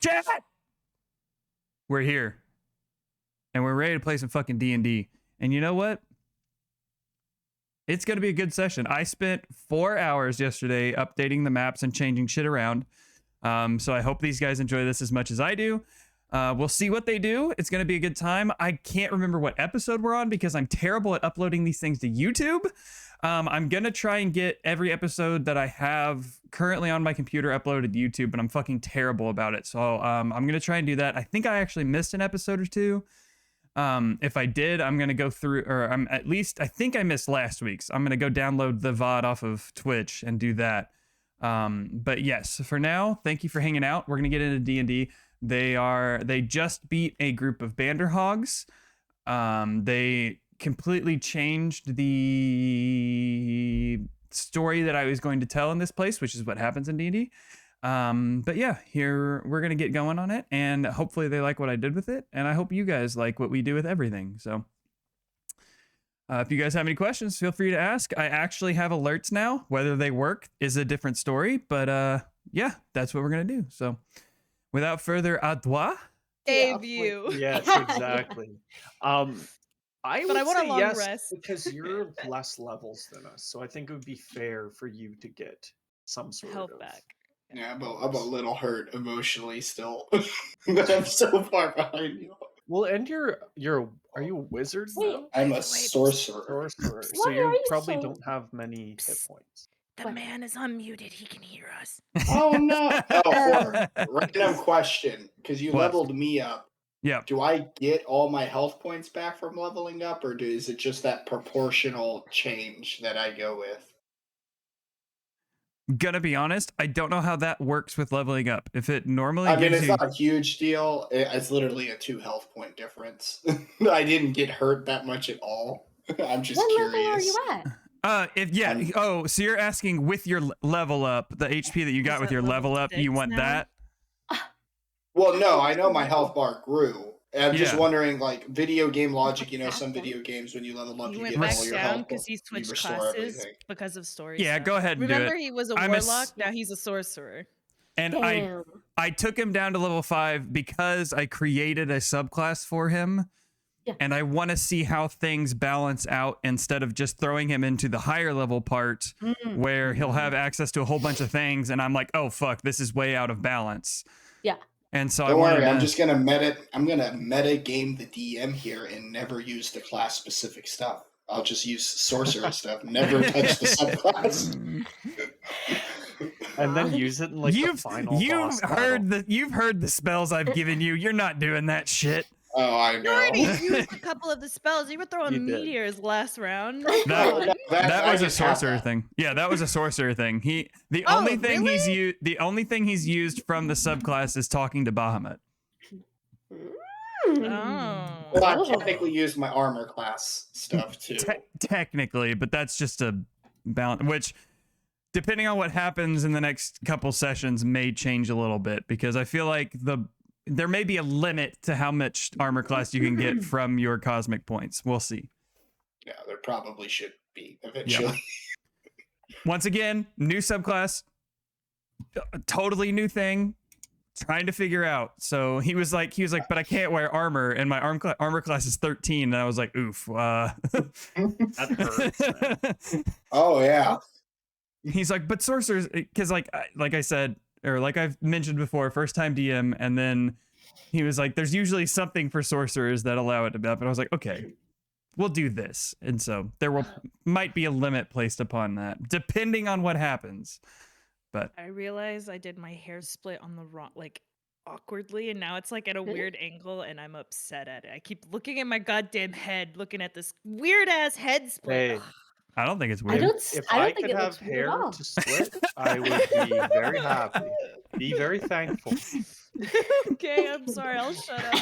Chat! We're here. And we're ready to play some fucking D&D. And you know what? It's going to be a good session. I spent 4 hours yesterday updating the maps and changing shit around. So I hope these guys enjoy this as much as I do. We'll see what they do. It's going to be a good time. I can't remember what episode we're on because I'm terrible at uploading these things to YouTube. I'm going to try and get every episode that I have currently on my computer uploaded to YouTube, but I'm fucking terrible about it. So I'm going to try and do that. I think I actually missed an episode or two. If I did, I'm going to go through, or I think I missed last week's. I'm going to go download the VOD off of Twitch and do that. But yes, for now, thank you for hanging out. We're going to get into D&D. They just beat a group of Banderhogs. They completely changed the story that I was going to tell in this place, which is what happens in D&D. But yeah, here we're going to get going on it, and hopefully they like what I did with it, and I hope you guys like what we do with everything. So if you guys have any questions, feel free to ask. I actually have alerts now. Whether they work is a different story, but yeah, that's what we're going to do. So without further ado, Save you. Yes, exactly. I want a long yes rest because you're less levels than us, so I think it would be fair for you to get some sort help of back. Yeah, I'm a little hurt emotionally still. I'm so far behind you. Well, and are you a wizard now? I'm a sorcerer. So you probably don't have many hit points. The man is unmuted. He can hear us. Oh no! Oh, random question, because you leveled me up. Yeah. Do I get all my health points back from leveling up, or is it just that proportional change that I go with? Gonna be honest, I don't know how that works with leveling up. If it normally it's not a huge deal. It's literally a 2 health point difference. I didn't get hurt that much at all. I'm just curious. What level are you at? So you're asking with your level up, the HP that you got with your level up, you want that? Well, no, I know my health bar grew. I'm just wondering, like, video game logic, some video games, when you level up, you get all your health because he switched classes because of stories. Yeah, go ahead and Remember, do it. he was a warlock, now he's a sorcerer. And I took him down to level 5 because I created a subclass for him. Yeah. And I want to see how things balance out instead of just throwing him into the higher level part where he'll have access to a whole bunch of things. And I'm like, oh, fuck, this is way out of balance. Yeah. And so Don't worry, I'm just gonna meta game the DM here and never use the class specific stuff. I'll just use sorcerer stuff, never touch the subclass. And then use it in like the final boss battle. You've heard the spells I've given you. You're not doing that shit. Oh, I know. You already used a couple of the spells. You were throwing meteors last round. That was a sorcerer thing. Yeah, that was a sorcerer thing. The only thing he's used from the subclass is talking to Bahamut. Well, I technically used my armor class stuff too. Technically, but that's just a balance, which, depending on what happens in the next couple sessions, may change a little bit, because I feel like there may be a limit to how much armor class you can get from your cosmic points. We'll see. Yeah, there probably should be eventually. Yeah. Once again, new subclass, totally new thing, trying to figure out. So he was like, but I can't wear armor, and my armor class is 13. And I was like, oof. That hurts, man. Oh yeah. He's like, but sorcerers, because like I said, or like I've mentioned before, first time DM, and then he was like, there's usually something for sorcerers that allow it to be up. And I was like, okay, we'll do this. And so there might be a limit placed upon that, depending on what happens. But I realized I did my hair split on the wrong, like, awkwardly, and now it's like at a weird angle, and I'm upset at it. I keep looking at my goddamn head, looking at this weird ass head split. Hey. I don't think it's weird. If I could have hair to split, I would be very happy. Be very thankful. Okay, I'm sorry. I'll shut up.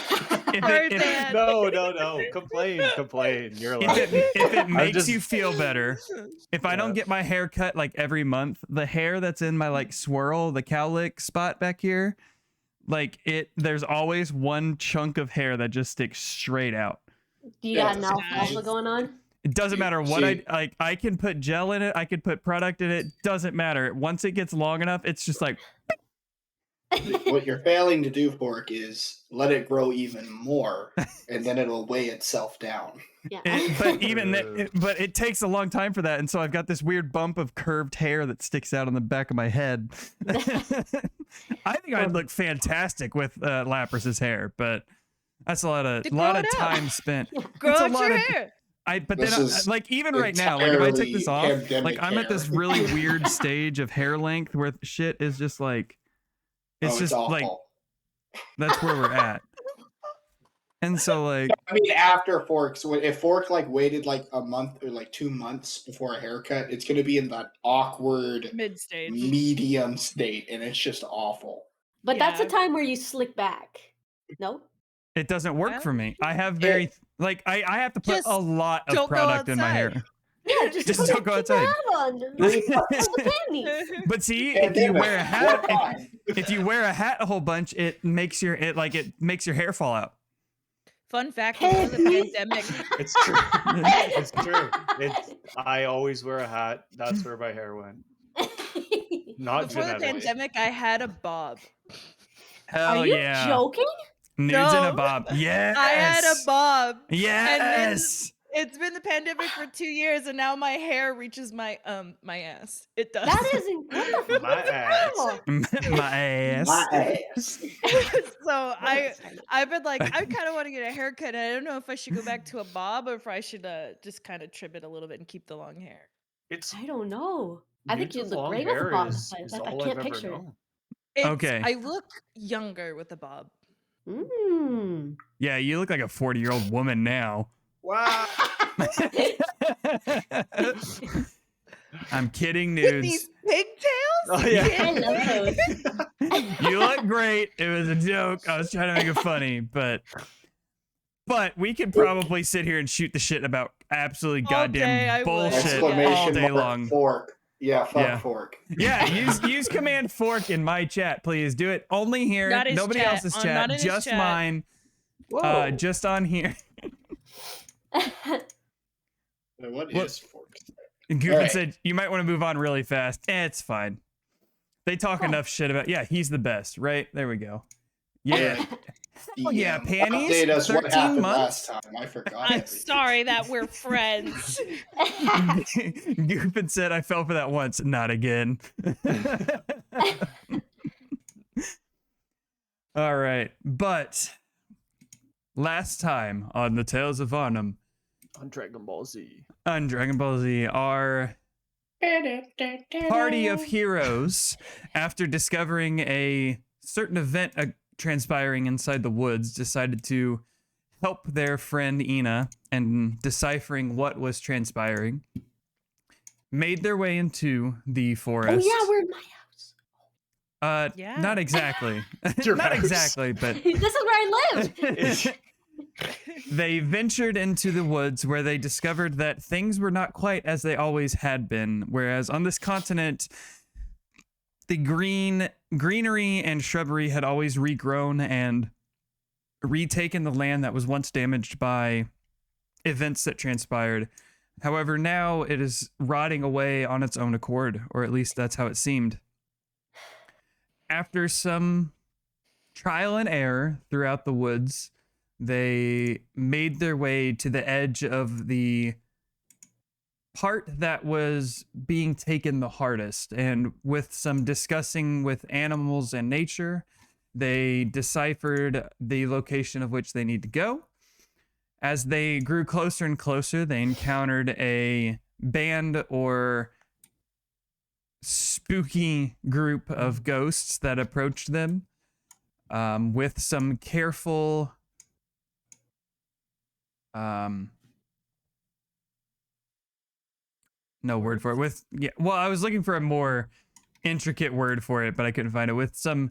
No. Complain. You're like, if it makes you feel better, if I don't get my hair cut like every month, the hair that's in my like swirl, the cowlick spot back here, like there's always one chunk of hair that just sticks straight out. Do you got an alfalfa going on? It doesn't matter what I can put gel in it, I could put product in it, doesn't matter. Once it gets long enough, it's just like What you're failing to do, Fork, is let it grow even more, and then it'll weigh itself down. Yeah. But it takes a long time for that, and so I've got this weird bump of curved hair that sticks out on the back of my head. I think I'd look fantastic with Lapras's hair, but that's a lot of time spent. Grow out your hair. But then, like, even right now, like, if I take this off, like, I'm at this really weird stage of hair length where shit is just like, it's just awful. like, that's where we're at. And so, like, I mean, after Forks, if Fork like waited like a month or like 2 months before a haircut, it's gonna be in that awkward mid-stage, medium state, and it's just awful. But that's a time where you slick back. No, it doesn't work for me. I have I have to put a lot of product in my hair. Yeah, just don't go outside. But see, if you wear a hat, if you wear a hat a whole bunch, it makes your hair fall out. Fun fact: before the pandemic, it's true. It's true. I always wear a hat. That's where my hair went. Not before genetically. the pandemic, I had a bob. Hell Are you yeah! joking? Nudes in a bob. Yes. I had a bob. Yes. It's been the pandemic for 2 years, and now my hair reaches my ass. It does. That is incredible. My ass. My ass. My ass. So I've been like, I kind of want to get a haircut. And I don't know if I should go back to a bob or if I should just kind of trim it a little bit and keep the long hair. I don't know. I think you Nudes look long great with a hair bob. is I all can't I've ever picture it. known. Okay. I look younger with a bob. Mm. Yeah, you look like a 40-year-old woman now. Wow. I'm kidding, With nudes. these pigtails? Oh, yeah. I love those. You look great. It was a joke. I was trying to make it funny, but we could probably sit here and shoot the shit about absolutely goddamn bullshit all day long. Fork. Yeah, fuck Fork. Yeah, use command fork in my chat, please. Do it only here. Not his Nobody chat. else's Not chat. in his Just chat. mine. Whoa. Just on here. What is Fork? Goofin said you might want to move on really fast. It's fine. They talk enough shit about. Yeah, he's the best, right? There we go. Yeah. Oh yeah, panties. Update us what 13 happened months. last time. I forgot. I'm everything. sorry that we're friends. Goofin said I fell for that once, not again. All right, but last time on the Tales of Valnaarmn, On Dragon Ball Z. Our party of heroes, after discovering a certain event transpiring inside the woods, decided to help their friend Ina and deciphering what was transpiring, made their way into the forest. Oh yeah, we're in my house. Yeah. Not exactly. Your Not house. exactly, but This is where I live. they ventured into the woods where they discovered that things were not quite as they always had been. Whereas on this continent, the greenery and shrubbery had always regrown and retaken the land that was once damaged by events that transpired. However, now it is rotting away on its own accord, or at least that's how it seemed. After some trial and error throughout the woods, they made their way to the edge of the part that was being taken the hardest, and with some discussing with animals and nature, they deciphered the location of which they need to go. As they grew closer and closer, they encountered a band or spooky group of ghosts that approached them with some careful no word for it. I was looking for a more intricate word for it, but I couldn't find it. With some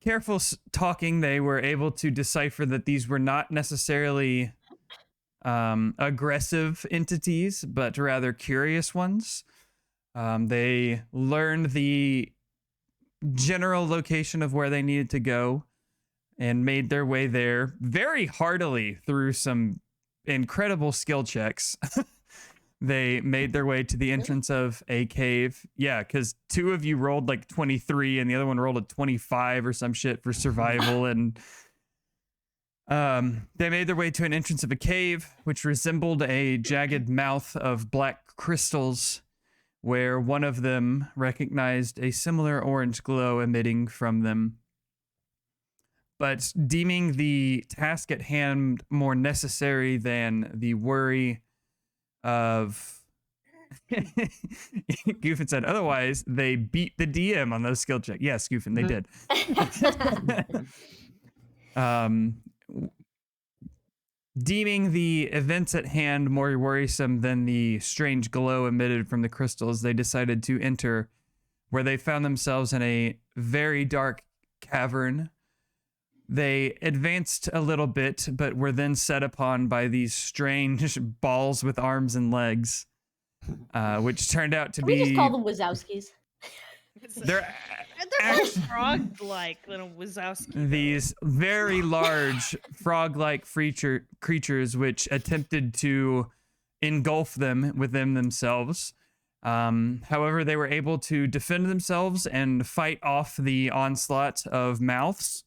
careful talking, they were able to decipher that these were not necessarily aggressive entities, but rather curious ones. They learned the general location of where they needed to go and made their way there very heartily through some incredible skill checks. They made their way to the entrance of a cave. Yeah, because 2 of you rolled like 23 and the other one rolled a 25 or some shit for survival. And they made their way to an entrance of a cave, which resembled a jagged mouth of black crystals, where one of them recognized a similar orange glow emitting from them. But deeming the task at hand more necessary than the worry of Goofin said otherwise, they beat the DM on those skill checks. Yes, Goofin, they did. Deeming the events at hand more worrisome than the strange glow emitted from the crystals, they decided to enter, where they found themselves in a very dark cavern. They advanced a little bit, but were then set upon by these strange balls with arms and legs, which turned out to Can be. we just call them Wazowskis? They're They're more frog-like than a Wazowski. though. these very large frog-like creatures which attempted to engulf them within themselves. However, they were able to defend themselves and fight off the onslaught of mouths,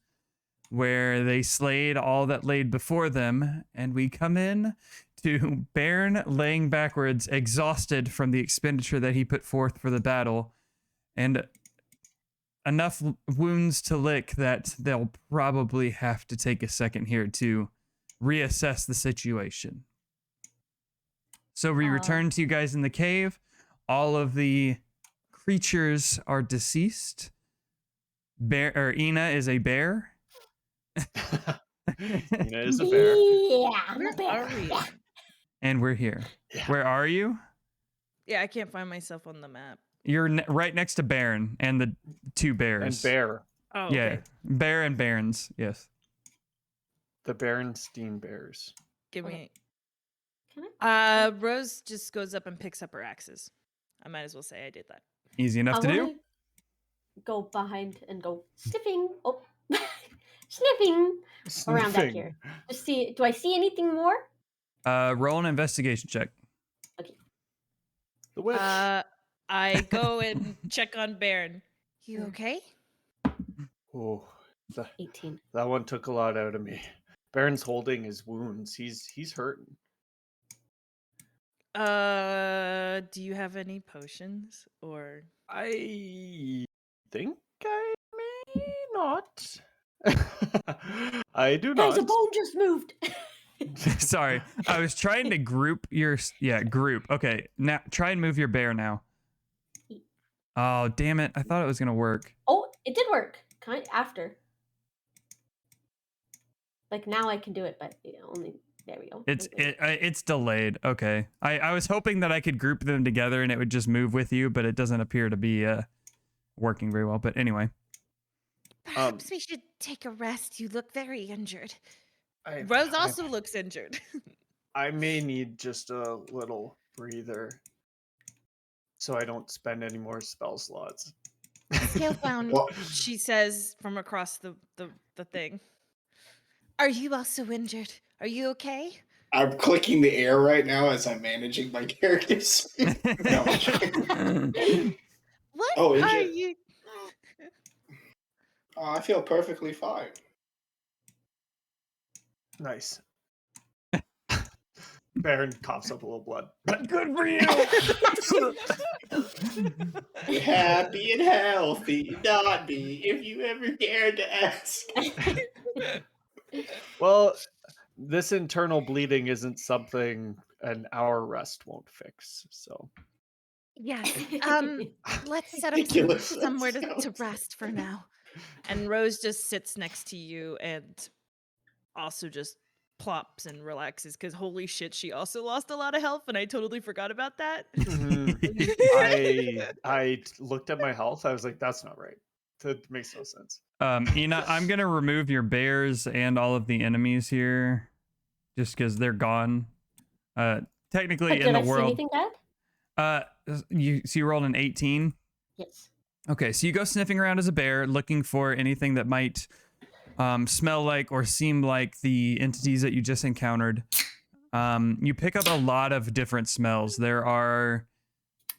where they slayed all that laid before them. And we come in to Baron laying backwards, exhausted from the expenditure that he put forth for the battle, and enough wounds to lick that they'll probably have to take a second here to reassess the situation. So we return to you guys in the cave. All of the creatures are deceased. Ina is a bear. Ina is a bear. Yeah, I'm a Where are bear. we? Yeah. And we're here. Yeah. Where are you? Yeah, I can't find myself on the map. You're right next to Baron and the 2 bears. And bear. Oh, Yeah, okay. Bear and Barons. Yes. The Berenstein Bears. Give Okay. me. Can Rose just goes up and picks up her axes. I might as well say I did that. Easy enough to do. wanna go behind and go sniffing. Oh, sniffing around back Sniffing. here. Just see. Do I see anything more? Roll an investigation check. The witch. I go and check on Baron. You Mm. okay? Oh, 18. that one took a lot out of me. Baron's holding his wounds. He's hurting. Do you have any potions or? I think I may not. I do Guys, not. a bone just moved. Sorry, I was trying to group your group. Okay, now try and move your bear now. Oh damn it! I thought it was gonna work. Oh, it did work. After. Like now I can do it, but only there we go. It's delayed. Okay, I was hoping that I could group them together and it would just move with you, but it doesn't appear to be working very well. But anyway, Perhaps we should take a rest. You look very injured. I- Rose I- also looks injured. I may need just a little breather, so I don't spend any more spell slots. Scalebound, Well- she says from across the thing. Are you also injured? Are you okay? I'm clicking the air right now as I'm managing my characters. No. What Oh, are injured. you? I feel perfectly fine. Nice. Baron coughs up a little blood. good for you. Be happy and healthy, not me, if you ever dared to ask. Well, this internal bleeding isn't something an hour rest won't fix. So Yes. Let's set up Ridiculous. somewhere to Sounds- rest for now. And Rose just sits next to you and also just plops and relaxes because holy shit, she also lost a lot of health and I totally forgot about that. I looked at my health. I was like, that's not right. That makes no sense. Ina, I'm gonna remove your bears and all of the enemies here, just because they're gone. Technically, Did in the I see world, anything bad? you rolled an 18. Yes. Okay, so you go sniffing around as a bear, looking for anything that might smell like or seem like the entities that you just encountered. You pick up a lot of different smells. There are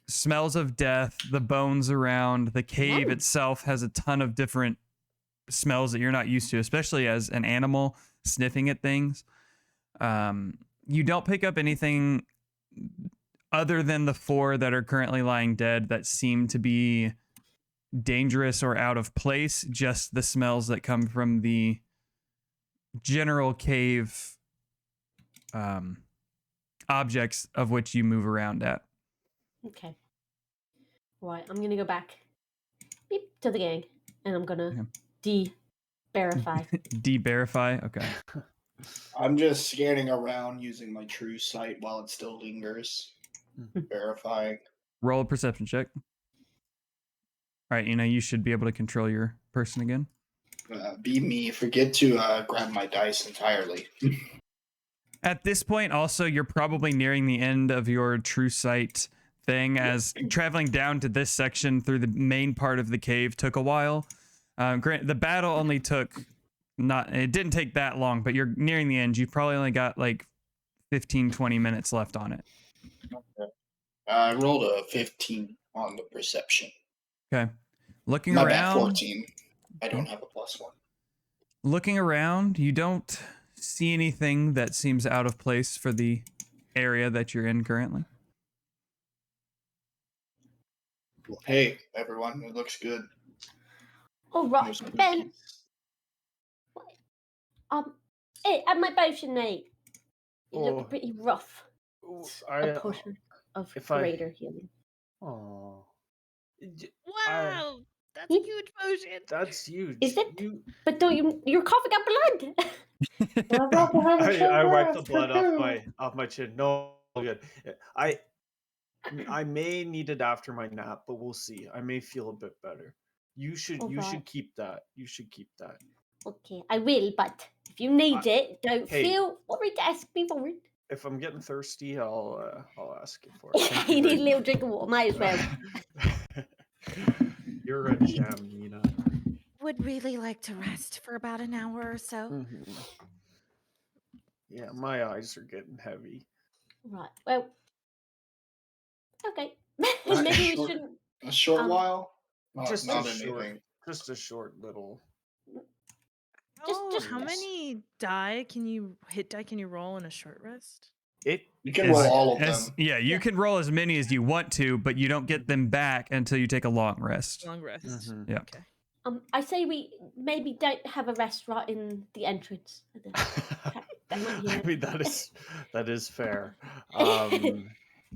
smells of death, the bones around. The cave itself has a ton of different smells that you're not used to, especially as an animal sniffing at things. You don't pick up anything other than the 4 that are currently lying dead that seem to be dangerous or out of place, just the smells that come from the general cave objects of which you move around at. Okay. Right, I'm gonna go back beep to the gang, and I'm gonna de-verify. De-verify? Okay. I'm just scanning around using my true sight while it still lingers, verifying. Roll a perception check. All right, you should be able to control your person again. Be me. Forget to grab my dice entirely. At this point, also, you're probably nearing the end of your true sight thing, as traveling down to this section through the main part of the cave took a while. The battle only took it didn't take that long, but you're nearing the end. You've probably only got like 15, 20 minutes left on it. Okay. I rolled a 15 on the perception. Okay. Looking My around. bad, 14. I don't have a +1. Looking around, you don't see anything that seems out of place for the area that you're in currently. Well, hey, everyone, it looks good. All right, There's my Ben. keys. Hey, have my potion, mate. You Oh. look pretty rough. A I potion of if I- greater healing. oh, Wow, that's a huge potion. that's huge. Is it? You, But you're coughing up blood. I wiped the blood off my chin. No, all good. I may need it after my nap, but we'll see. I may feel a bit better. You should Alright. keep that. You should keep that. Okay, I will, but if you need it, don't hey. feel worried to ask me for it. If I'm getting thirsty, I'll ask you for it. Thank You need a very little drink of water, might as well. You're a gem, Nina. Would really like to rest for about an hour or so. Mhm. Yeah, my eyes are getting heavy. Right, well, okay. Maybe we shouldn't. A short while? Just not a short, anything. just a short little. Just How yes. many hit die can you roll in a short rest? You can roll all of them. Yeah, you can roll as many as you want to, but you don't get them back until you take a long rest. Long rest. Mhm. Yeah. Okay. I say we maybe don't have a rest right in the entrance. That might be I it. mean, that is fair.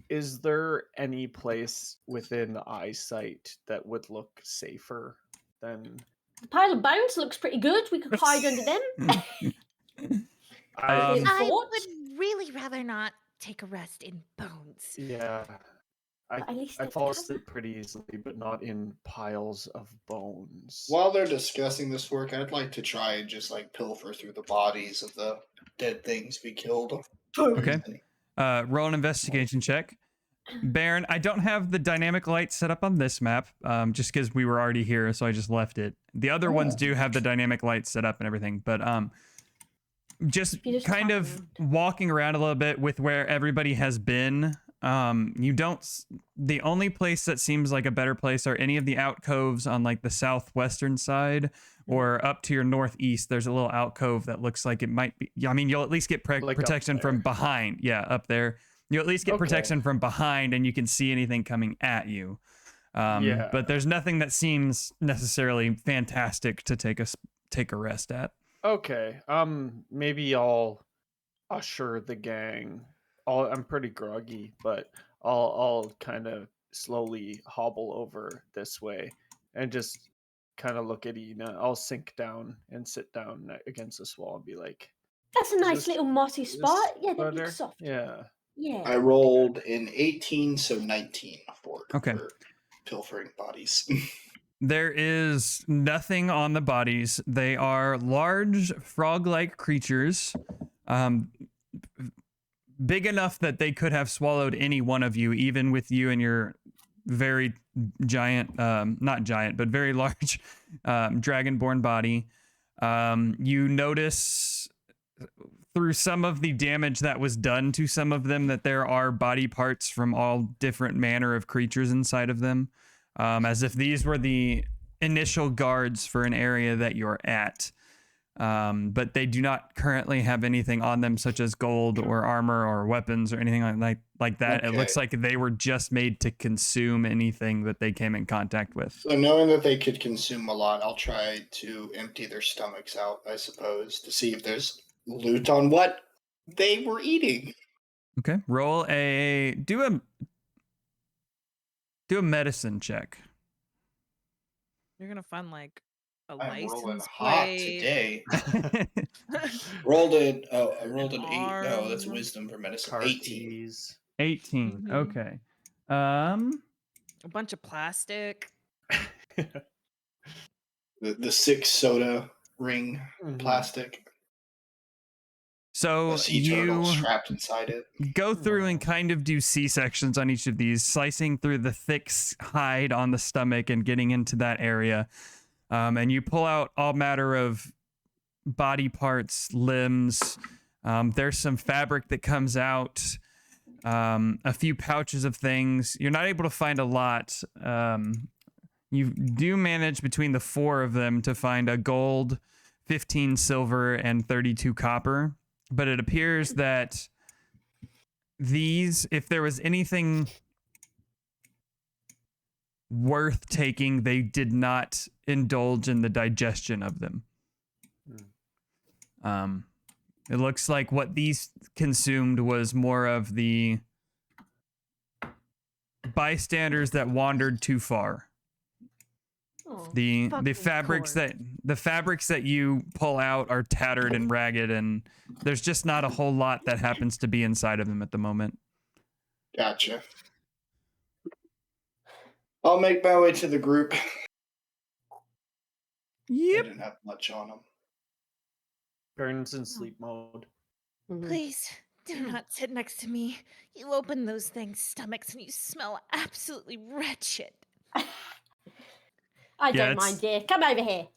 Is there any place within eyesight that would look safer than? The pile of bones looks pretty good. We could hide under them. I I Thoughts? would really rather not take a rest in bones. yeah. But at least I it's fall covered. asleep pretty easily, but not in piles of bones. While they're discussing this work, I'd like to try and just pilfer through the bodies of the dead things we killed. Okay. Roll an investigation check. Baron, I don't have the dynamic light set up on this map, just because we were already here, so I just left it. The other ones do have the dynamic light set up and everything, but just You just kind talk of around. walking around a little bit with where everybody has been. You don't. The only place that seems like a better place are any of the alcoves on like the southwestern side, or up to your northeast. There's a little alcove that looks like it might be. I mean, you'll at least get Like up protection from there. behind. Yeah, up there. You at least get Okay. protection from behind, and you can see anything coming at you. Yeah. But there's nothing that seems necessarily fantastic to take a rest at. Okay. Maybe I'll usher the gang. I'm pretty groggy, but I'll kind of slowly hobble over this way and just kind of look at Ina. I'll sink down and sit down against this wall and be like, That's a Is nice this- little mossy "Is spot. this Yeah, that better?" looks soft. Yeah. Yeah. I rolled an 18, so 19 for Okay. pilfering bodies. There is nothing on the bodies. They are large frog-like creatures, big enough that they could have swallowed any one of you, even with you and your very giant, not giant, but very large dragonborn body. You notice through some of the damage that was done to some of them that there are body parts from all different manner of creatures inside of them, as if these were the initial guards for an area that you're at. But they do not currently have anything on them such as gold or armor or weapons or anything like that. It looks like they were just made to consume anything that they came in contact with. So knowing that they could consume a lot, I'll try to empty their stomachs out, I suppose, to see if there's loot on what they were eating. Okay. Roll do a medicine check. You're gonna find like a I'm rolling license hot plate. today. I rolled an 8. No, that's arm, wisdom for medicine. Car 18. keys. 18. Mhm. Okay. A bunch of plastic. The 6 soda ring plastic. So A sea turtle you strapped inside it. go through and kind of do C-sections on each of these, slicing through the thick hide on the stomach and getting into that area. And you pull out all matter of body parts, limbs. There's some fabric that comes out, a few pouches of things. You're not able to find a lot. You do manage between the 4 of them to find a gold, 15 silver, and 32 copper. But it appears that these, if there was anything worth taking, they did not indulge in the digestion of them. It looks like what these consumed was more of the bystanders that wandered too far. Oh, The fucking fabrics corn. that you pull out are tattered and ragged, and there's just not a whole lot that happens to be inside of them at the moment. Gotcha. I'll make my way to the group. I Yep. didn't have much on them. Baron's in sleep mode. Mhm. Please do not sit next to me. You open those things' stomachs and you smell absolutely wretched. I Yeah, don't it's- mind, dear. Come over here.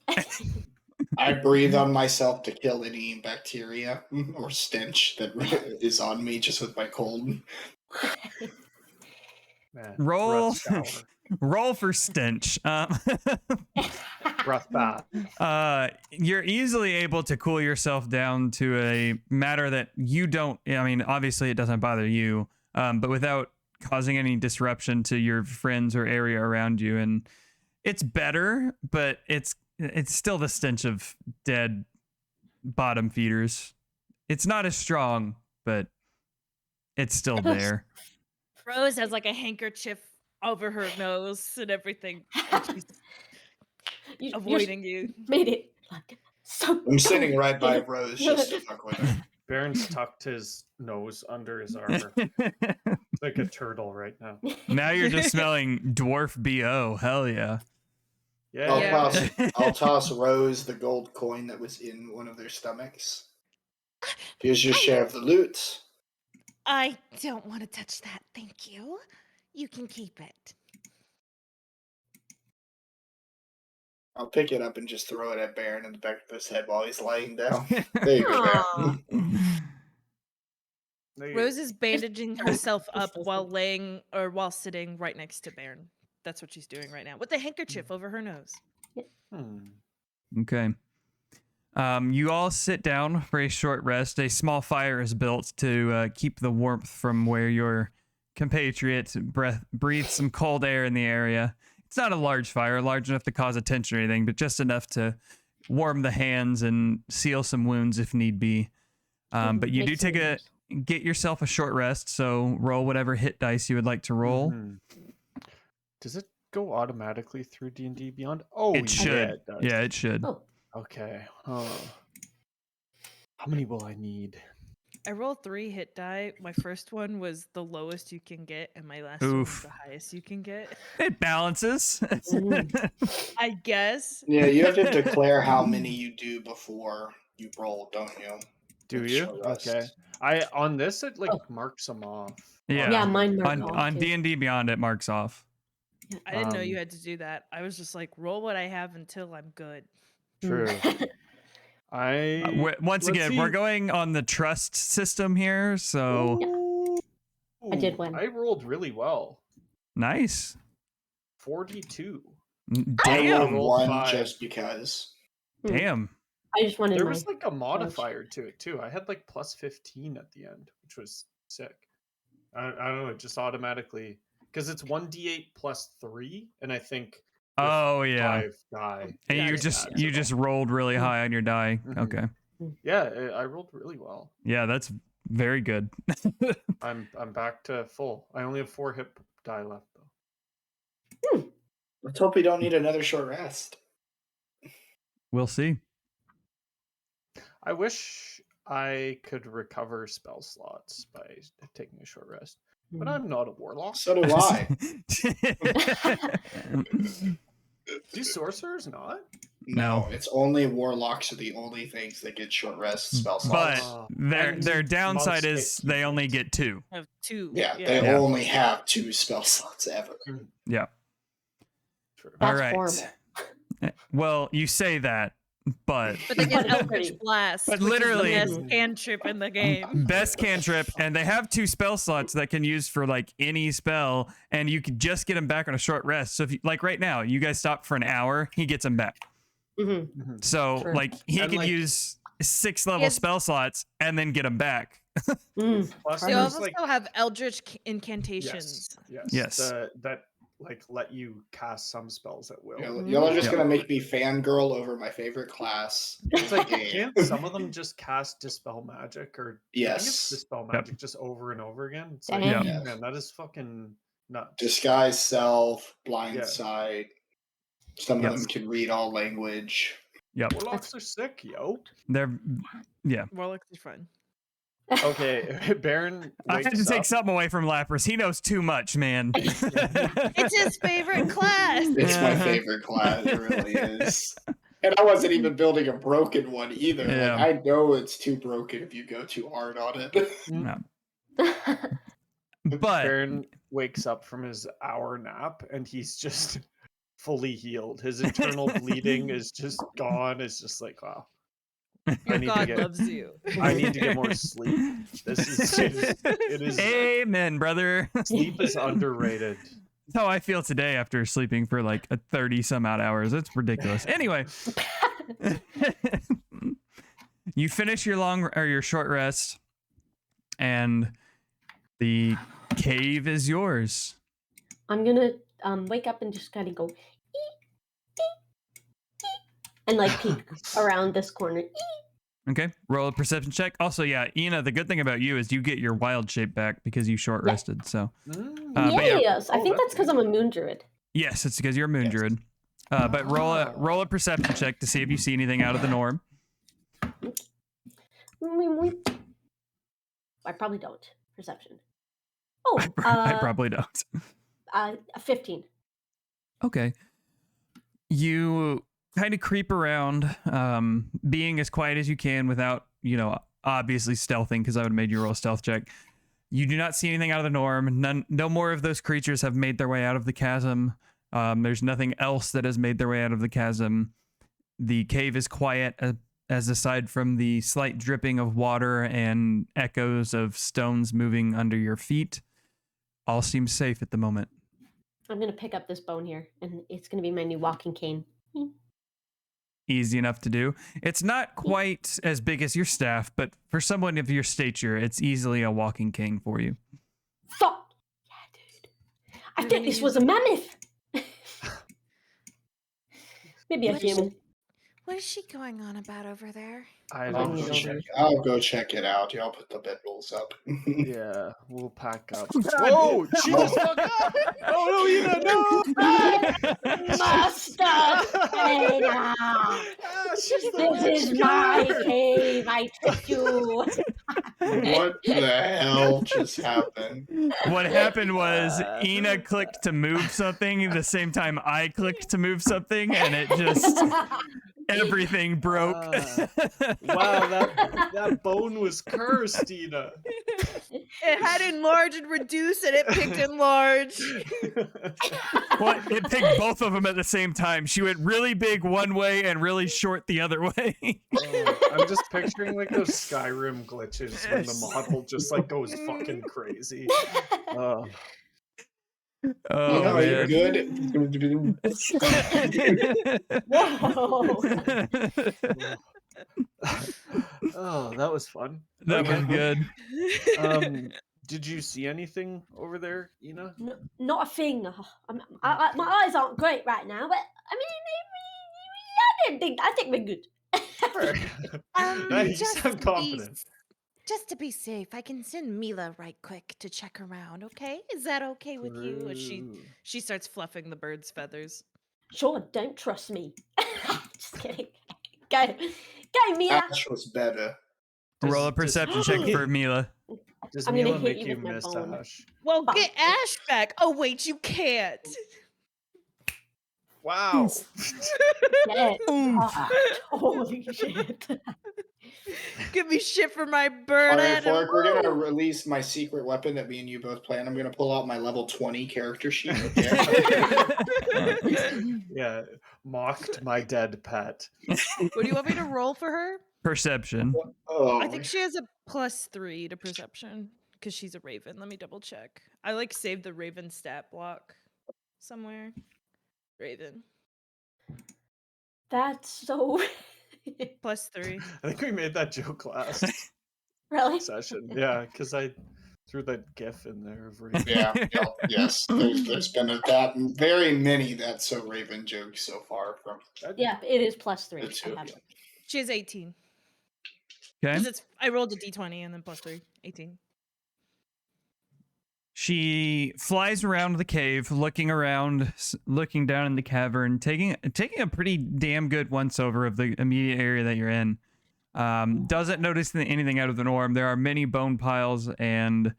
I breathe on myself to kill any bacteria or stench that is on me just with my cold. Man, Roll. breath shower. Roll for stench. Breath bath. You're easily able to cool yourself down to a matter that you don't. I mean, obviously it doesn't bother you, but without causing any disruption to your friends or area around you. And it's better, but it's still the stench of dead bottom feeders. It's not as strong, but it's still there. Rose has like a handkerchief over her nose and everything. And she's You avoiding you. made it like so. I'm sitting right by delicate. Rose just to fuck with her. Baron's tucked his nose under his armor. It's like a turtle right now. Now you're just smelling dwarf BO. Hell yeah. Yeah. I'll toss Rose the gold coin that was in one of their stomachs. Here's your share of the loot. I don't want to touch that, thank you. You can keep it. I'll pick it up and just throw it at Baron in the back of his head while he's lying down. There you go, Aw. Baron. Rose is bandaging herself That's up so while while sitting right next to Baron. That's what she's doing right now, with a handkerchief over her nose. Okay. You all sit down for a short rest. A small fire is built to keep the warmth from where your compatriot breathes some cold air in the area. It's not a large fire, large enough to cause attention or anything, but just enough to warm the hands and seal some wounds if need be. But you do get yourself a short rest, so roll whatever hit dice you would like to roll. Does it go automatically through D&D Beyond? Oh, It should. it does. Yeah, it should. Oh, Okay. How many will I need? I rolled 3 hit die. My first one was the lowest you can get, and my last one was Oof. the highest you can get. It balances. I guess. Yeah, you have to declare how many you do before you roll, don't you? Do With you? short rest. Okay. On this it marks them off. Yeah. mine marked off On too. D&D Beyond, it marks off. I didn't know you had to do that. I was just like, roll what I have until I'm good. True. Once let's again, we're see. going on the trust system here, so I did win. I rolled really well. nice. 42. I Damn. rolled Rolled one five. just because. Damn. I just wanted There my. was like a modifier to it too. I had like plus 15 at the end, which was sick. I don't know, it just automatically, because it's 1d8 plus 3, and I think with Oh yeah. 5 die. And it you adds just it you all. just rolled really high on your die. Mhm. Okay. Yeah, I rolled really well. Yeah, that's very good. I'm back to full. I only have 4 hit die left though. Let's hope we don't need another short rest. We'll see. I wish I could recover spell slots by taking a short rest, but I'm not a warlock. So do I. Do sorcerers not? No, it's only warlocks are the only things that get short rest spell But slots. their And downside monks is get they only get 2. I have 2. Yeah, they Yeah. only have 2 spell slots ever. Yeah. True. That's All right. horrible. Well, you say that, but But they get But it's Eldritch pretty. Blast, But which literally- is the best cantrip in the game. best cantrip, and they have 2 spell slots that can use for like any spell, and you can just get them back on a short rest. So if you, like right now, you guys stop for an hour, he gets them back. Mm-hmm. So True. like he And, can like- use 6 level Yes. spell slots and then get them back. Mm. Plus, They there's, also like, have Eldritch incantations. Yes. That like let you cast some spells at will. Y'all are just Yeah. gonna make me fangirl over my favorite class. It's like, game. can't some of them just cast Dispel Magic, or I think it's Yes. Dispel Yep. Magic just over and over again? It's Damn. like, Yeah. man, that is fucking nuts. Disguise self, blind Yeah. sight. Some of Yep. them can read all language. Yep. Warlocks are sick, yo. They're Warlocks are fun. Okay, Baron I had to wakes take up. something away from Lapras. He knows too much, man. It's his favorite class. It's my Uh-huh. favorite class, it really is. And I wasn't even building a broken one either. Yeah. Like, I know it's too broken if you go too hard on it. No. But Baron wakes up from his hour nap and he's just fully healed. His internal bleeding is just gone. It's just like, wow. Your need to god get- loves you. I need to get more sleep. This is it is amen, brother. sleep is underrated. That's how I feel today after sleeping for like a 30 some odd hours. It's ridiculous. Anyway, you finish your your short rest, and the cave is yours. I'm gonna wake up and just kind of go "Eek, eek, eek," and like peek around this corner. "Eek." Okay, roll a perception check. Also, yeah, Ina, the good thing about you is you get your wild shape back because you short rested. So, Mm. but yeah, Yes, I Oh, think that's that's because I'm a moon druid. yes, it's because you're a moon Yes. druid. But roll a perception check to see if you see anything out of the norm. I probably don't. Perception. Oh, I probably don't. 15. Okay. You kind of creep around, being as quiet as you can without, obviously stealthing, because I would have made you roll a stealth check. You do not see anything out of the norm. No more of those creatures have made their way out of the chasm. There's nothing else that has made their way out of the chasm. The cave is quiet, as aside from the slight dripping of water and echoes of stones moving under your feet, all seems safe at the moment. I'm gonna pick up this bone here, and it's gonna be my new walking cane. Easy enough to do. It's not quite as big as your staff, but for someone of your stature, it's easily a walking cane for you. Fuck! Yeah, dude. I You're think gonna this use was a mammoth. Maybe a What is human. What is she going on about over there? I I'll don't go know. check I'll go check it out. Y'all put the bedrolls up. Yeah, we'll pack up. Whoa, Jesus! fuck up! Oh no, Ina, no! Master Dana! She's the This witch, is my kill her! cave. I tricked you. What the hell just happened? What happened was Ina clicked to move something the same time I clicked to move something, and it just Everything broke. Wow, that bone was cursed, Ina. It had enlarge and reduce, and it picked enlarge. Well, it picked both of them at the same time. She went really big one way and really short the other way. I'm just picturing like those Skyrim glitches when the model just like goes fucking crazy. Oh, Are you man. good? Whoa. Oh, that was fun. That was Okay. good. Did you see anything over there, Ina? Not a thing. My eyes aren't great right now, but I mean, I think we're good. You sound confident. Just to be safe, I can send Mila right quick to check around, okay? Is that okay with you? As she starts fluffing the bird's feathers. Sure, don't trust me. Just kidding. Go, Mila. Ash was better. Roll a perception check for Mila. Does I'm gonna Mila hit make you you with my miss bone. Ash? Well, get Ash back. Oh, wait, you can't. Wow. Yeah. Holy shit. Give me shit for my bird. All right, Adam. Fork, we're gonna release my secret weapon that me and you both plan. I'm gonna pull out my level 20 character sheet. Okay? Yeah, mocked my dead pet. What do you want me to roll for her? Perception. Oh, I think she has a +3 to perception because she's a raven. Let me double check. I like saved the raven stat block somewhere. Raven That's so. +3. I think we made that joke last Really? session. Yeah, because I threw that GIF in there of Raven. yeah, yes. There's been that very many That's So Raven jokes so far from. Yeah, it is +3. The two I have of it. She has 18. Okay. Because I rolled a d20 and then +3, 18. She flies around the cave, looking around, looking down in the cavern, taking a pretty damn good once over of the immediate area that you're in. Doesn't notice anything out of the norm. There are many bone piles and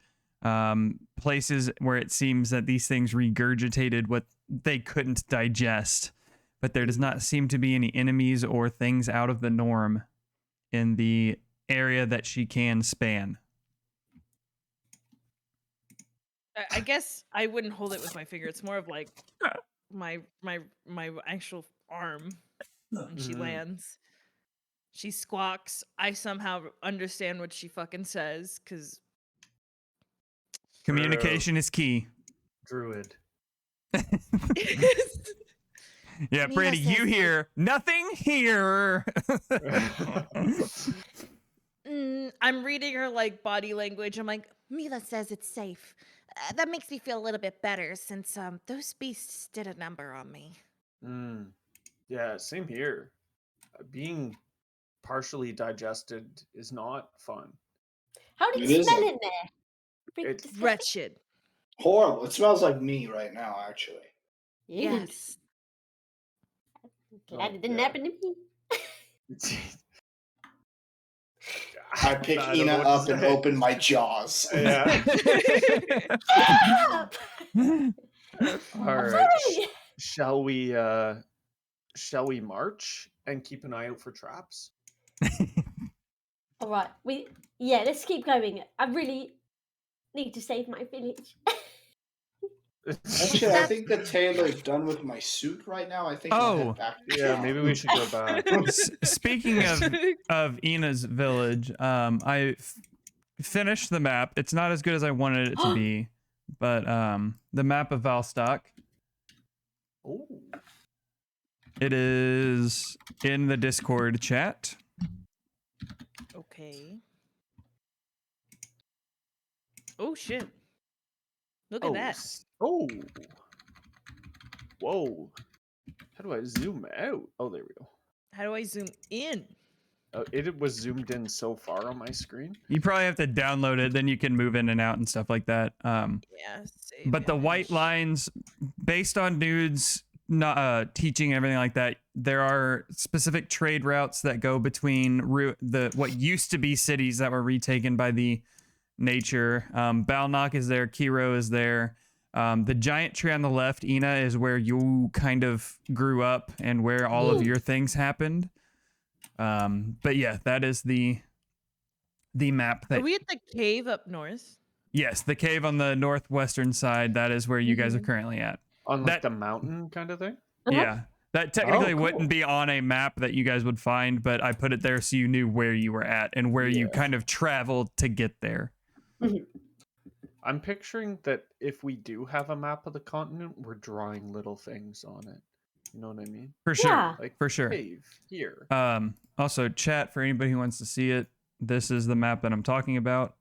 places where it seems that these things regurgitated what they couldn't digest. But there does not seem to be any enemies or things out of the norm in the area that she can span. I guess I wouldn't hold it with my finger. It's more of like my actual arm when she lands. She squawks. I somehow understand what she fucking says because Communication is key. Druid. Yeah, Mila Brandy, you says, hear nothing here. I'm reading her like body language. I'm like, Mila says it's safe. That makes me feel a little bit better since those beasts did a number on me. Yeah, same here. Being partially digested is not fun. How do It you smell isn't. in there? Pretty It's disgusting. Wretched. Horrible. It smells like me right now, actually. Yes. That didn't yeah. happen to me. I pick I don't know Ina what to up and say. open my jaws. Yeah. Stop! All I'm right. sorry. Shall we march and keep an eye out for traps? All right. Let's keep going. I really need to save my village. Actually, I think the tailor's done with my suit right now. I think I'll Oh. head back. to Yeah, town. maybe we should go back. Speaking of Ina's village, I finished the map. It's not as good as I wanted it to be, but the map of Valstock. Oh, It is in the Discord chat. Okay. Oh shit. Look at that. Oh. Whoa. How do I zoom out? Oh, there we go. How do I zoom in? Oh, it was zoomed in so far on my screen. You probably have to download it, then you can move in and out and stuff like that. Yeah. Save But the white image. lines, based on dudes not teaching everything like that, there are specific trade routes that go between what used to be cities that were retaken by the nature. Valnaarmn is there, Kiro is there. The giant tree on the left, Ina, is where you kind of grew up and where all of your things happened. But yeah, that is the map Are that. we at the cave up north? Yes, the cave on the northwestern side. That is where you guys are currently at. On like That- the mountain kind of thing. Yeah, that technically Oh, cool. wouldn't be on a map that you guys would find, but I put it there so you knew where you were at and where you Yeah. kind of traveled to get there. I'm picturing that if we do have a map of the continent, we're drawing little things on it. You know what I mean? For sure. Yeah. Like For sure. cave here. Also, chat for anybody who wants to see it. This is the map that I'm talking about.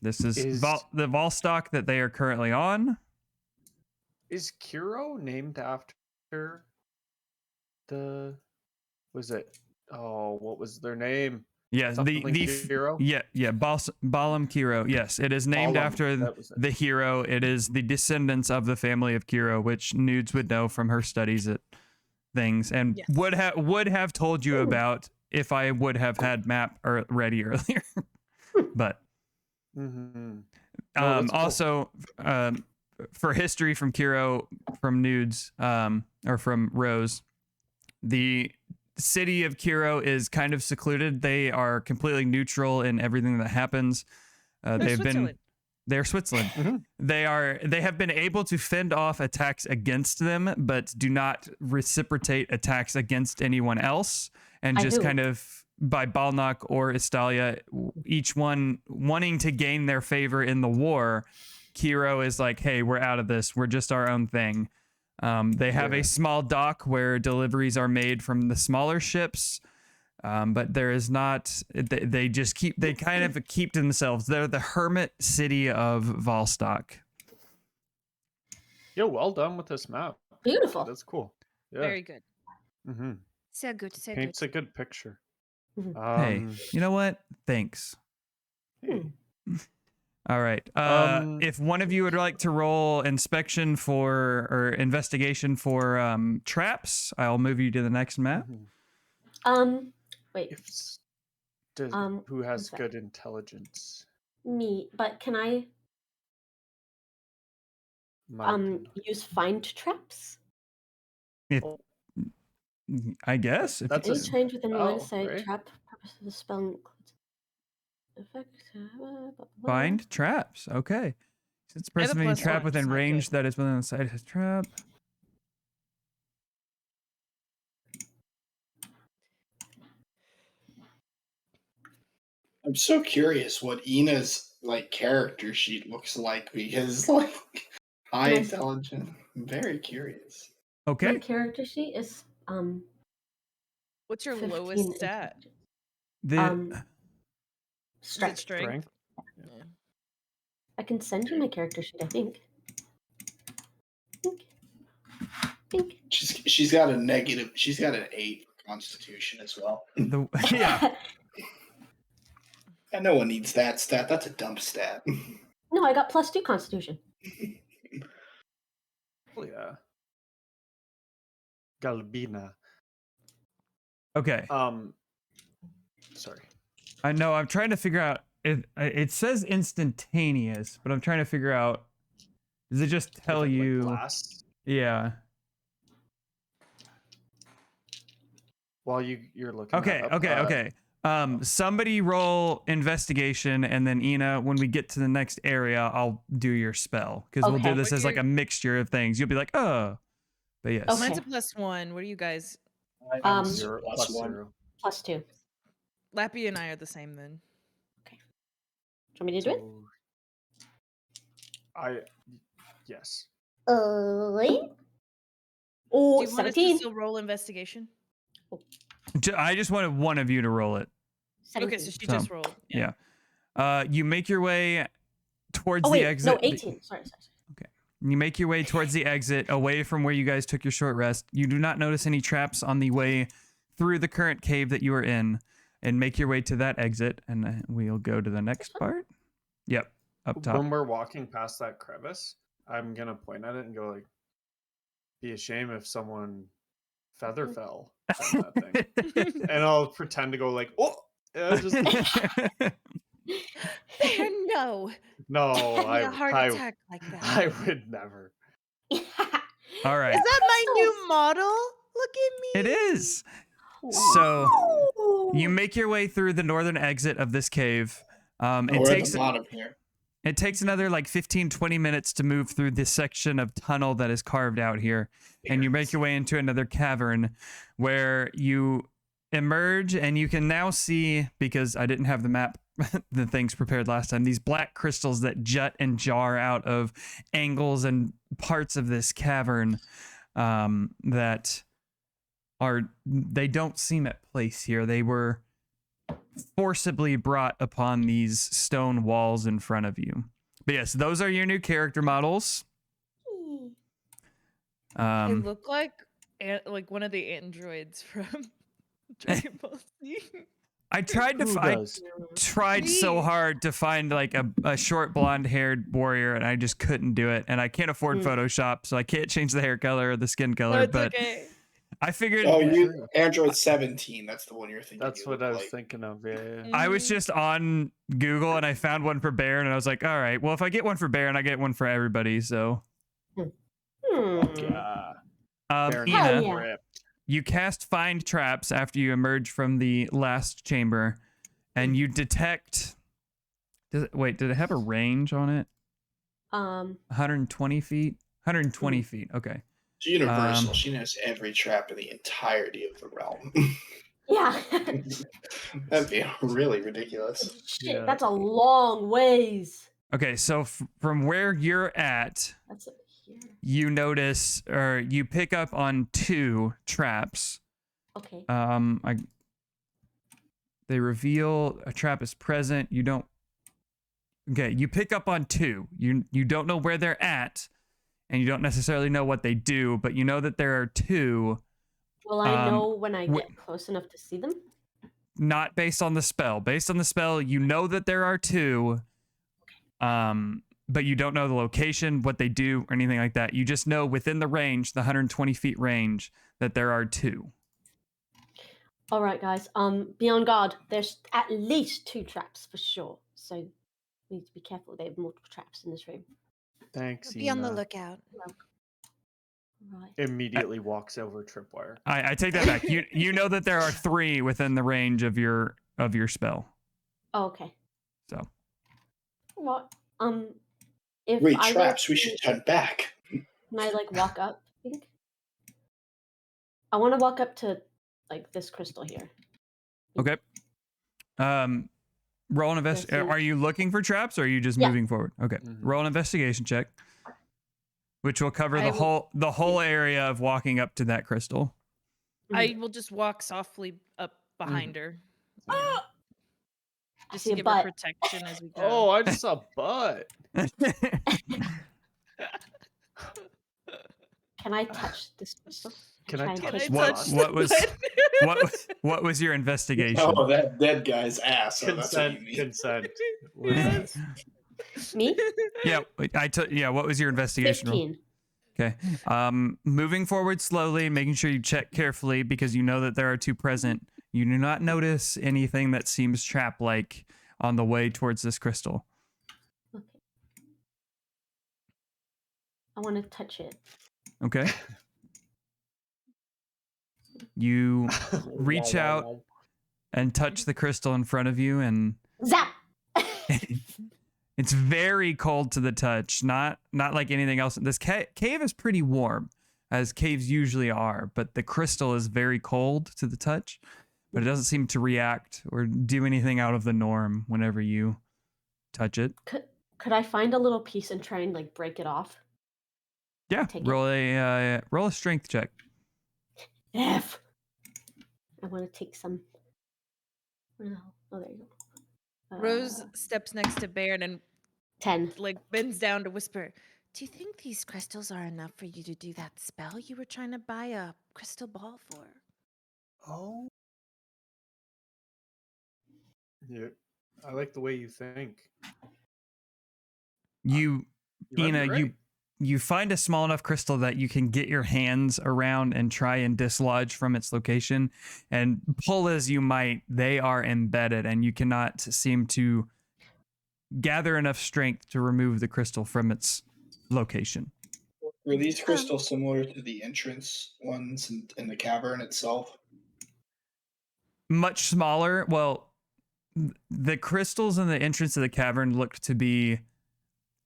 This is the Volstock that they are currently on. Is Kiro named after the? Was it? Oh, what was their name? Yeah, Something the Kiro? yeah, Balam Kiro. Yes, it is named Balam, after that was it. the hero. It is the descendants of the family of Kiro, which Nudes would know from her studies at things, and Yes. would have told you about if I would have had map ready earlier. But Mm-hmm. No, that's cool. also for history from Kiro, from Nudes, or from Rose, the city of Kiro is kind of secluded. They are completely neutral in everything that happens. They're Switzerland. Mhm. They have been able to fend off attacks against them, but do not reciprocate attacks against anyone else. And I just do. kind of by Balnak or Istalia, each one wanting to gain their favor in the war, Kiro is like, hey, we're out of this. We're just our own thing. They have Yeah. a small dock where deliveries are made from the smaller ships, but there is not. They kind of keep to themselves. They're the hermit city of Volstock. Yo, well done with this map. Beautiful. That's cool. Yeah. Very good. Mm-hmm. So good. So Paints a good picture. Mhm. Hey, you know what? Thanks. Hey. All right. If one of you would like to roll inspection or investigation for traps, I'll move you to the next map. Mhm. Wait, If s- does, who one has sec. good intelligence? me, but can I Mine. use find traps? If, Oh. I guess. If That's you- a Any change within line of spell, sight right? trap purpose of the spell includes effect. Blah, blah, blah. Find traps. Okay. Since I have a person being plus trapped one, within it's not range good. that is within the sight of his trap. I'm so curious what Ina's like character sheet looks like because like high Nice. intelligent. I'm very curious. My Okay. character sheet is What's your 15 lowest stat? intelligence. The Is it Strength. strength? Strength. Yeah. I can send you my character sheet, I think. Think. She's got a negative. She's got an 8 for Constitution as well. yeah. And no one needs that stat. That's a dump stat. No, I got +2 Constitution. Oh yeah. Galbina. Okay. Sorry. I know. I'm trying to figure out. It says instantaneous, but I'm trying to figure out. Does it just tell If it, like, you? lasts Yeah. while you're looking. Okay. that up, Okay. Somebody roll investigation, and then Ina, when we get to the next area, I'll do your spell because we'll do Okay. this as like a mixture of things. You'll be like, oh, but yes. Okay. Mine's a +1. What are you guys? I'm Um, zero, plus one. 0. +2. Lappy and I are the same then. Do you want me to do it? Yes. Wait. Do Oh, you want us to 17. still roll investigation? I just wanted one of you to roll it. 17. Okay, so she So, just rolled. Yeah. You make your way towards Oh, wait. the exit. No, 18. Sorry. You make your way towards the exit, away from where you guys took your short rest. You do not notice any traps on the way through the current cave that you are in, and make your way to that exit. And we'll go to the next part. Yep, up top. When we're walking past that crevice, I'm gonna point at it and go like, "Be a shame if someone feather fell from that thing." And I'll pretend to go like, "Oh, yeah, just Bear, no. no." Be a heart attack like that. I would never. All right. Is that my new model? Look at me. It is. So you Ooh. make your way through the northern exit of this cave. Oh, It we're at takes the bottom here. it takes another like 15, 20 minutes to move through this section of tunnel that is carved out here. And you make your way into another cavern where you emerge, and you can now see, because I didn't have the map, the things prepared last time, these black crystals that jut and jar out of angles and parts of this cavern that they don't seem at place here. They were forcibly brought upon these stone walls in front of you. But yes, those are your new character models. I look like one of the androids from Dragon Ball Z. I tried to Who I does? tried so Me. hard to find like a short blonde haired warrior, and I just couldn't do it. And I can't afford Photoshop, so I can't change the hair color or the skin color. That's but okay. I figured Oh, you True. Android 17. That's the one you're thinking. That's you what look I was like. thinking of. Yeah. I was Mhm. just on Google and I found one for Baron, and I was like, all right, well, if I get one for Baron, I get one for everybody. So, Yeah. Baron Ina, Hell yeah. rip. you cast Find Traps after you emerge from the last chamber, and you detect. Did it have a range on it? 120 feet? 120 feet. Okay. She's universal. She knows every trap in the entirety of the realm. Yeah. That'd be really ridiculous. Shit, Yeah. that's a long ways. Okay, so from where you're at, That's here. you notice or you pick up on 2 traps. Okay. They reveal a trap is present. You don't. Okay, you pick up on 2. You don't know where they're at, and you don't necessarily know what they do, but you know that there are 2. Will I know when I wh- get close enough to see them? Not based on the spell. Based on the spell, you know that there are 2. But you don't know the location, what they do, or anything like that. You just know within the range, the 120 feet range, that there are 2. All right, guys. Be on guard. There's at least 2 traps for sure. So we need to be careful. They have multiple traps in this room. Thanks. Be on the Ina. lookout. Right. Immediately walks over tripwire. I take that back. You know that there are 3 within the range of your spell. Oh, okay. So What? If Wait, I were traps. We to- should turn back. Can I like walk up? I think. I want to walk up to like this crystal here. okay. Roll an Yes, yes. Are you looking for traps, or are you just Yeah. moving forward? Okay. Mhm. Roll an investigation check, which will cover I the whole area of walking up to that crystal. I will just walk softly up behind her. you know, I Just see to a give butt. her protection as we go. Oh, I just saw butt. Can I touch this crystal? Can Try I and touch take What- it? what was- what was your investigation? Oh, that dead guy's ass. Oh, that's what you Consent. mean. Consent. Me? Yeah, what was your investigation roll? 15. Okay. Moving forward slowly, making sure you check carefully because you know that there are 2 present. You do not notice anything that seems trap-like on the way towards this crystal. Okay. I want to touch it. Okay. You reach out and touch the crystal in front of you, and Zap! it's very cold to the touch. Not like anything else. This cave is pretty warm, as caves usually are, but the crystal is very cold to the touch. But it doesn't seem to react or do anything out of the norm whenever you touch it. Could I find a little piece and try and like break it off? Yeah, Take it. roll a strength check. F. I want to take some. Where the hell? Oh, there you go. Rose steps next to Baron and 10. like bends down to whisper, "Do you think these crystals are enough for you to do that spell you were trying to buy a crystal ball for?" Oh. Yeah. I like the way you think. You might be Ina, right. you find a small enough crystal that you can get your hands around and try and dislodge from its location, and pull as you might, they are embedded and you cannot seem to gather enough strength to remove the crystal from its location. Were these crystals similar to the entrance ones in the cavern itself? much smaller. Well, the crystals in the entrance of the cavern look to be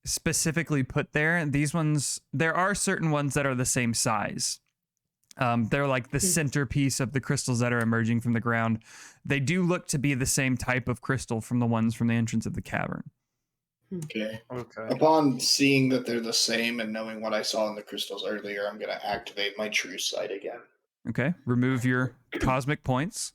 specifically put there. And these ones, there are certain ones that are the same size. They're like the centerpiece of the crystals that are emerging from the ground. They do look to be the same type of crystal from the ones from the entrance of the cavern. Okay. Okay. Upon seeing that they're the same and knowing what I saw in the crystals earlier, I'm going to activate my true sight again. Okay, remove your cosmic points.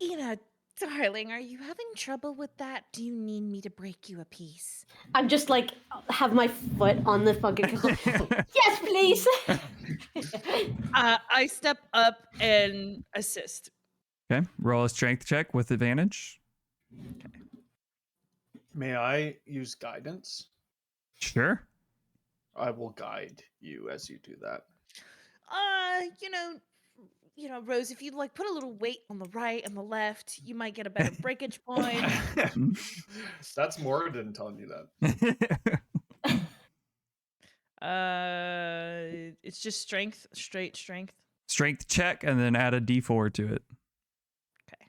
Ina, darling, are you having trouble with that? Do you need me to break you a piece? I'm just like have my foot on the fucking crystal. Yes, please. I step up and assist. Okay, roll a strength check with advantage. May I use guidance? Sure. I will guide you as you do that. Rose, if you like put a little weight on the right and the left, you might get a better breakage point. That's Moradin telling you that. It's just strength, straight strength. Strength check and then add a d4 to it. Okay.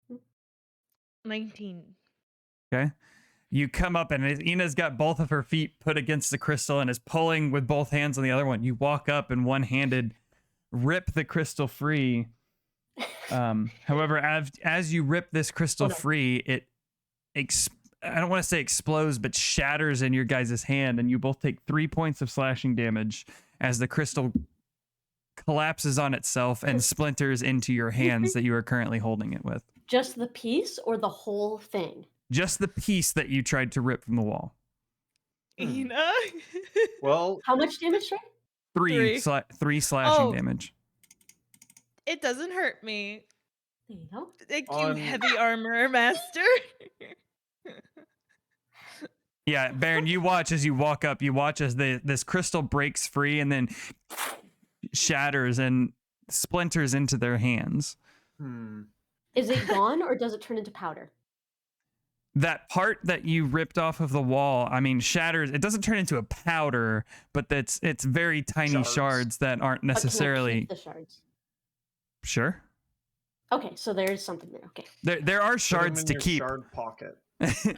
Hmm. 19. Okay. You come up and Ina's got both of her feet put against the crystal and is pulling with both hands on the other one. You walk up and one-handed rip the crystal free. However, as you rip this crystal free, it I don't want to say explodes, but shatters in your guys' hand, and you both take 3 points of slashing damage as the crystal collapses on itself and splinters into your hands that you are currently holding it with. Just the piece or the whole thing? Just the piece that you tried to rip from the wall. Ina. Well, How much damage, Trey? Three slashing damage. It doesn't hurt me. There you go. Thank you, On- heavy armor master. Yeah, Baron, you watch as you walk up. You watch as this crystal breaks free and then shatters and splinters into their hands. Is it gone or does it turn into powder? That part that you ripped off of the wall, I mean, shatters. It doesn't turn into a powder, but it's very tiny shards that aren't But can I necessarily keep the shards? sure. Okay, so there's something there. Okay. There are put 'em shards in to your keep. Shard pocket.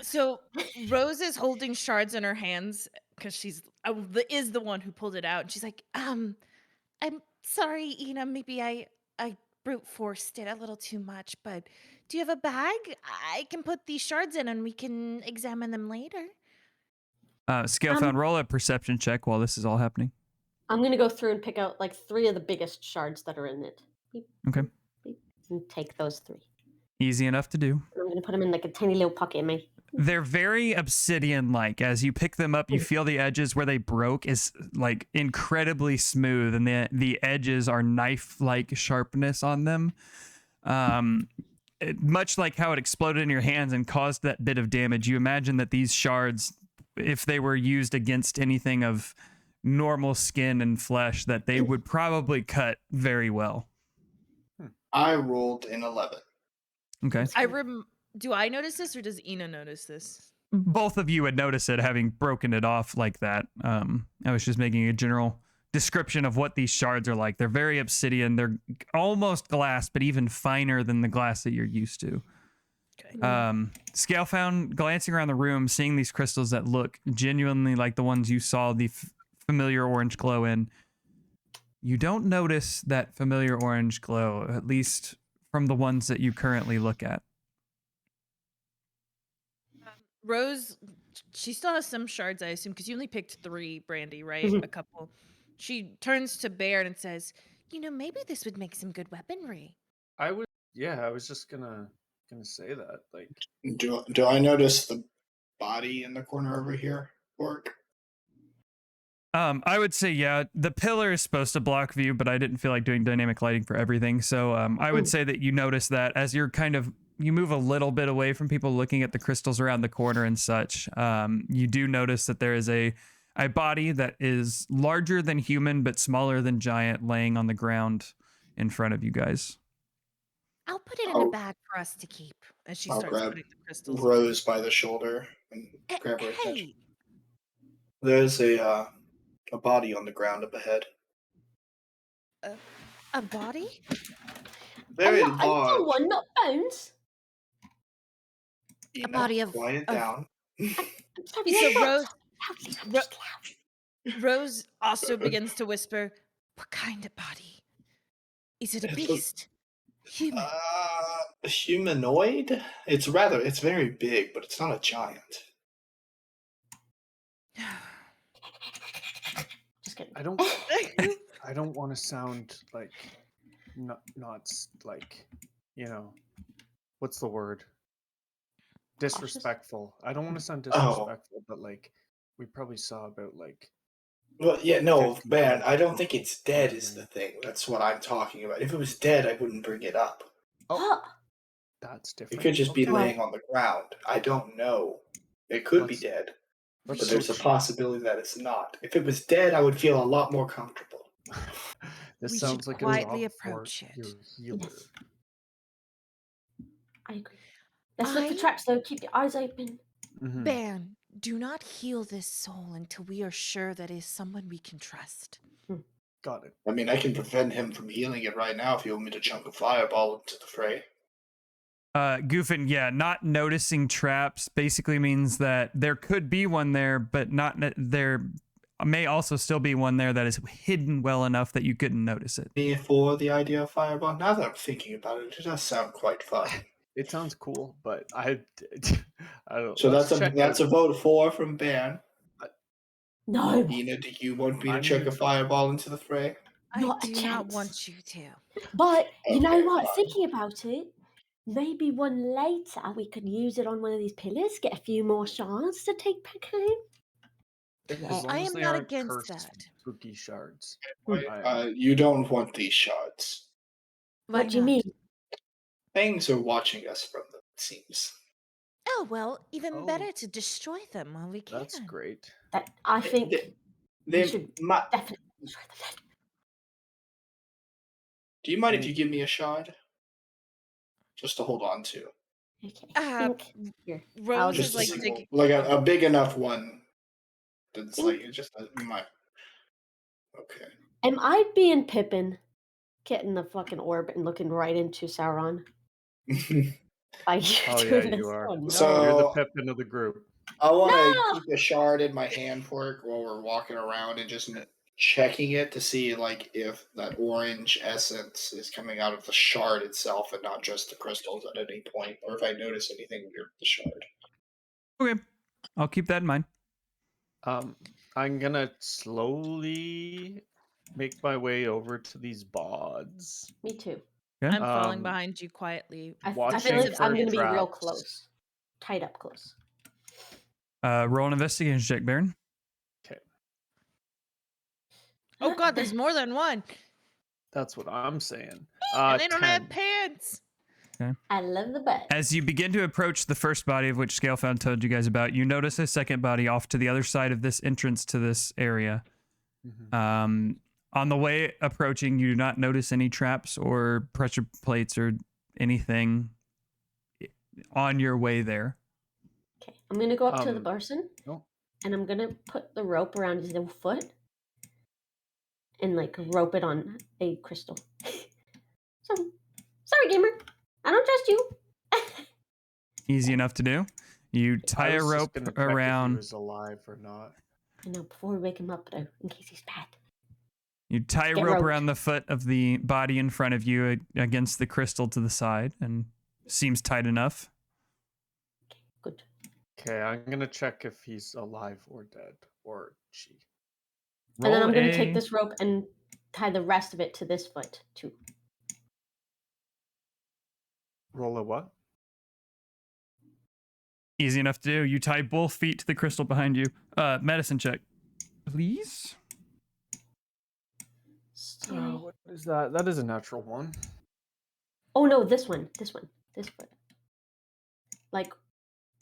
So Rose is holding shards in her hands because she's is the one who pulled it out. And she's like, I'm sorry, maybe I brute forced it a little too much, but do you have a bag? I can put these shards in and we can examine them later. Scale found, roll a perception check while this is all happening. I'm gonna go through and pick out like 3 of the biggest shards that are in it. Beep, Okay. beep, and take those 3. Easy enough to do. And I'm gonna put them in like a tiny little pocket in my. They're very obsidian-like. As you pick them up, you feel the edges where they broke is like incredibly smooth, and the edges are knife-like sharpness on them. Much like how it exploded in your hands and caused that bit of damage, you imagine that these shards, if they were used against anything of normal skin and flesh, that they would probably cut very well. I rolled an 11. Okay. Do I notice this or does Ina notice this? Both of you would notice it having broken it off like that. I was just making a general description of what these shards are like. They're very obsidian. They're almost glass, but even finer than the glass that you're used to. Okay. Scale found, glancing around the room, seeing these crystals that look genuinely like the ones you saw the familiar orange glow in. You don't notice that familiar orange glow, at least from the ones that you currently look at. Rose, she still has some shards, I assume, because you only picked 3, Brandy, right? Mhm. A couple. She turns to Baird and says, maybe this would make some good weaponry. I was just gonna say that. Like, Do I notice the body in the corner over here, Orc? I would say, yeah, the pillar is supposed to block view, but I didn't feel like doing dynamic lighting for everything. So I would say that you notice that as you're you move a little bit away from people looking at the crystals around the corner and such. You do notice that there is a body that is larger than human, but smaller than giant, laying on the ground in front of you guys. I'll put it in a bag for us to keep as she I'll starts grab putting the crystals. Rose by the shoulder and grab her Hey, attention. There's a body on the ground up ahead. A body? Very A large. one, not bones. A body of- Quiet of- down. I'm sorry. So yeah, Rose, loudly, I'm Ro- just loud. Rose also begins to whisper, "What kind of body? Is it a It's a- beast? Human?" Humanoid? It's very big, but it's not a giant. Just kidding. I don't want to sound like not like, what's the word? Disrespectful. I don't want to sound disrespectful, but like we probably saw about like Well, yeah, no, 50 man, I don't people. think it's dead is the thing. That's what I'm talking about. If it was dead, I wouldn't bring it up. What? That's It different. could just be Okay. laying on the ground. I don't know. It could be Let's- dead, let's but there's go a possibility that it's not. If it was dead, I would feel a lot more comfortable. This We sounds should like quietly a job for approach it. your healer. Yes. I agree. Let's look for I- traps though. Keep your eyes open. Mhm. Ban, do not heal this soul until we are sure that it is someone we can trust. Got it. I mean, I can prevent him from healing it right now if you want me to chunk a fireball into the fray. Goofin, yeah, not noticing traps basically means that there could be one there, but there may also still be one there that is hidden well enough that you couldn't notice it. Me for the idea of fireball. Now that I'm thinking about it, it does sound quite fun. It sounds cool, but I don't. So let's that's check a out- vote 4 from Ban. No, Ina, do you want me to I'm- chuck a fireball into the fray? Not I a do not chance. want you to. but you know Okay, what? fine. Thinking about it, maybe one later we could use it on one of these pillars, get a few more shards to take back home. As Yeah. long I as am they not aren't against cursed that. spooky shards. You don't want these shards. Why What do you not? mean? Things are watching us from them, it seems. Oh, well, even Oh. better to destroy them while we can. That's great. That I think They should might. definitely destroy the dead. Do you mind if Mm. you give me a shard? Just to hold on to. Okay. I think here. I'll Rose Just is a like single, digging. like a big enough one. That's Think- like, it's just my. Okay. Am I being Pippin, getting the fucking orb and looking right into Sauron? By you Oh yeah, doing this? you are. Oh, no. So- You're the Pippin of the group. I want to No! keep a shard in my hand for it while we're walking around and just checking it to see like if that orange essence is coming out of the shard itself and not just the crystals at any point, or if I notice anything weird with the shard. Okay, I'll keep that in mind. I'm gonna slowly make my way over to these bods. Me too. Okay. I'm falling Um, behind you quietly. I feel Watching like I'm for going to be real traps. close. Tied up close. Roll an investigation check, Baron. Oh God, there's more than one, That's what I'm saying. and they don't 10. have pants. I love the bed. As you begin to approach the first body of which Scalefound told you guys about, you notice a second body off to the other side of this entrance to this area. Mhm. On the way approaching, you do not notice any traps or pressure plates or anything on your way there. Okay, I'm going to go up to the Um, person oh. and I'm going to put the rope around his little foot and like rope it on a crystal. So, sorry, gamer. I don't trust you. Easy enough to do. You I tie a was just rope gonna check if he around. was alive or not. I know, before we wake him up, though, in case he's bad. You tie a Get rope roped. around the foot of the body in front of you against the crystal to the side, and seems tight enough. Good. Okay, I'm gonna check if he's alive or dead or she. And then Roll I'm going to a- take this rope and tie the rest of it to this foot, too. Roll a what? Easy enough to do. You tie both feet to the crystal behind you. Medicine check, please. Sorry. What is that? That is a natural one. Oh, no, this one. This one. This foot. Like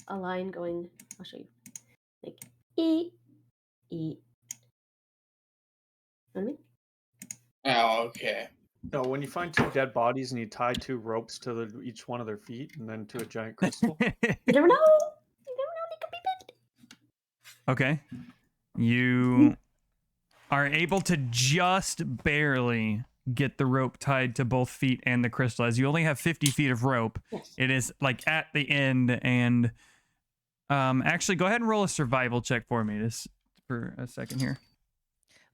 a line going, I'll show you. Like, E. You know what I mean? Oh, okay. No, when you find two dead bodies and you tie two ropes to each one of their feet and then to a giant crystal. You never know. You never know. They could be bad. Okay. You are able to just barely get the rope tied to both feet and the crystal. As you only have 50 feet of rope, Yes. it is like at the end. And actually, go ahead and roll a survival check for me this for a second here.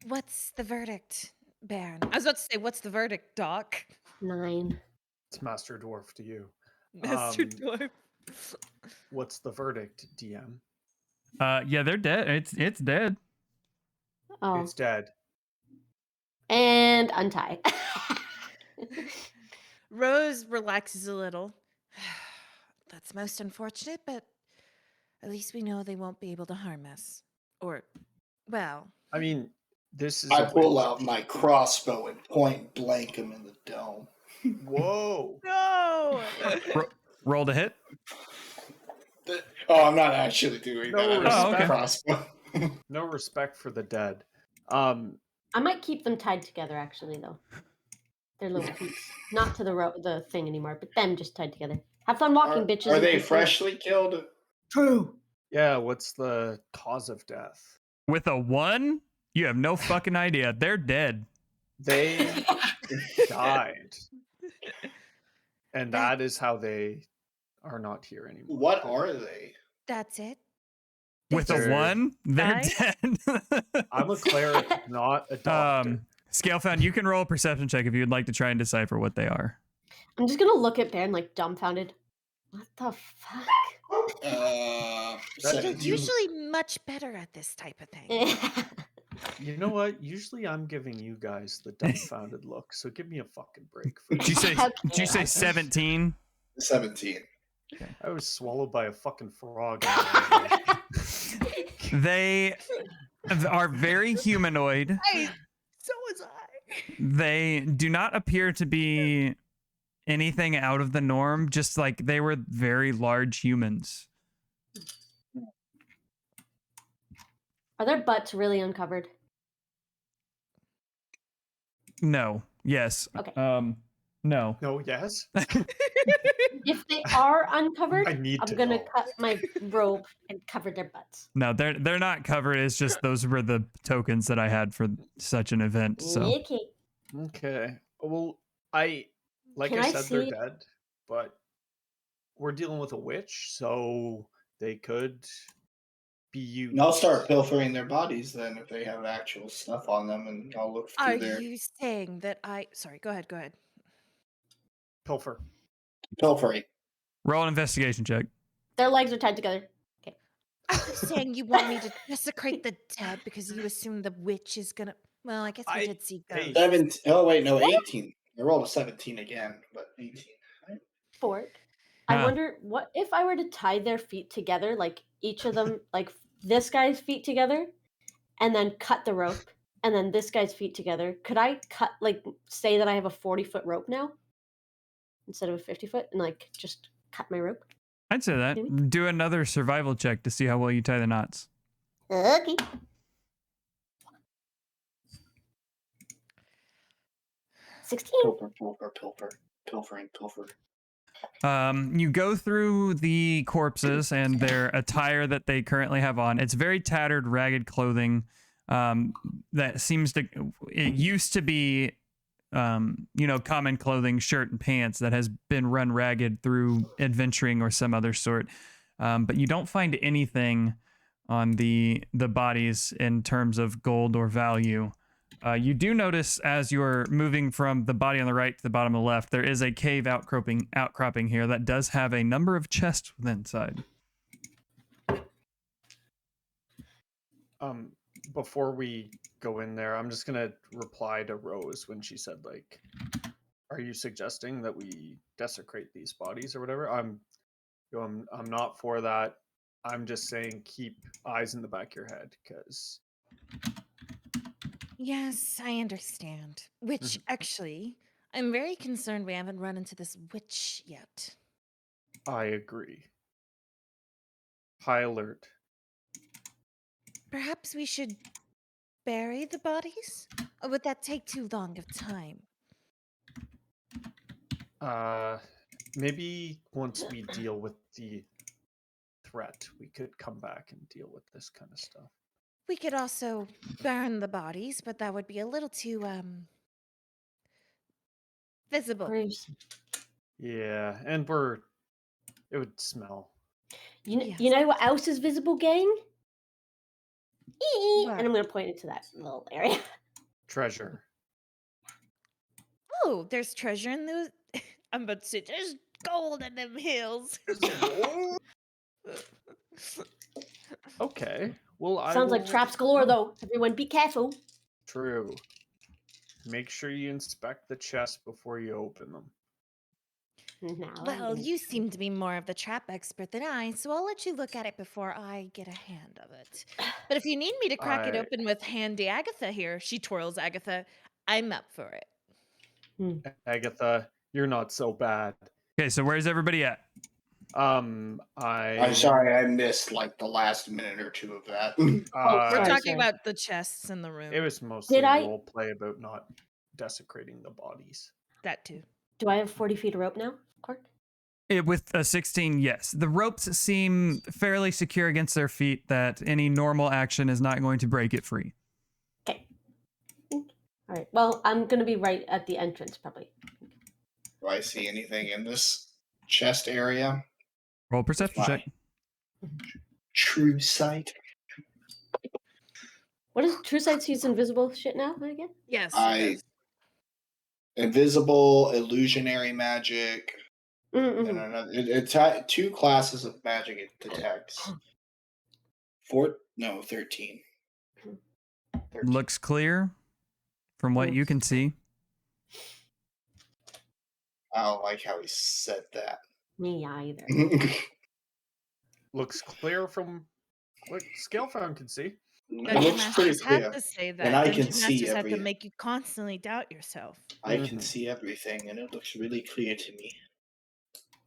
What's the verdict, Baron? I was about to say, what's the verdict, Doc? 9. It's Master Dwarf to you. Master Dwarf. What's the verdict, DM? Yeah, they're dead. It's dead. Oh, It's dead. and untie. Rose relaxes a little. That's most unfortunate, but at least we know they won't be able to harm us. Or, well, I mean, this is I a pull witch. out my crossbow and point blank him in the dome. Whoa. no! Roll to hit. Oh, I'm not actually doing No that. I just respect. crossbow. No respect for the dead. I might keep them tied together, actually, though. Their little feet. Not to the thing anymore, but them just tied together. Have fun walking, bitches. Are and they keep them- freshly killed? True. Yeah, what's the cause of death? With a 1, you have no fucking idea. They're dead. They died. And that is how they are not here anymore. What are they? That's it. With a They're- 1, they're Die? dead. I'm a cleric, not a doctor. Scalefound, you can roll a perception check if you'd like to try and decipher what they are. I'm just gonna look at Baron like dumbfounded. What the fuck? You're 17. usually much better at this type of thing. You know what? Usually I'm giving you guys the dumbfounded look, so give me a fucking break. For Did you say Okay. did you say 17? 17. I was swallowed by a fucking frog. They are very humanoid. Hey, so was I. They do not appear to be anything out of the norm, just like they were very large humans. Are their butts really uncovered? No. Yes. Okay. No. No, yes? If they are uncovered, I need I'm to gonna know. cut my robe and cover their butts. No, they're not covered. It's just those were the tokens that I had for such an event. So Okay. Okay. Well, like Can I I said, see- they're dead, but we're dealing with a witch, so they could be used. And I'll start pilfering their bodies then if they have actual stuff on them, and I'll look Are through their you saying that I. Sorry, go ahead, go ahead. Pilfer. pilfering. roll an investigation check. Their legs are tied together. Are you saying you want me to desecrate the dead because you assume the witch is gonna. Well, I guess we I- did see hey. ghosts. 17. Oh, wait, no, 18. I rolled a 17 again, but 18. Fork. I Ah. wonder what if I were to tie their feet together, like each of them, like this guy's feet together, and then cut the rope, and then this guy's feet together. Could I cut, like, say that I have a 40-foot rope now instead of a 50-foot, and like just cut my rope? I'd say that. Maybe. Do another survival check to see how well you tie the knots. Okay. 16. Pilfering. You go through the corpses and their attire that they currently have on. It's very tattered, ragged clothing. That seems to. It used to be, common clothing, shirt and pants that has been run ragged through adventuring or some other sort. But you don't find anything on the bodies in terms of gold or value. You do notice as you're moving from the body on the right to the bottom on the left, there is a cave outcropping here that does have a number of chests inside. Before we go in there, I'm just gonna reply to Rose when she said, like, are you suggesting that we desecrate these bodies or whatever? I'm not for that. I'm just saying keep eyes in the back of your head, because Yes, I understand. Which, actually, I'm very concerned we haven't run into this witch yet. I agree. High alert. Perhaps we should bury the bodies? Or would that take too long of time? Maybe once we deal with the threat, we could come back and deal with this kind of stuff. We could also burn the bodies, but that would be a little too visible. Bruce. Yeah, and it would smell. You Yes. know what else is visible, gang? What? And I'm going to point into that little area. Treasure. Oh, there's treasure in those. I'm about to say there's gold in them hills. Okay. Well, I Sounds like will- traps galore, though. Everyone be careful. True. Make sure you inspect the chest before you open them. Now I'm Well, gonna you try. seem to be more of the trap expert than I, so I'll let you look at it before I get a hand of it. But if you need me to crack it I- open with handy Agatha here, she twirls Agatha, I'm up for it. Agatha, you're not so bad. Okay, so where's everybody at? I'm sorry, I missed like the last minute or two of that. We're Sorry, talking sorry. about the chests in the room. It was mostly Did I- role play about not desecrating the bodies. That too. Do I have 40 feet of rope now, Clark? With a 16, yes. The ropes seem fairly secure against their feet that any normal action is not going to break it free. Okay. All right. Well, I'm going to be right at the entrance, probably. Do I see anything in this chest area? Roll perception My check. true sight. What is True Sight sees invisible shit now again? Yes, I- it does. Invisible, illusionary magic, Mm-hmm. and another. It's two classes of magic it detects. 13. 13. Looks clear from what you can see. I don't like how he said that. Me either. Looks clear from what Scalefound can see. It Dungeon looks pretty Masters clear. have to say that. And I Dungeon can see Masters have to everything. make you constantly doubt yourself. I can Mhm. see everything, and it looks really clear to me.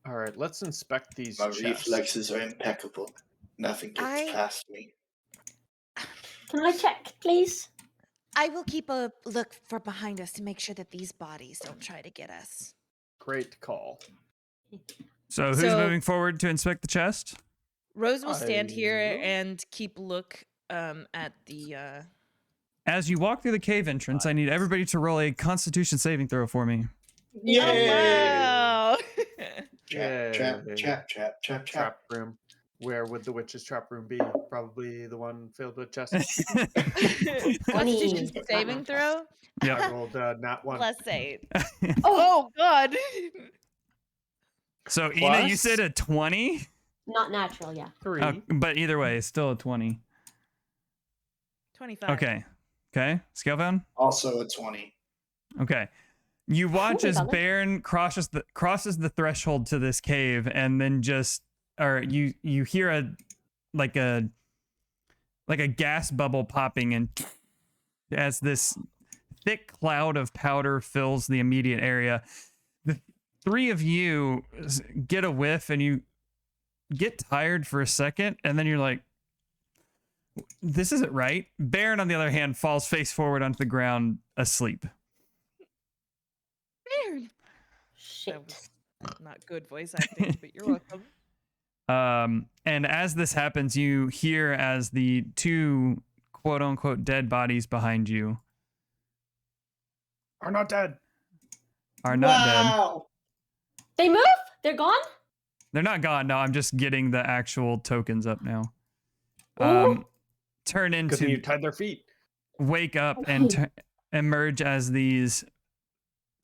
All right, let's inspect these My chests. reflexes are impeccable. Nothing gets past me. Can I check, please? I will keep a look for behind us to make sure that these bodies don't try to get us. Great call. So who's So- moving forward to inspect the chest? Rose will stand I here will. and keep look at the As you walk through the cave entrance, I need everybody to roll a Constitution saving throw for me. Yay! Oh wow. Trap. Trap room. Where would the witch's trap room be? Probably the one filled with chests. Constitution 20. saving throw? Yep. I rolled nat 1. Plus 8. Oh, Oh god. So Ina, you Plus? said a 20? not natural, yeah. 3. But either way, it's still a 20. 25. Okay. Okay. Scalebound? Also a 20. Okay. You watch my as God. Baron crosses the threshold to this cave, and then you hear a gas bubble popping, and as this thick cloud of powder fills the immediate area, the three of you get a whiff, and you get tired for a second, and then you're like, this isn't right. Baron, on the other hand, falls face forward onto the ground asleep. Weird. That Shit. was not good voice acting, but you're welcome. And as this happens, you hear as the two quote unquote dead bodies behind you Are not dead. are not dead. Wow. They move? They're gone? They're not gone. No, I'm just getting the actual tokens up now. Ooh. Because Turn you into tied their feet. wake up and emerge as these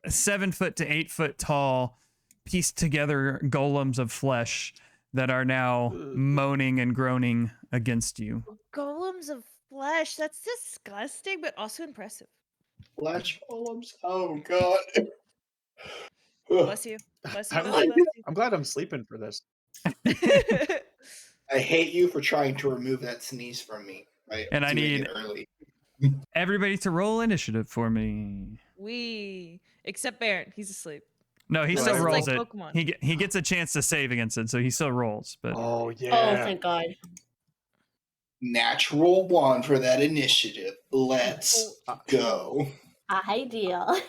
7 foot to 8 foot tall, pieced together golems of flesh that are now Ugh. moaning and groaning against you. Golems of flesh. That's disgusting, but also impressive. Flash columns. Oh god. Bless you. Bless you. I'm Bless you. I'm glad I'm sleeping for this. Bless you. I hate you for trying to remove that sneeze from me. By And I doing need- it early. Everybody to roll initiative for me. Except Baron, he's asleep. No, he No, still it's rolls like it. Pokemon. He gets a chance to save against it, so he still rolls. But Oh Oh, yeah. thank God. Natural 1 for that initiative. Let's go. Ideal.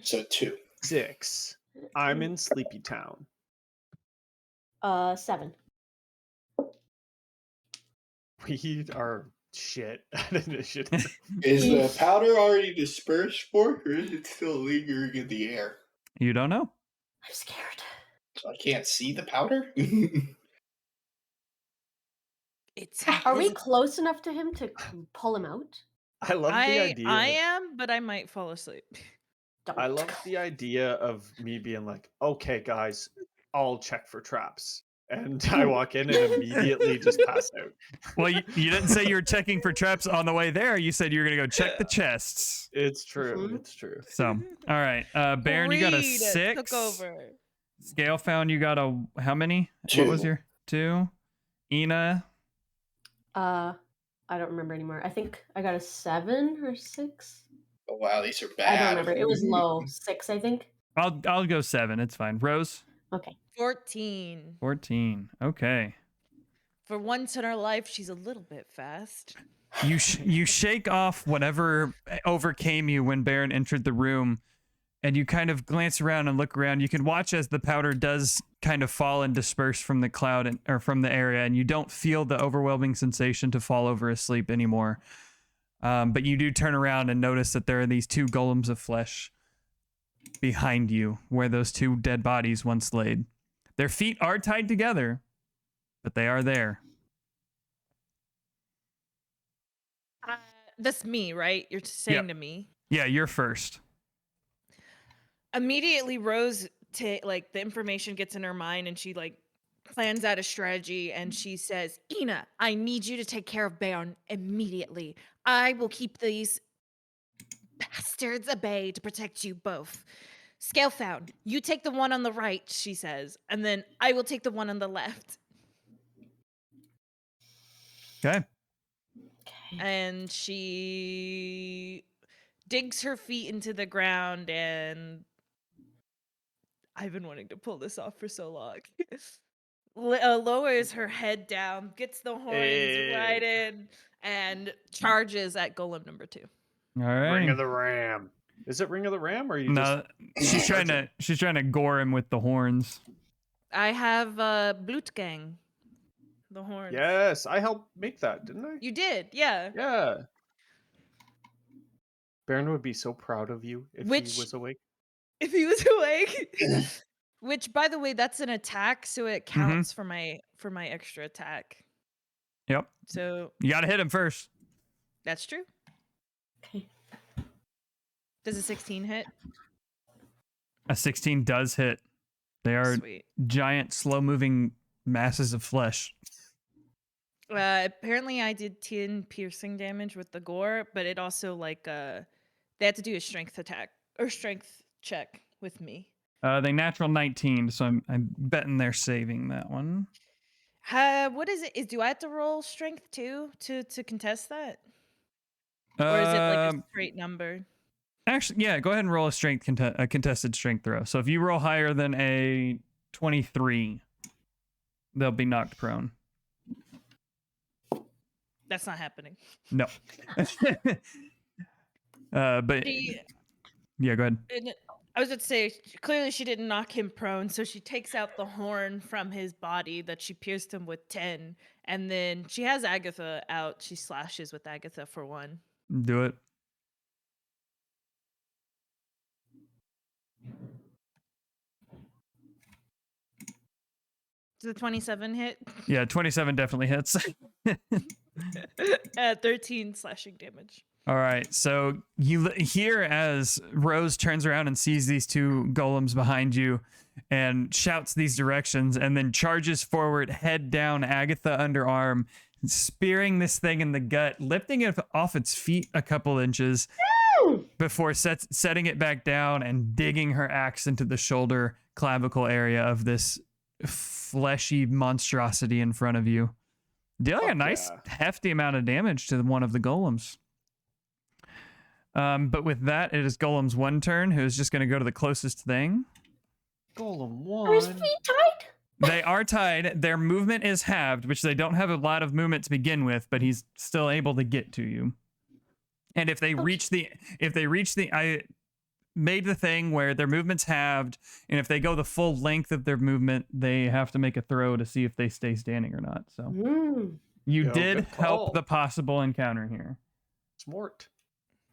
So 2. 6. I'm in Sleepy Town. 7. We are Shit. Shit. Is the powder already dispersed, Fork, or is it still lingering in the air? You don't know. I'm scared. So I can't see the powder? It's Are we invisible. close enough to him to pull him out? I love the idea. I am, but I might fall asleep. Don't. I love the idea of me being like, okay, guys, I'll check for traps. And I walk in and immediately just pass out. Well, you didn't say you were checking for traps on the way there. You said you were going to go check the chests. It's true. Mhm. It's true. So, all right. Baron, you got a Reed 6. Took over. Scale found you got a how many? What was 2. your 2? Ina, I don't remember anymore. I think I got a 7 or 6. Oh, wow, these are I bad. don't remember. It was low. 6, I think. I'll go 7. It's fine. Rose, Okay. 14. 14. Okay. For once in her life, she's a little bit fast. You you shake off whatever overcame you when Baron entered the room, and you kind of glance around and look around. You can watch as the powder does kind of fall and disperse from the cloud or from the area, and you don't feel the overwhelming sensation to fall over asleep anymore. But you do turn around and notice that there are these 2 golems of flesh behind you, where those 2 dead bodies once laid. Their feet are tied together, but they are there. That's me, right? You're saying Yep. to me. Yeah, you're first. Immediately, Rose, the information gets in her mind, and she plans out a strategy, and she says, "Ina, I need you to take care of Baron immediately. I will keep these bastards at bay to protect you both. Scale found. You take the one on the right," she says, "and then I will take the one on the left." Okay. And she digs her feet into the ground, and I've been wanting to pull this off for so long. Lowers her head down, gets the horns right in, and charges at golem number 2. All right. Ring of the Ram. Is it Ring of the Ram, or are you No, she's trying charging? to gore him with the horns. I have Blutgang, the horns. Yes, I helped make that, didn't I? You did, yeah. Yeah. Baron would be so proud of you if he was awake. If he was awake. Which, by the way, that's an attack, so it counts for my extra attack. Yep. So You got to hit him first. that's true. Okay. Does a 16 hit? A 16 does hit. They are Sweet. giant, slow-moving masses of flesh. Apparently, I did 10 piercing damage with the gore, but it also they had to do a strength attack or strength check with me. They natural 19, so I'm betting they're saving that one. What is it? Do I have to roll strength too to contest that, or is it like a straight number? Actually, yeah. Go ahead and roll a contested strength throw. So if you roll higher than a 23, they'll be knocked prone. That's not happening. No. But yeah, go ahead. And I was going to say, clearly she didn't knock him prone, so she takes out the horn from his body that she pierced him with 10, and then she has Agatha out. She slashes with Agatha for 1. Do it. Does the 27 hit? Yeah, 27 definitely hits. 13 slashing damage. All right, so you hear as Rose turns around and sees these 2 golems behind you and shouts these directions and then charges forward, head down, Agatha underarm, spearing this thing in the gut, lifting it off its feet a couple inches before setting it back down and digging her axe into the shoulder clavicle area of this fleshy monstrosity in front of you, dealing a nice hefty amount of damage to one of the golems. But with that, it is Golem's 1 turn, who is just going to go to the closest thing. Golem Are his 1. feet tied? They are tied. Their movement is halved, which they don't have a lot of movement to begin with, but he's still able to get to you. And if they reach the, I made the thing where their movement's halved, and if they go the full length of their movement, they have to make a throw to see if they stay standing or not. So You Yo, did good help call. the possible encounter here. Smart.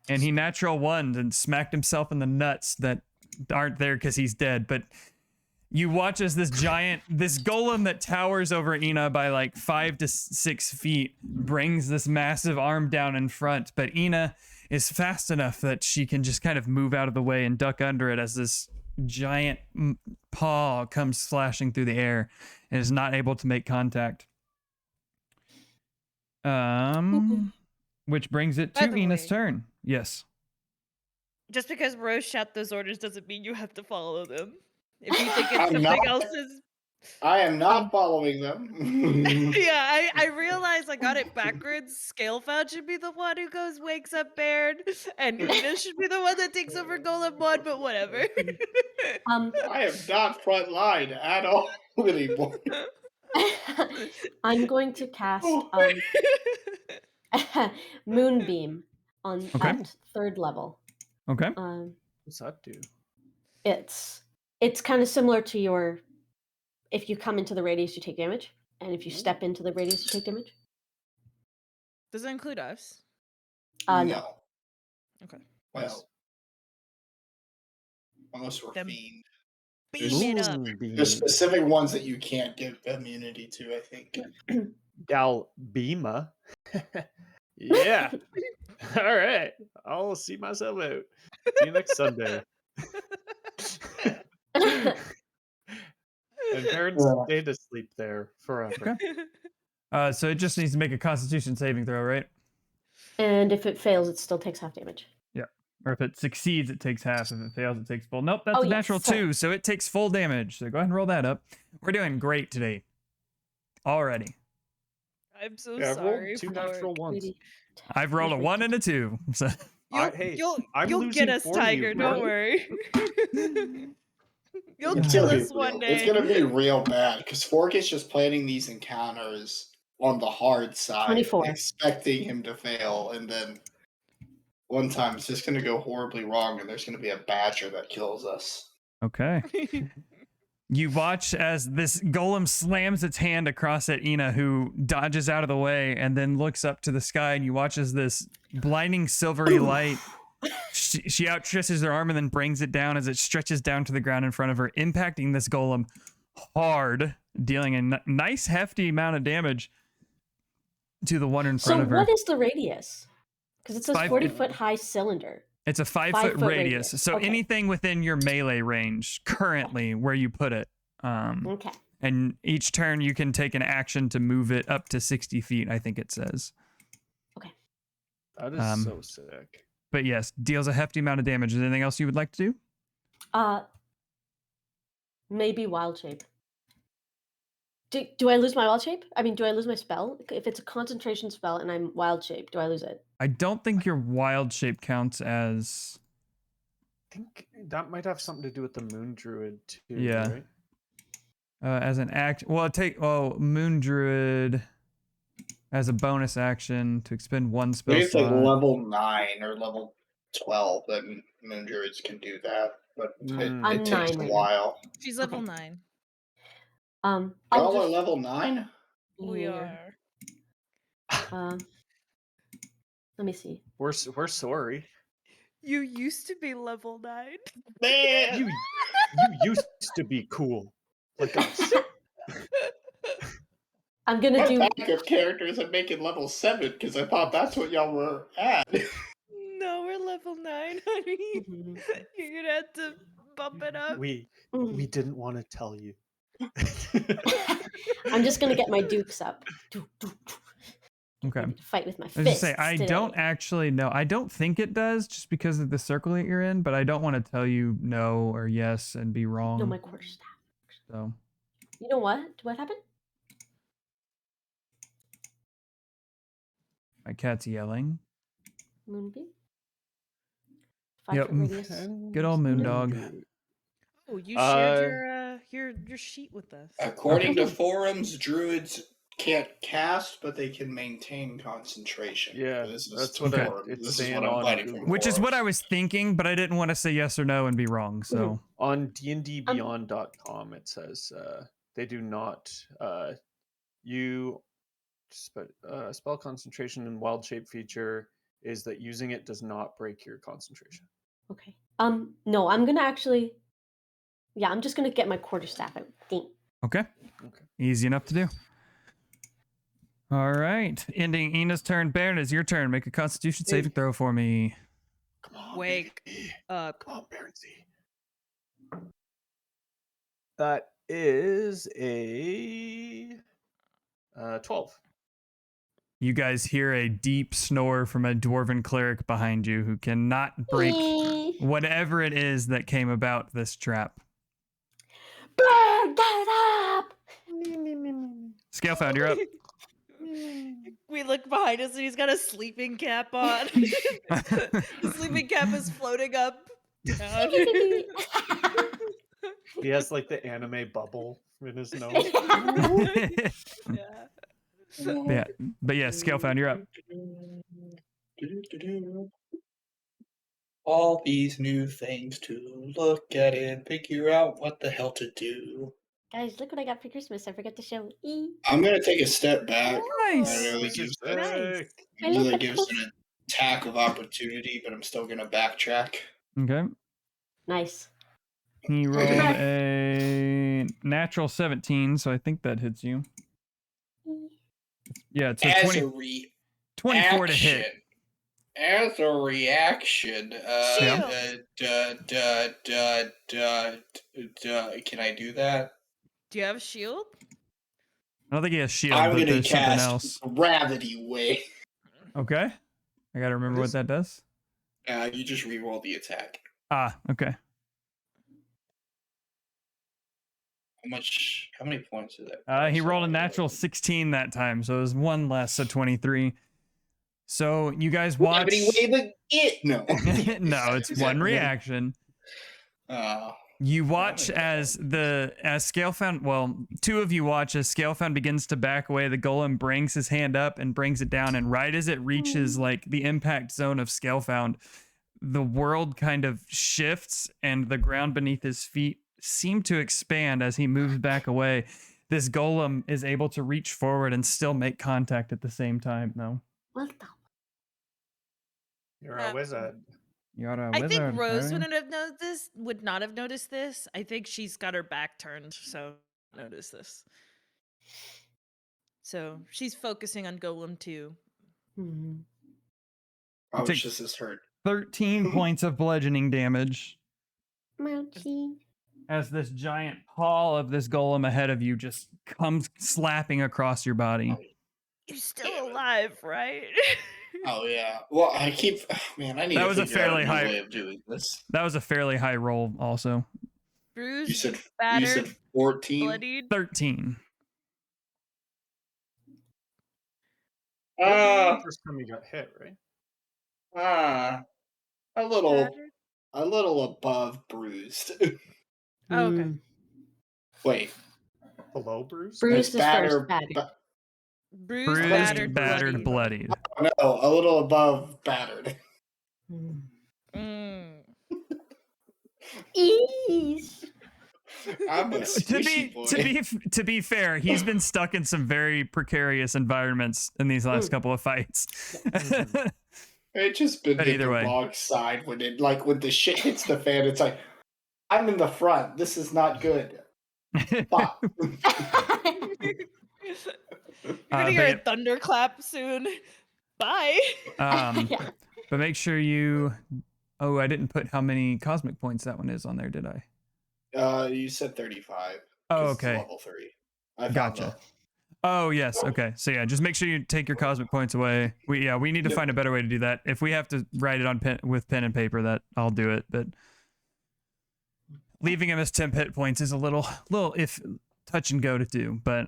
And he natural one and smacked himself in the nuts that aren't there because he's dead. But you watch as this golem that towers over Ina by like 5 to 6 feet brings this massive arm down in front. But Ina is fast enough that she can just kind of move out of the way and duck under it as this giant paw comes slashing through the air and is not able to make contact. Which brings it By to the Ina's way- turn. Yes. Just because Rose shot those orders doesn't mean you have to follow them. If you think it's I'm something not. else is I am not following them. yeah, I realized I got it backwards. Scalefound should be the one who goes wakes up Baird, and Ina should be the one that takes over Golem 1, but whatever. I am not front line at all anymore. I'm going to cast Moonbeam on Okay. at 3rd level. Okay. What's that do? It's kind of similar to your. If you come into the radius, you take damage, and if you step into the radius, you take damage. Does that include us? No. Okay. Well, unless we're Them fiend. Beam it up. There's specific ones that you can't give immunity to, I think. Gal Bima. Yeah. All right. I'll see myself out. See you next Sunday. And parents stay to sleep there forever. Okay. So it just needs to make a Constitution saving throw, right? And if it fails, it still takes half damage. Yeah. Or if it succeeds, it takes half. If it fails, it takes full. Nope, that's Oh, a yes, natural sorry. 2, so it takes full damage. So go ahead and roll that up. We're doing great today. Already. I'm so Yeah, I've sorry. rolled 2 Fork. natural ones. I've rolled a 1 and a 2. So I'm You'll losing get us, for you, Tiger. Don't bro. worry. You'll It's kill gonna be us one day. It's gonna be real bad because Fork is just planning these encounters on the hard side, 24. expecting him to fail, and then one time it's just gonna go horribly wrong, and there's gonna be a badger that kills us. okay. You watch as this golem slams its hand across at Ina, who dodges out of the way and then looks up to the sky, and you watch as this blinding silvery light, she outtwists her arm and then brings it down as it stretches down to the ground in front of her, impacting this golem hard, dealing a nice hefty amount of damage to the one in front of her. So what is the radius? Because it says 5 40-foot high cylinder. It's a 5-foot radius. So Okay. anything within your melee range currently where you put it. Okay. And each turn you can take an action to move it up to 60 feet, I think it says. That is so sick. But yes, deals a hefty amount of damage. Is there anything else you would like to do? Maybe wild shape. Do I lose my wild shape? I mean, do I lose my spell? If it's a concentration spell and I'm wild shape, do I lose it? I don't think your wild shape counts as... I think that might have something to do with the Moon Druid too. Yeah. Right? As an act... Well, Moon Druid as a bonus action to expend one I spell think it's like slot. level 9 or level 12 that Moon Druids can do that, but Mm. I'm it takes 9 a right now. while. She's level 9. I'll Y'all are just, level 9? We yeah. are. Let me see. We're sorry. You used to be level 9. Man! You used to be cool like us. I'm gonna My do. backup characters are making level 7 because I thought that's what y'all were at. No, we're level 9, honey. Mhm. You're gonna have to bump it up. we didn't want to tell you. I'm just gonna get my dukes up. Okay. Maybe to fight with my I was fists. just say, I today. don't actually know. I don't think it does just because of the circle that you're in, but I don't want to tell you no or yes and be wrong. No, my quarterstaff. So You know what? What happened? my cat's yelling. Moonbeam. Yep. 5-foot radius. Good old Moondog. Oh, you shared your sheet with us. According to forums, druids can't cast, but they can maintain concentration. Yeah, this is that's what it's saying on fighting Google. from Which is what I forums. was thinking, but I didn't want to say yes or no and be wrong. So On dndbeyond.com it says they do not you spell concentration and wild shape feature is that using it does not break your concentration. Okay. No, I'm gonna actually. Yeah, I'm just gonna get my quarterstaff. I think. Okay. Easy enough to do. All right. Ending Ina's turn. Baron, it's your turn. Make a Constitution saving throw for me. Come on, Wake baby. up. Come on, Barency. That is a 12. You guys hear a deep snore from a dwarven cleric behind you who cannot break whatever it is that came about this trap. Burn that up! Scalefound, you're up. We look behind us and he's got a sleeping cap on. The sleeping cap is floating up. Down. He has like the anime bubble in his nose. Yeah. Yeah, but yeah, Scalefound, you're up. All these new things to look at and figure out what the hell to do. Guys, look what I got for Christmas. I forgot to show. I'm gonna take a step back. Nice. That really This is gives, Nice. I love really the gives an attack of opportunity, but I'm still gonna backtrack. Okay. Nice. He rolled back. a natural 17, so I think that hits you. Yeah, it's a As 20, a 24 to hit. reaction, as a reaction, Shield. can I do that? Do you have a shield? I don't think he has shield, I'm but gonna there's something cast else. Gravity Wave. Okay. I gotta remember what that does. You just reroll the attack. Ah, okay. How many points is that? He rolled a natural 16 that time, so it was one less, so 23. So you guys watch. Gravity Wave again? No. No, it's one reaction. You watch as Scalefound, well, two of you watch as Scalefound begins to back away. The golem brings his hand up and brings it down, and right as it reaches like the impact zone of Scalefound, the world kind of shifts and the ground beneath his feet seem to expand as he moves back away. This golem is able to reach forward and still make contact at the same time, though. What the? You're a wizard. You're a I wizard, think Rose Harry. would not have noticed this. I think she's got her back turned, so notice this. So she's focusing on Golem 2. Hmm. Oh, Take- it's just his hurt. 13 points of bludgeoning damage Mochi. as this giant paw of this golem ahead of you just comes slapping across your body. You're still alive, right? Oh yeah. Well, I need That to was a figure out fairly a new high- way of doing this. That was a fairly high roll, also. Bruised, You said battered, 14. bloodied. 13. First time you got hit, right? A little Battered. above bruised. Oh, okay. Wait, Below Bruce? Bruce it's is batter. first. Battered. Bruised, battered, Battered, bloodied. bloodied. No, a little above battered. Mm. Eesh. I'm a squishy boy. To be fair, he's been stuck in some very precarious environments in these last couple of fights. It's just been But hit either the way. wrong side when when the shit hits the fan. It's like I'm in the front. This is not good. Fuck. You're gonna hear a thunderclap soon. Bye. Yeah. But make sure you. Oh, I didn't put how many cosmic points that one is on there, did I? You said 35. Oh, 'cause it's okay. level 3. I found Gotcha. Oh, yes. Okay. So yeah, just make sure you take your cosmic points away. We need to find a better way to do that. If we have to write it on with pen and paper, that I'll do it. But leaving him as 10 hit points is a little if touch and go to do. But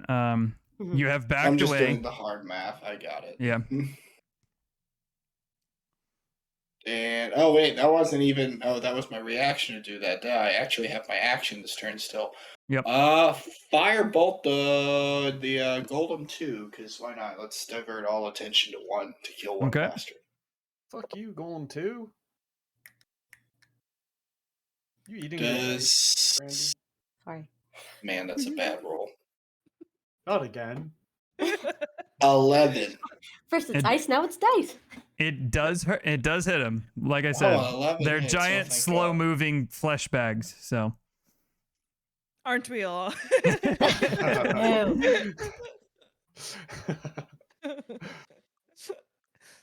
you have backed I'm just away. doing the hard math. I got it. Yeah. And oh wait, that wasn't even. Oh, that was my reaction to do that. I actually have my action this turn still. Yep. Firebolt the golem 2, because why not? Let's divert all attention to one to kill one Okay. bastard. Fuck you, Golem 2. You eating Does Randy? Sorry. man, that's a bad roll. Not again. 11. First it's It- ice, now it's dice. It does hurt. It does hit him. Like I said, 11 they're hits, giant, oh, thank slow-moving flesh bags. So Aren't we all? No.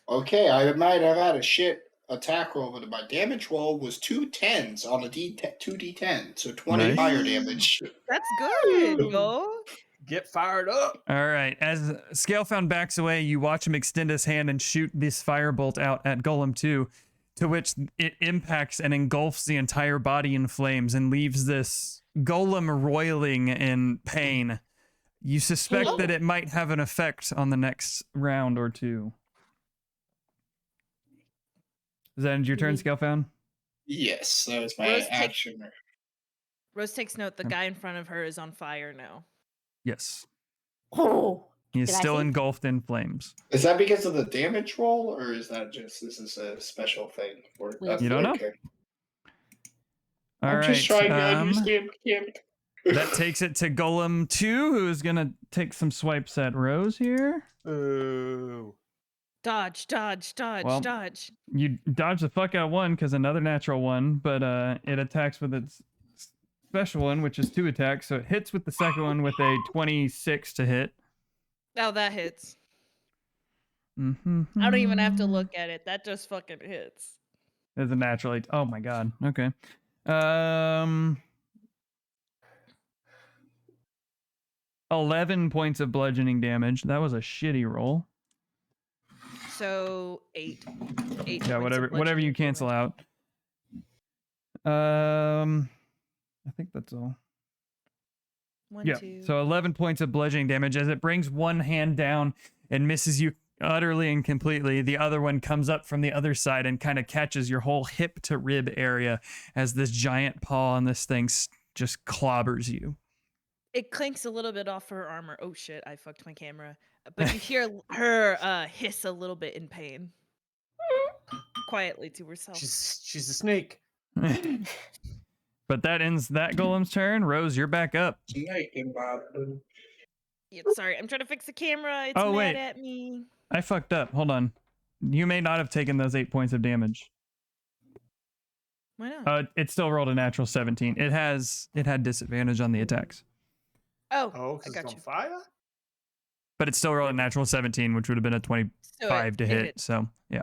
Okay, I might have had a shit attack roll, but my damage roll was 2 10s on a 2d10, so 20 Nice. fire damage. That's good, yo. Get fired up. all right. As Scalefound backs away, you watch him extend his hand and shoot this firebolt out at Golem 2, to which it impacts and engulfs the entire body in flames and leaves this Golem roiling in pain. You suspect that it might have an effect on the next round or two. Does that end your turn, Scalefound? Yes, that was my Rose take- action. Rose takes note. The guy in front of her is on fire now. Yes. Oh. He is Did I still see? engulfed in flames. Is that because of the damage roll, or is that just this is a special thing? You don't know? All I'm right. just trying to understand. That takes it to Golem 2, who's going to take some swipes at Rose here. Ooh. Dodge, dodge, dodge, Well, dodge. You dodge the fuck out of one because another natural one, but it attacks with its special one, which is 2 attacks. So it hits with the second one with a 26 to hit. Oh, that hits. Mm-hmm. I don't even have to look at it. That just fucking hits. There's a natural. Oh my god. Okay. 11 points of bludgeoning damage. That was a shitty roll. So 8. 8. Yeah, points of whatever you bludgeoning cancel damage. out. I think that's all. 1, Yeah. 2. So 11 points of bludgeoning damage as it brings one hand down and misses you utterly and completely. The other one comes up from the other side and kind of catches your whole hip to rib area as this giant paw on this thing just clobbers you. It clinks a little bit off her armor. Oh shit, I fucked my camera. But you hear her hiss a little bit in pain. Quietly to herself. She's a snake. But that ends that golem's turn. Rose, you're back up. Yeah, sorry, I'm trying to fix the camera. It's Oh, mad wait. at me. I fucked up. Hold on. You may not have taken those 8 points of damage. Why not? It still rolled a natural 17. It had disadvantage on the attacks, Oh, Oh, I 'cause it's got on you. fire? but it still rolled a natural 17, which would have been a 25 So to it hit. hit. So yeah.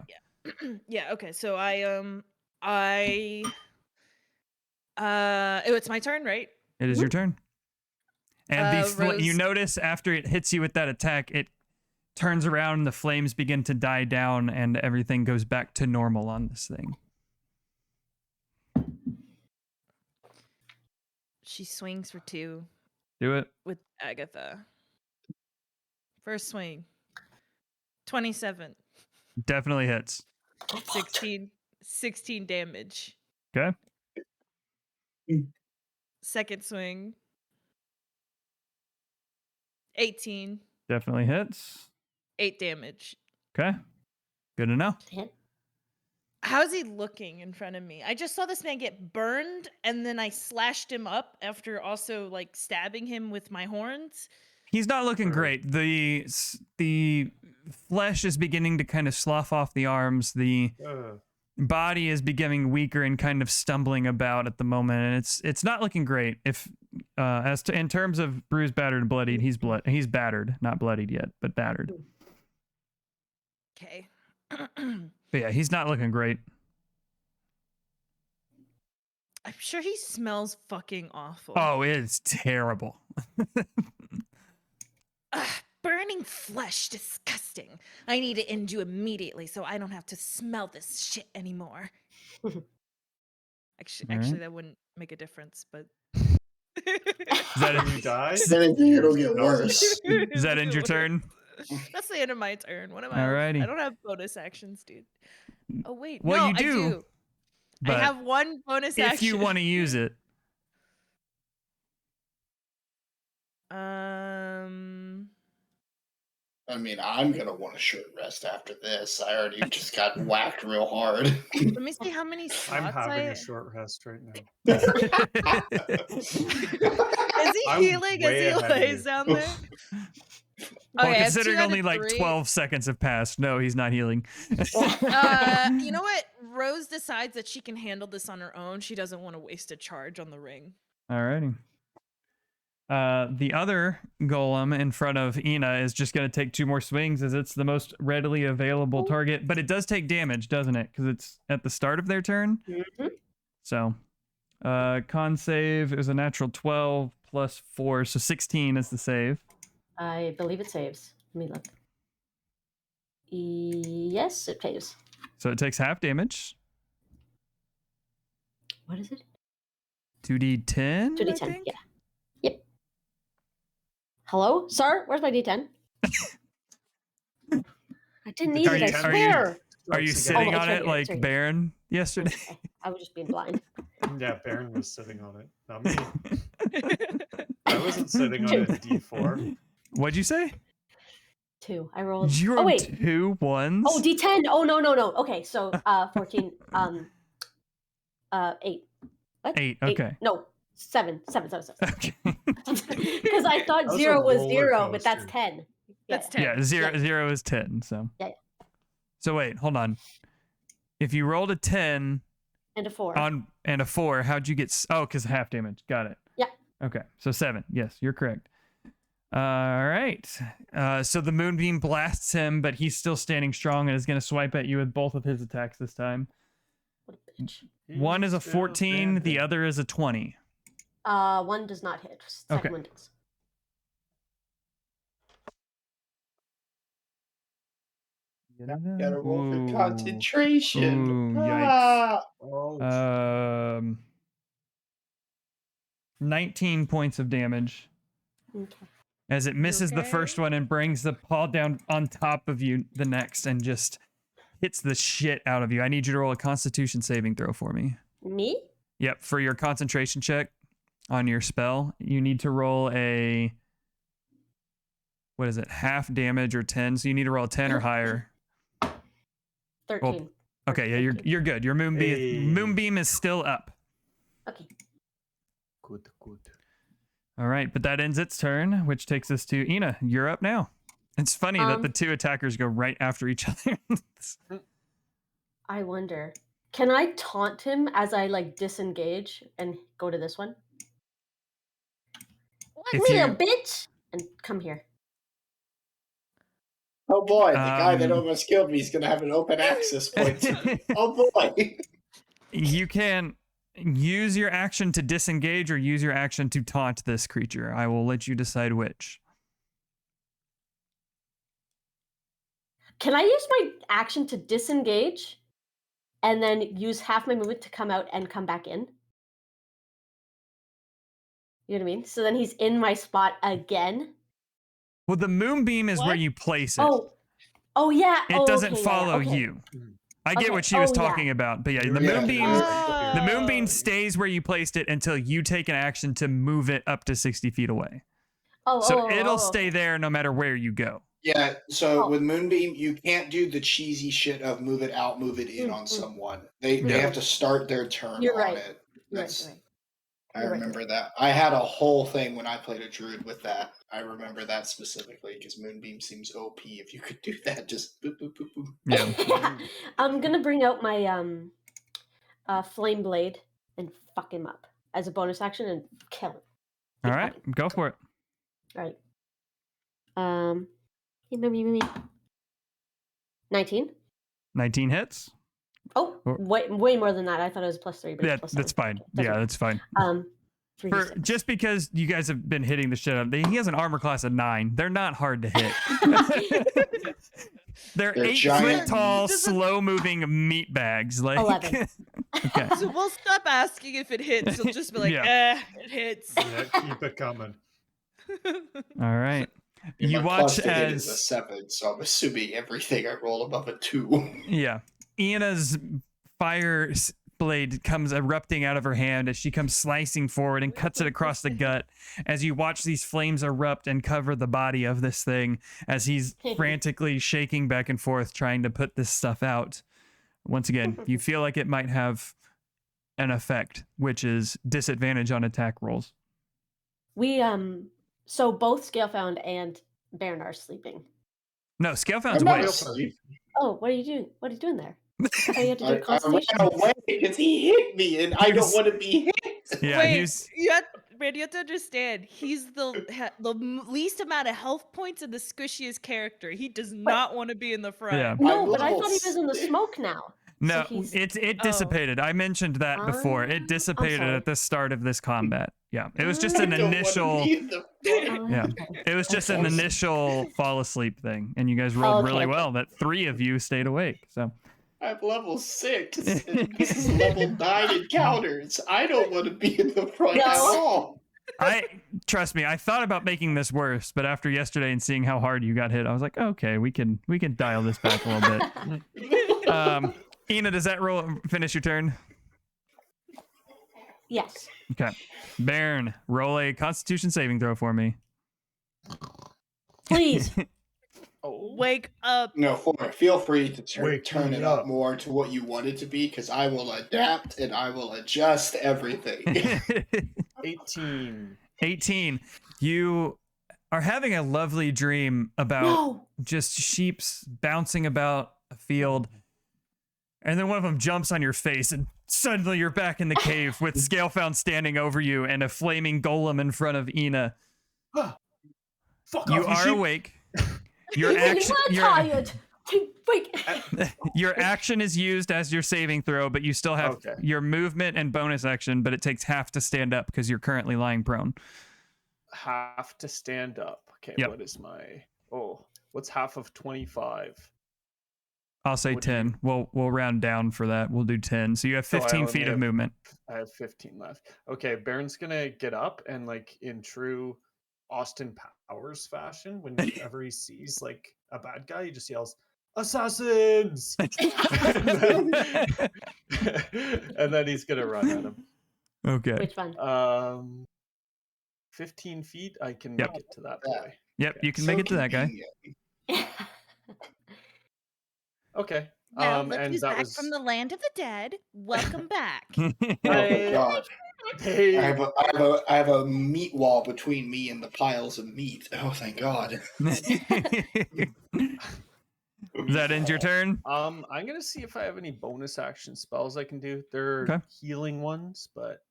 Yeah, okay. So it's my turn, right? It is your turn. And you Rose- notice after it hits you with that attack, it turns around, the flames begin to die down, and everything goes back to normal on this thing. She swings for 2 Do it. with Agatha. First swing. 27. Definitely hits. 16 damage. Okay. Second swing. 18. Definitely hits. 8 damage. Okay. Good to know. Hit. How's he looking in front of me? I just saw this man get burned, and then I slashed him up after also like stabbing him with my horns. He's not looking great. The flesh is beginning to kind of slough off the arms. The body is becoming weaker and kind of stumbling about at the moment, and it's not looking great. If in terms of bruised, battered, and bloodied, he's battered, not bloodied yet, but battered. Okay. But yeah, he's not looking great. I'm sure he smells fucking awful. Oh, it's terrible. Ugh, burning flesh, disgusting. I need to end you immediately so I don't have to smell this shit anymore. Actually, that wouldn't make a difference, but. Is that Can you die? It'll get worse. Is that end your turn? That's the end of my turn. What am I? Alrighty. I don't have bonus actions, dude. Oh wait, Well, no, you do, I do. I but have one bonus if action. you want to use it. I mean, I'm gonna want a short rest after this. I already just got whacked real hard. Let me see how many I'm slots having I. a short rest right now. Is he I'm healing as way he ahead of lays you. down there? Well, Okay, that's considering 2 out only of like 3. 12 seconds have passed, no, he's not healing. You know what? Rose decides that she can handle this on her own. She doesn't want to waste a charge on the ring. Alrighty. The other golem in front of Ina is just going to take 2 more swings as it's the most readily available target, but it does take damage, doesn't it? Because it's at the start of their turn. Mhm. So, con save is a natural 12 plus 4, so 16 is the save. I believe it saves. Let me look. Yes, it saves. So it takes half damage. What is it? 2d10. 2d10. I think? Yeah. Yep. Hello, sir. Where's my d10? I didn't need Are it. I you- are swear. Are you Strikes sitting again. it's on right it here, like it's right here. Baron yesterday? Okay, I was just being blind. Yeah, Baron was sitting on it, not me. I wasn't sitting on a D4. What'd you say? 2. I rolled. You Oh rolled wait. 2 ones? Oh, d10. Oh no. Okay, so 14. 8. What? 8, okay. No, 7. Okay. Because I thought That was 0 a was roller 0, but that's coaster. 10. That's 10. Yeah, zero is 10, so. Yeah. So wait, hold on. If you rolled a 10 And a 4. and a 4, how'd you get oh, because half damage. Got it. Yeah. Okay. So 7. Yes, you're correct. All right. So the moonbeam blasts him, but he's still standing strong and is going to swipe at you with both of his attacks this time. What a bitch. One is a He's still 14, the standing. other is a 20. 1 does not hit. Second Okay. one does. Gotta roll for Ooh. concentration. Ooh, yikes. Ah! Oh, 19 points of damage Okay. as it misses the okay? first one and brings the paw down on top of you the next and just hits the shit out of you. I need you to roll a constitution saving throw for me. Me? Yep, for your concentration check on your spell, you need to roll a what is it? Half damage or 10. So you need to roll a 10 or higher. 13. Okay, yeah, you're good. Your moonbeam is still up. Okay. good. All right, but that ends its turn, which takes us to Ina. You're up now. It's funny that the 2 attackers go right after each other. I wonder. Can I taunt him as I like disengage and go to this one? If Let me, you- a bitch! And come here. Oh boy, the guy that Um, almost killed me is gonna have an open access point to me. Oh boy. You can use your action to disengage or use your action to taunt this creature. I will let you decide which. Can I use my action to disengage and then use half my movement to come out and come back in? You know what I mean? So then he's in my spot again. Well, the moonbeam is where What? you place it. Oh yeah. It Oh, doesn't okay, follow okay. you. I get Okay. what she was Oh, yeah. talking about, but yeah, You're the Yeah. moonbeam right. the moonbeam Oh. stays where you placed it until you take an action to move it up to 60 feet away. Oh, So it'll okay. stay there no matter where you go. Yeah, so Oh. with Moonbeam, you can't do the cheesy shit of move it out, move it in on someone. They Yeah. have to start their turn You're on right. it. You're That's right. I You're right, remember that. I had a whole thing when I played a druid with that. I remember that specifically because Moonbeam seems OP if you could do that. Just boop boop boop boop. Yeah. I'm gonna bring out my flame blade and fuck him up as a bonus action and kill him. All right, go for it. All right. 19. 19 hits. Oh, Or- way more than that. I thought it was +3, but Yeah, it's plus that's 7. fine. Okay, Yeah, doesn't that's fine. matter. For 3d6. just because you guys have been hitting the shit out of he has an armor class of 9. They're not hard to hit. They're They're 8 giant foot tall, meat. slow moving meat bags. Like 11. Okay. So we'll stop asking if it hits. We'll just be like, it hits. Yeah, keep it coming. All right. Yeah, You my watch plus to hit is a as 7, so I'm assuming everything I roll above a 2. yeah, Iana's fire blade comes erupting out of her hand as she comes slicing forward and cuts it across the gut as you watch these flames erupt and cover the body of this thing as he's frantically shaking back and forth trying to put this stuff out. Once again, you feel like it might have an effect, which is disadvantage on attack rolls. We so both Scalefound and Bernard's sleeping. No, Scalefound's I'm not awake. asleep. Oh, what are you doing? What are you doing there? Oh, you had to do I ran constitution. away because he hit me, and I He don't was- want to be hit. Yeah, Wait, he's Brad, you have to understand. He's the least amount of health points and the squishiest character. He does not want to be in the front. Yeah. No, I'm but I level thought he was in the 6. smoke now. no. he's- It Oh. dissipated. I mentioned that before. It I'm dissipated sorry. at the start of this combat. Yeah, it was just I an don't wanna initial. be in the front. Yeah. Okay. It was just an Okay. initial fall asleep thing, and you guys rolled Okay, really okay. well. That 3 of you stayed awake. So I'm level 6, and this is level 9 encounters. I don't want to be in the front at No. all. trust me, I thought about making this worse, but after yesterday and seeing how hard you got hit, I was like, okay, we can dial this back a little bit. Ina, does that finish your turn? Yes. Okay. Bairn, roll a Constitution saving throw for me. Please. Oh, Wake up. No, feel free to Wake turn me it up up. more to what you want it to be, because I will adapt and I will adjust everything. 18. 18. You are having a lovely dream about No. just sheeps bouncing about a field, and then one of them jumps on your face, and suddenly you're back in the cave with Scalefound standing over you and a flaming golem in front of Ina. Fuck You off, are sheep. awake. Your You action, were tired. Wait. your action is used as your saving throw, but you still have Okay. your movement and bonus action, but it takes half to stand up because you're currently lying prone. Have to stand up. Okay, Yep. what is my... Oh, what's half of 25? I'll say What do you- 10. We'll round down for that. We'll do 10. So you have So I 15 only feet of have- movement. I have 15 left. Okay, Baron's gonna get up and, like, in true Austin Powers fashion, whenever he sees, like, a bad guy, he just yells, "Assassins!" and then he's gonna run at him. Okay. Which one? 15 feet, I can Yep. make it to that Yeah. boy. Yep, you can make it to that guy. convenient. Okay. Now look and who's that back was from the land of the dead. Welcome back. Oh my I- god. Hey, I have a meat wall between me and the piles of meat. Oh, thank God. Does that end your turn? I'm gonna see if I have any bonus action spells I can do. They're Okay. healing ones, but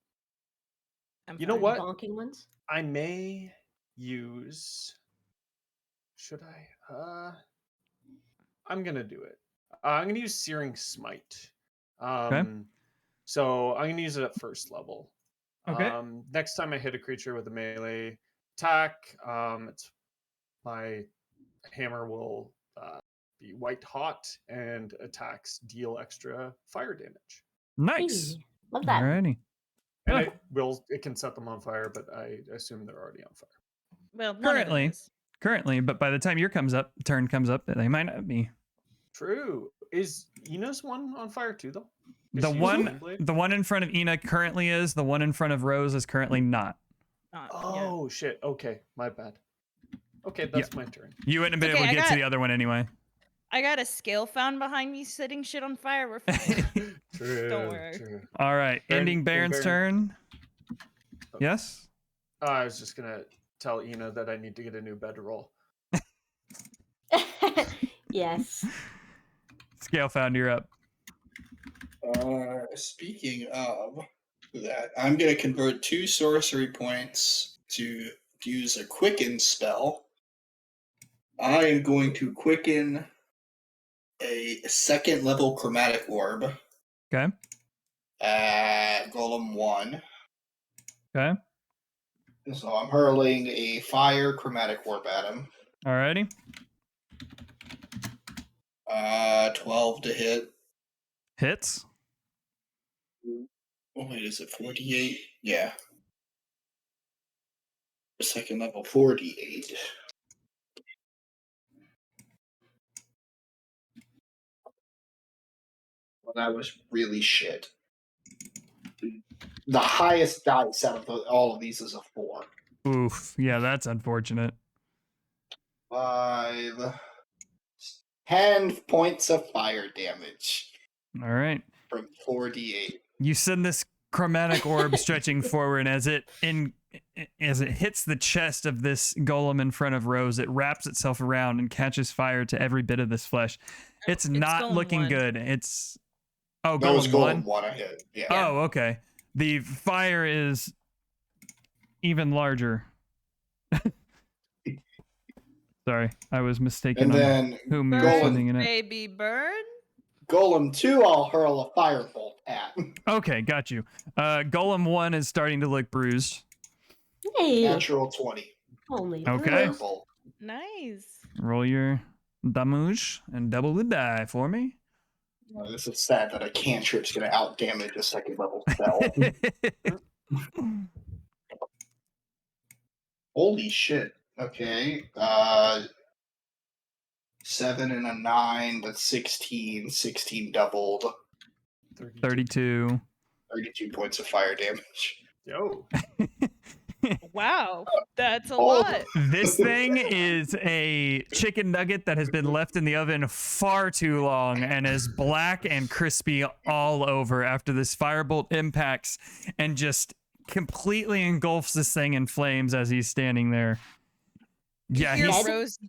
I'm You know fine. what? Bonking ones? I may use. Should I? I'm gonna do it. I'm gonna use Searing Smite. So I'm gonna use it at first level. Okay. Next time I hit a creature with a melee attack, it's my hammer will be white hot, and attacks deal extra fire damage. Nice. Hey, love that. Alrighty. And Good. it can set them on fire, but I assume they're already on fire. Well, none of it Currently. is. Currently, but by the time your turn comes up, they might not be. True. Is Ina's one on fire too, though? Is The she using one, Windblade? the one in front of Ina currently is. The one in front of Rose is currently not. Yeah. Oh shit. Okay, my bad. Okay, that's my turn. You wouldn't have been Okay, able to I get to got- the other one anyway. I got a scale found behind me setting shit on fire. We're fine. True. worry. True. All right, Baron- ending Baron's Baron- turn. Yes. I was just gonna tell Ina that I need to get a new bedroll. Yes. Scalefound, you're up. Speaking of that, I'm going to convert 2 sorcery points to use a quicken spell. I am going to quicken a 2nd level chromatic orb Okay. at Golem 1. Okay. So I'm hurling a fire chromatic orb at him. Alrighty. 12 to hit. Hits. Oh, wait, is it 48? Yeah. 2nd level 48. Well, that was really shit. The highest dice out of all of these is a 4. Oof. Yeah, that's unfortunate. 5. 10 points of fire damage All right. from 48. You send this chromatic orb stretching forward as it as it hits the chest of this golem in front of Rose, it wraps itself around and catches fire to every bit of this flesh. It's not golem looking one. good. It's oh, That was golem golem one. one I hit. Yeah. Oh, okay. The fire is even larger. Sorry, I was mistaken And on then whom we were golem, sending it at. Baby burn. golem 2, I'll hurl a firebolt at. Okay, got you. Golem 1 is starting to look bruised. Hey, Natural 20. only Okay. bruise. Firebolt. Nice. Roll your damage and double the die for me. This is sad that a cantrip's going to out damage a second level spell. Holy shit. Okay. 7 and a 9, that's 16. 16 doubled. 32. 32 points of fire damage. Yo. Wow, that's a Oh. lot. This thing is a chicken nugget that has been left in the oven far too long and is black and crispy all over after this firebolt impacts and just completely engulfs this thing in flames as he's standing there. Yeah, Here, he's, Rose,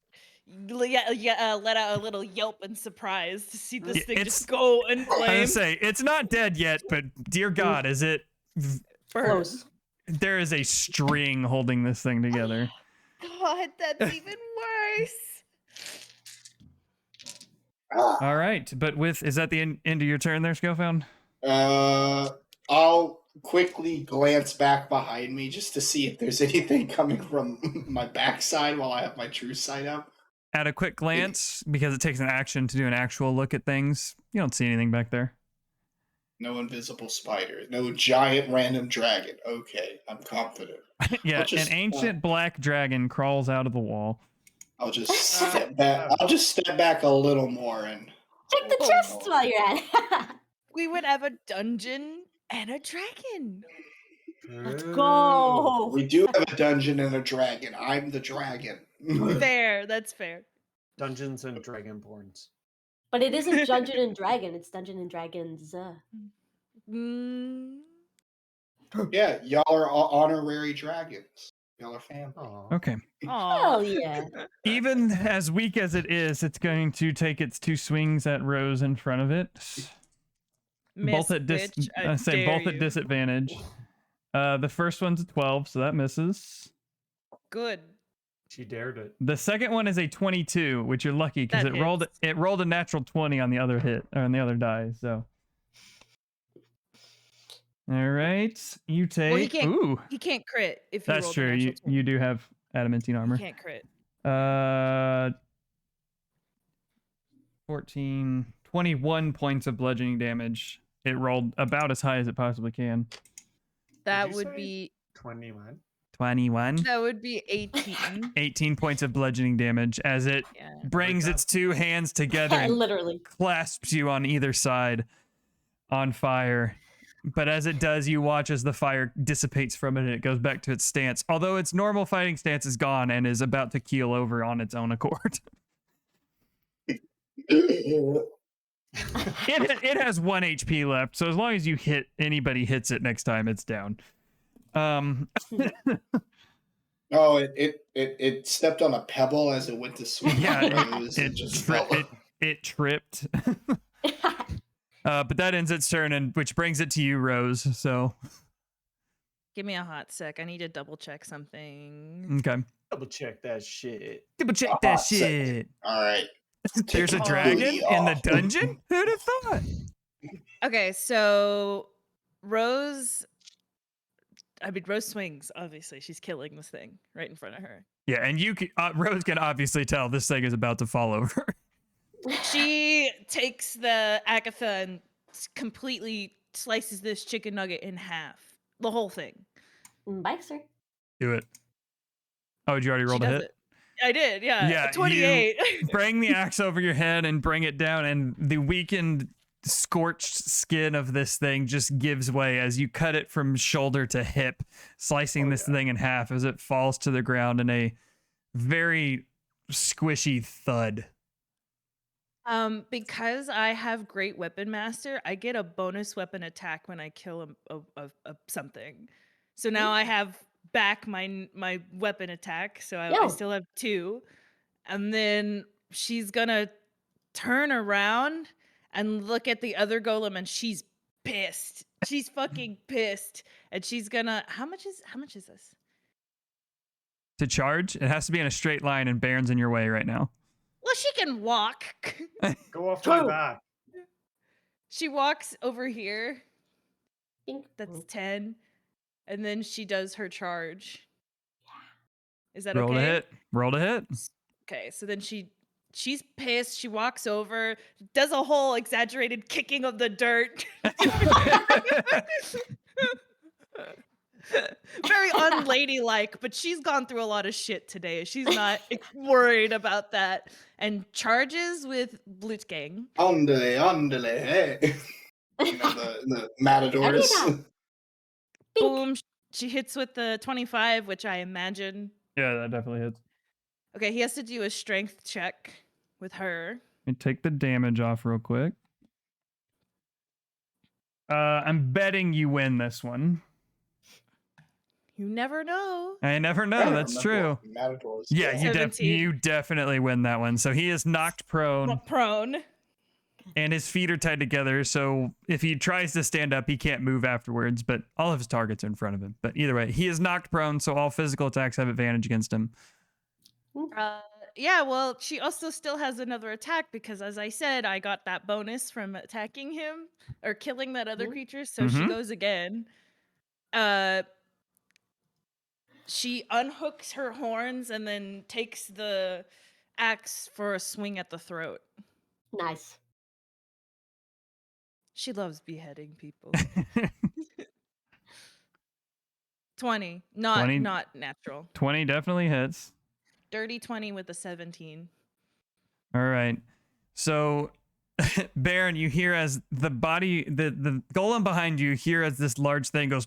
let out a little yelp in surprise to see this thing It's- just go in I was gonna flames. say it's not dead yet, but dear God, is it? Burn. Close. There is a string holding this thing together. God, that's even worse. Ah. All right, but is that the end of your turn there, Schofield? I'll quickly glance back behind me just to see if there's anything coming from my backside while I have my true sight up. At a quick glance, because it takes an action to do an actual look at things, you don't see anything back there. No invisible spider. No giant random dragon. Okay, I'm confident. Yeah, I'll just, an ancient black dragon crawls out of the wall. I'll just step back. I'll just step back a little more and Check the Oh, chest no. while you're at it. We would have a dungeon and a dragon. Let's go. We do have a dungeon and a dragon. I'm the dragon. Fair, that's fair. Dungeons and Dragonborns. But it isn't Dungeon and Dragon, it's Dungeon and Dragons. Mm, Yeah, y'all are honorary dragons. Y'all are family. Aw. Okay. aw. Hell yeah. Even as weak as it is, it's going to take its 2 swings at Rose in front of it. Miss both at bitch, I say dare both at you. disadvantage. The first one's a 12, so that misses. Good. She dared it. The second one is a 22, which you're lucky because That it rolled a natural 20 on the other hit or on the other die. So, all right, you take. Well, he can't- Ooh, He can't crit if he that's rolled a true. natural You 20. you do have adamantine armor. He can't crit. 14, 21 points of bludgeoning damage. It rolled about as high as it possibly can. That you would say? be 21. 21. 18. 18 points of bludgeoning damage as it Yeah. brings its 2 hands together and Literally. clasps you on either side on fire. But as it does, you watch as the fire dissipates from it and it goes back to its stance. Although its normal fighting stance is gone and is about to keel over on its own accord. It has 1 HP left, so as long as anybody hits it next time, it's down. Oh, it stepped on a pebble as it went to swing. Yeah, Rose it and just tri- fell. it tripped. But that ends its turn, and which brings it to you, Rose. So Give me a hot sec. I need to double check something. okay, Double check that shit. double check A that hot second. shit. All right. There's a Take dragon booty in the off. dungeon. Who'd have thought? Okay, so Rose swings, obviously. She's killing this thing right in front of her. Yeah, and Rose can obviously tell this thing is about to fall over. She takes the Agatha and completely slices this chicken nugget in half. The whole thing. Bye, sir. Do it. Oh, did you already She roll a does hit? it. I did, yeah. Yeah, 28. Bring the axe over your head and bring it down, and the weakened, scorched skin of this thing just gives way as you cut it from shoulder to hip, slicing this thing in half as it falls to the ground in a very squishy thud. Because I have Great Weapon Master, I get a bonus weapon attack when I kill a something. So now I have back my weapon attack, so I Yo. still have 2. And then she's gonna turn around and look at the other golem, and she's pissed. She's fucking pissed. And she's gonna how much is this? To charge, it has to be in a straight line, and Baron's in your way right now. Well, she can walk. Go off my True. back. She walks over here. Ding. That's 10. And then she does her charge. Is that Roll to okay? hit. Roll to hit. Okay, so then she's pissed. She walks over, does a whole exaggerated kicking of the dirt. Very unladylike, but she's gone through a lot of shit today. She's not worried about that. And charges with Blutgang. Andale, hey. You know, the matadors. Every Boom. She hits with the 25, which I imagine. Yeah, that definitely hits. Okay, he has to do a strength check with her. Let me take the damage off real quick. I'm betting you win this one. You never know. I never know. That's true. Matadors. Yeah, you 17. definitely win that one. So he is knocked prone, Prone. and his feet are tied together. So if he tries to stand up, he can't move afterwards. But all of his targets are in front of him. But either way, he is knocked prone. So all physical attacks have advantage against him. Yeah, well, she also still has another attack because, as I said, I got that bonus from attacking him or killing that other creature. So she Mhm. goes again. She unhooks her horns and then takes the axe for a swing at the throat. Nice. She loves beheading people. 20, 20. not natural. 20 definitely hits. Dirty 20 with a 17. All right. So, Baron, you hear as the golem behind you hear as this large thing goes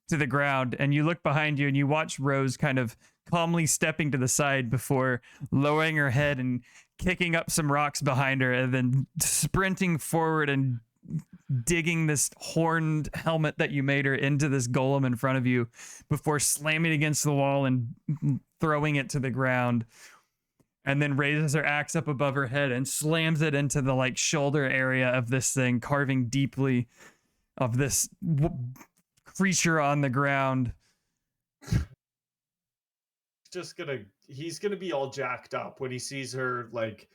to the ground, and you look behind you and you watch Rose kind of calmly stepping to the side before lowering her head and kicking up some rocks behind her, and then sprinting forward and digging this horned helmet that you made her into this golem in front of you before slamming against the wall and throwing it to the ground, and then raises her axe up above her head and slams it into the like shoulder area of this thing, carving deeply of this creature on the ground. He's gonna be all jacked up when he sees her like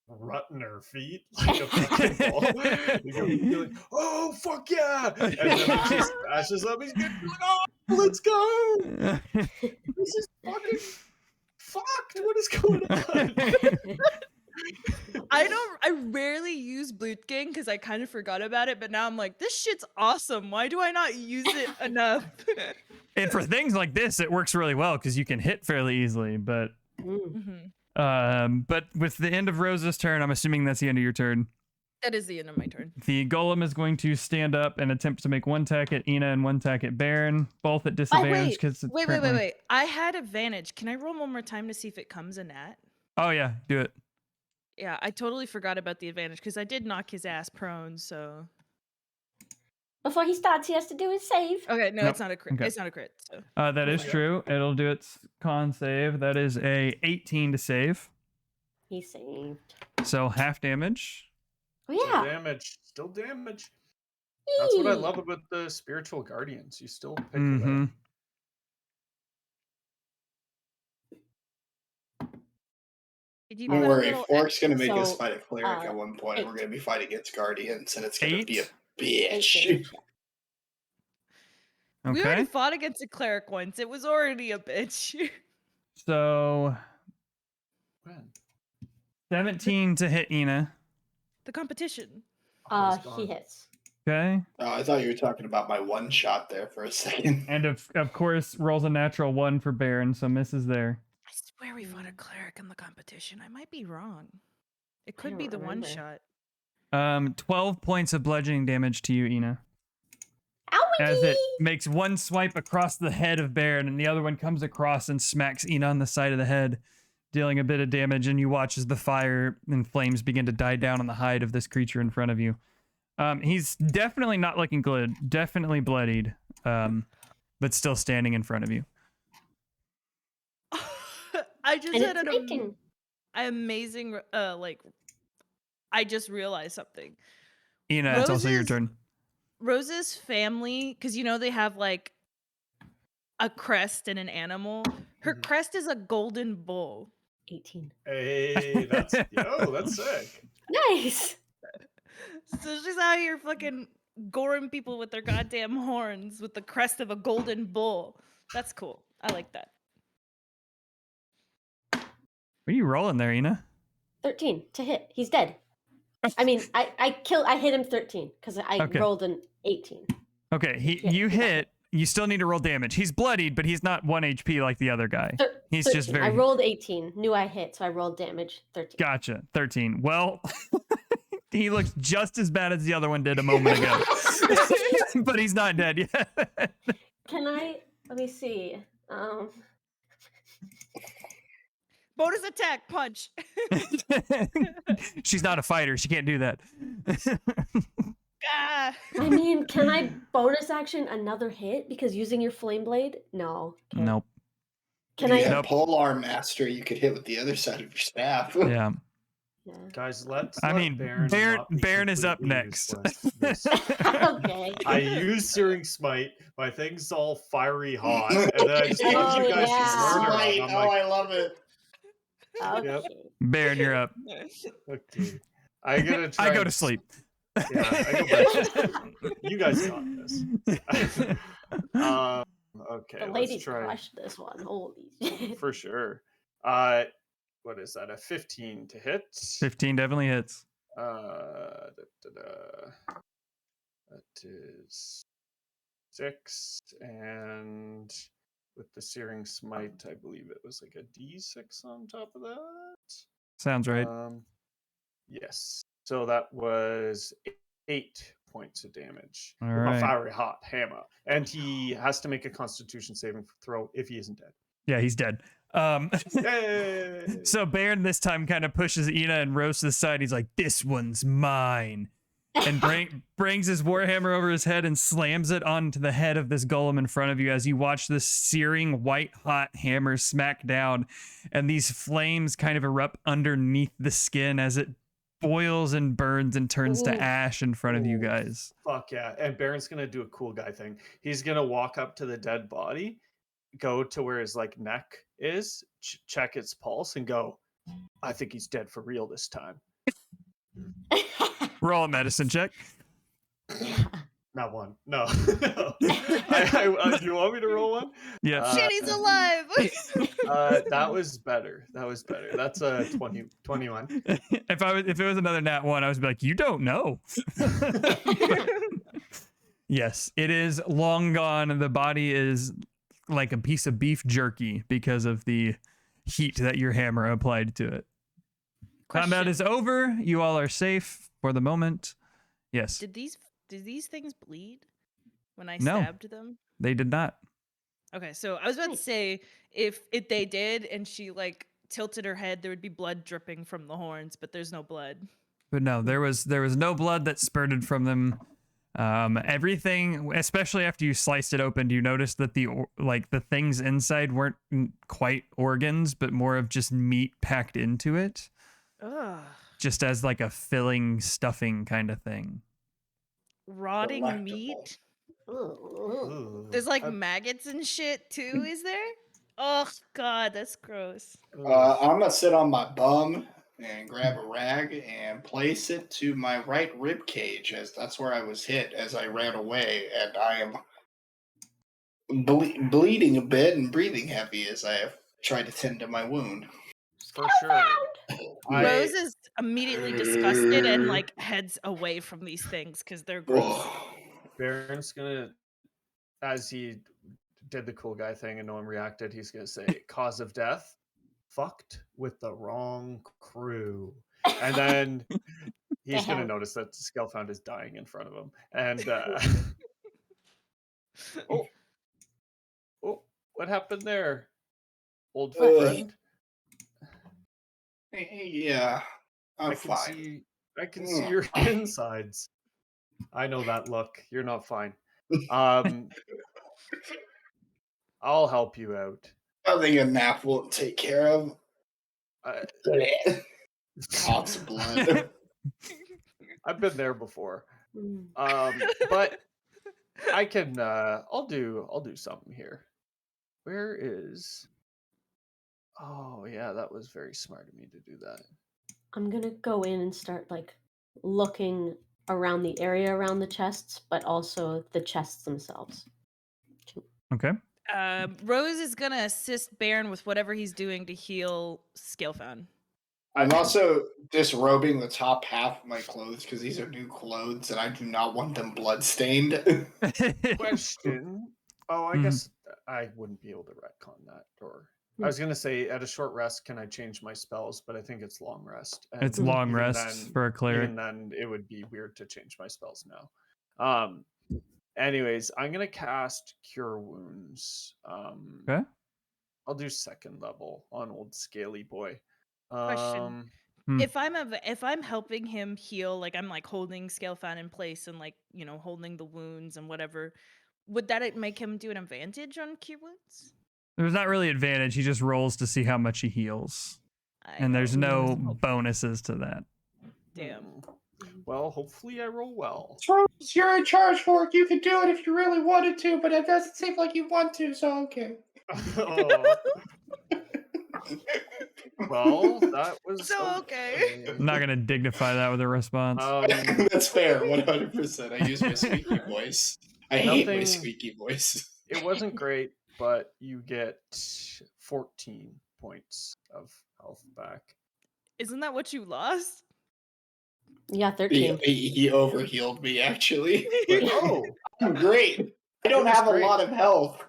rutting her feet like a fucking ball. He's gonna be like, oh fuck yeah! And then he just smashes up. He's gonna be like, oh, let's go! This is fucking fucked. What is going on? I rarely use Blutgang because I kind of forgot about it, but now I'm like, this shit's awesome. Why do I not use it enough? And for things like this, it works really well because you can hit fairly easily. But but with the end of Rose's turn, I'm assuming that's the end of your turn. That is the end of my turn. The golem is going to stand up and attempt to make one attack at Ina and one attack at Baron, both at disadvantage because Wait. I had advantage. Can I roll one more time to see if it comes a nat? Oh yeah, do it. Yeah, I totally forgot about the advantage because I did knock his ass prone. So Before he starts, he has to do his save. okay, no, Nope. it's not a crit. Okay. It's not a crit. So That is true. It'll do its con save. That is a 18 to save. He saved. So half damage. Oh Still yeah. damage. Still damage. That's what I love about the spiritual guardians. You still pick it Mm-hmm. up. did you Don't put a worry, little Fork's gonna make us So, fight a cleric at one point. 8. We're gonna be fighting against guardians, and it's gonna be a 8? bitch. We already Okay. fought against a cleric once. It was already a bitch. So When? 17 to hit Ina. The competition. Oh, it's He gone. hits. Okay. Oh, I thought you were talking about my one shot there for a second. And of course rolls a natural 1 for Baron, so misses there. I swear we fought a cleric in the competition. I might be wrong. It I could be don't the one remember. shot. 12 points of bludgeoning damage to you, Ina, as Owie! it makes one swipe across the head of Baron, and the other one comes across and smacks Ina on the side of the head, dealing a bit of damage. And you watch as the fire and flames begin to die down on the hide of this creature in front of you. He's definitely not looking good. Definitely bloodied. but still standing in front of you. I just And had it's bacon. an amazing like I just realized something. Ina, it's also your Rose's- turn. Rose's family, because they have like a crest and an animal. Her crest is a golden bull. 18. Hey, that's sick. Nice. So she's out here fucking goring people with their goddamn horns with the crest of a golden bull. That's cool. I like that. What are you rolling there, Ina? 13 to hit. He's dead. I mean, I hit him 13 because I Okay. rolled an 18. Okay, Yeah, you he got hit. You still need to roll damage. He's bloodied, but he's not 1 HP like the other guy. He's 13. just very. I rolled 18. Knew I hit, so I rolled damage 13. Gotcha. 13. Well, he looks just as bad as the other one did a moment ago. But he's not dead yet. Can I? Let me see. Bonus attack punch. She's not a fighter. She can't do that. Ah. I mean, can I bonus action another hit because using your flame blade? No. Okay. Nope. Can you I? had Polearm Master, you could hit with the other side of your staff. Yeah. Yeah. Guys, let's. I let mean, Baron is up completely next. useless. Okay. I use Searing Smite. My thing's all fiery hot, and then I just watch Oh, you guys yeah. just murder Smite. them. I'm Oh, like, I love it. Okay. Baron, you're up. okay, I gotta try. I go and to sleep. Yeah, I go back to sleep. You guys got this. Okay, The let's ladies try crushed this one. Holy shit. for sure. What is that? A 15 to hit. 15 definitely hits. That is 6, and with the Searing Smite, I believe it was like a D6 on top of that. Sounds right. Yes. So that was 8 points of damage All with my right. fiery hot hammer, and he has to make a Constitution saving throw if he isn't dead. Yeah, he's dead. Yay! So Baron this time kind of pushes Ina and Rose to the side. He's like, "This one's mine," and brings his warhammer over his head and slams it onto the head of this golem in front of you as you watch this searing white hot hammer smack down, and these flames kind of erupt underneath the skin as it boils and burns and turns Ooh. to ash in front of you Ooh. guys. Fuck yeah! And Baron's gonna do a cool guy thing. He's gonna walk up to the dead body, go to where his like neck is, check its pulse, and go, "I think he's dead for real this time." Roll a medicine check. Not one. No. No. Do you want me to roll one? Yeah. Shit, he's alive. That was better. That's a 21. If it was another nat 1, I was like, "You don't know." Yes, it is long gone, and the body is like a piece of beef jerky because of the heat that your hammer applied to it. Combat Question. is over. You all are safe for the moment. Yes, Did these things bleed when I No. stabbed them? they did not. Okay, so I was about to say if they did and she like tilted her head, there would be blood dripping from the horns, but there's no blood. But no, there was no blood that spurted from them. Everything, especially after you sliced it open, you noticed that the things inside weren't quite organs, but more of just meat packed into it, Ugh. just as like a filling, stuffing kind of thing. Rotting Delectable. meat. Ooh. Ooh. There's like I- maggots and shit too, is there? Oh god, that's gross. I'm gonna sit on my bum and grab a rag and place it to my right rib cage, as that's where I was hit as I ran away, and I am bleeding a bit and breathing heavy as I have tried to tend to my wound. For sure. Rose is immediately disgusted and like heads away from these things because they're gross. Oh. Baron's gonna, as he did the cool guy thing and no one reacted, he's gonna say, "Cause of death, fucked with the wrong crew," and then he's gonna Damn. notice that Skellfound is dying in front of him, and oh, what happened there, old friend? Yeah, I'm I can fine. see, I can see your insides. I know that look. You're not fine. I'll help you out. Nothing a nap won't take care of. I, Lots of blood. I've been there before. Mm. But I can. I'll do something here. Where is? Oh yeah, that was very smart of me to do that. I'm gonna go in and start like looking around the area around the chests, but also the chests themselves. Okay. Rose is gonna assist Baron with whatever he's doing to heal Scalefound. I'm also disrobing the top half of my clothes because these are new clothes and I do not want them bloodstained. Question. Oh, I Mhm. guess I wouldn't be able to retcon that. Or I was gonna say, at a short rest, can I change my spells? But I think it's long rest. And It's long even rest for a cleric. Even then, it would be weird to change my spells now. Anyways, I'm gonna cast Cure Wounds. Okay. I'll do second level on old Scaly Boy. Question. Hmm. If I'm helping him heal, like I'm like holding Scalefound in place and like, you know, holding the wounds and whatever, would that make him do an advantage on Cure Wounds? There's not really advantage. He just rolls to see how much he heals. And there's no bonuses to that. Damn. Well, hopefully I roll well. You're in charge for it. You could do it if you really wanted to, but it doesn't seem like you want to, so okay. Oh. Well, that was So okay. I'm not going to dignify that with a response. That's fair, 100%. I use my squeaky voice. I hate my Nothing- squeaky voice. It wasn't great, but you get 14 points of health back. Isn't that what you lost? Yeah, 13. He overhealed me, actually. But Oh, I'm great. I don't was have great. a lot of health.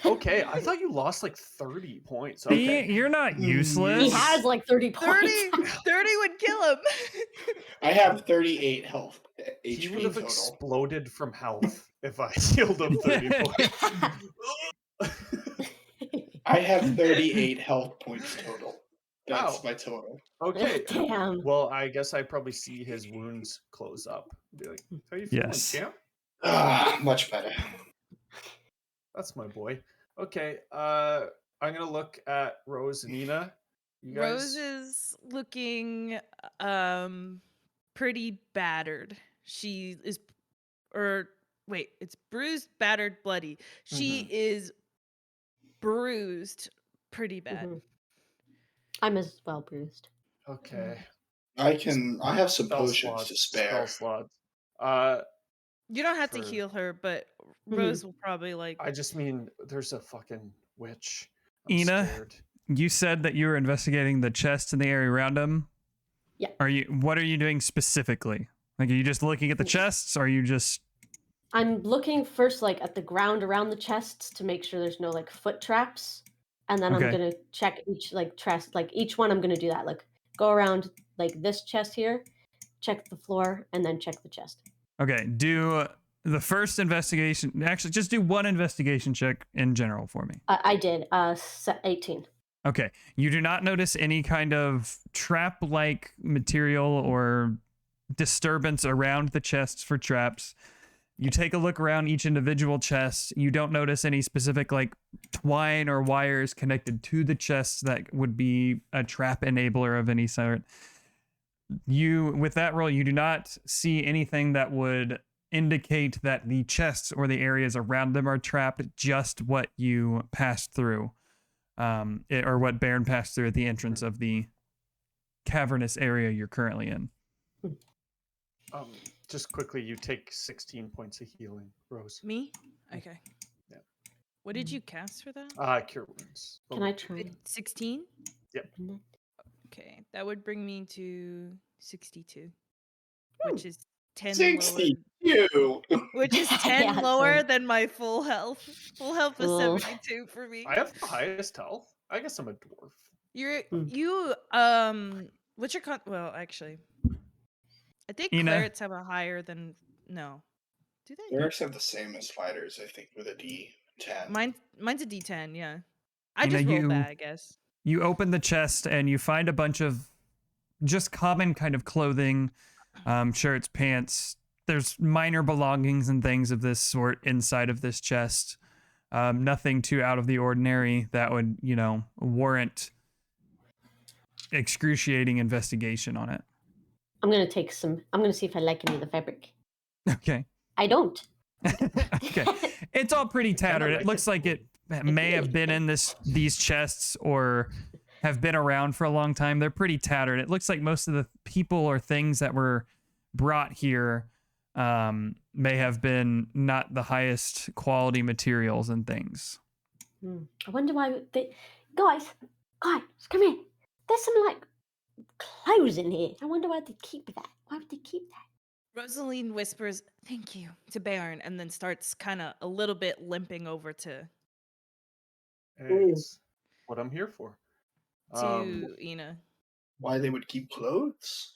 okay. I thought you lost like 30 points. See, Okay. you're not He useless. He has like 30 30, points. 30 would kill him. I have 38 health He HP would have total. exploded from health if I healed him 30 points. I have 38 health points total. That's Wow. my total. Okay. Damn. Well, I guess I probably see his wounds close up. Be like, how you feeling, Yes. champ? Much better. That's my boy. Okay. I'm gonna look at Rose and Nina. You guys. Rose is looking pretty battered. She is it's bruised, battered, bloody. She is bruised pretty bad. Mhm. I'm as well bruised. Okay. I have some Spell potions slots, to spare. Spell slots. You don't have to For- heal her, but Mhm. Rose will probably like I just mean there's a fucking witch. I'm Ina? scared. You said that you were investigating the chests in the area around him. Yeah. What are you doing specifically? Like, are you just looking at the chests? Or are you just... I'm looking first like at the ground around the chests to make sure there's no like foot traps. And then Okay. I'm gonna check each like chest, like each one I'm gonna do that. Like go around like this chest here, check the floor, and then check the chest. Okay, do the first investigation. Actually, just do one investigation check in general for me. I did 18. Okay, you do not notice any kind of trap-like material or disturbance around the chests for traps. You take a look around each individual chest. You don't notice any specific like twine or wires connected to the chests that would be a trap enabler of any sort. With that roll, you do not see anything that would indicate that the chests or the areas around them are trapped, just what you passed through. Or what Baron passed through at the entrance of the cavernous area you're currently in. Just quickly, you take 16 points of healing, Rose. me. Okay. Yeah. What did you cast for that? Cure wounds. Can I try? 16? Yep. Okay, that would bring me to 62, which is 10 62. lower. Which is 10 Yeah, lower sorry. than my full health. Full health is Ooh. 72 for me. I have the highest health. I guess I'm a dwarf. What's your well, actually. I think Ina? clerics have a higher than no. Do they? Clerics have the same as fighters, I think, with a D10. Mine's a D10, yeah. I Ina, just rolled bad, I guess. You open the chest and you find a bunch of just common kind of clothing, shirts, pants. There's minor belongings and things of this sort inside of this chest. Nothing too out of the ordinary that would, warrant excruciating investigation on it. I'm gonna take some. I'm gonna see if I like any of the fabric. Okay. I don't. Okay. It's all pretty tattered. It looks like it may have been in these chests or have been around for a long time. They're pretty tattered. It looks like most of the people or things that were brought here may have been not the highest quality materials and things. I wonder why they. Guys, come here. There's some like clothes in here. I wonder why they keep that. Why would they keep that? Rosaline whispers, "Thank you," to Baron, and then starts kind of a little bit limping over to It's what I'm here for. Ina. Why they would keep clothes?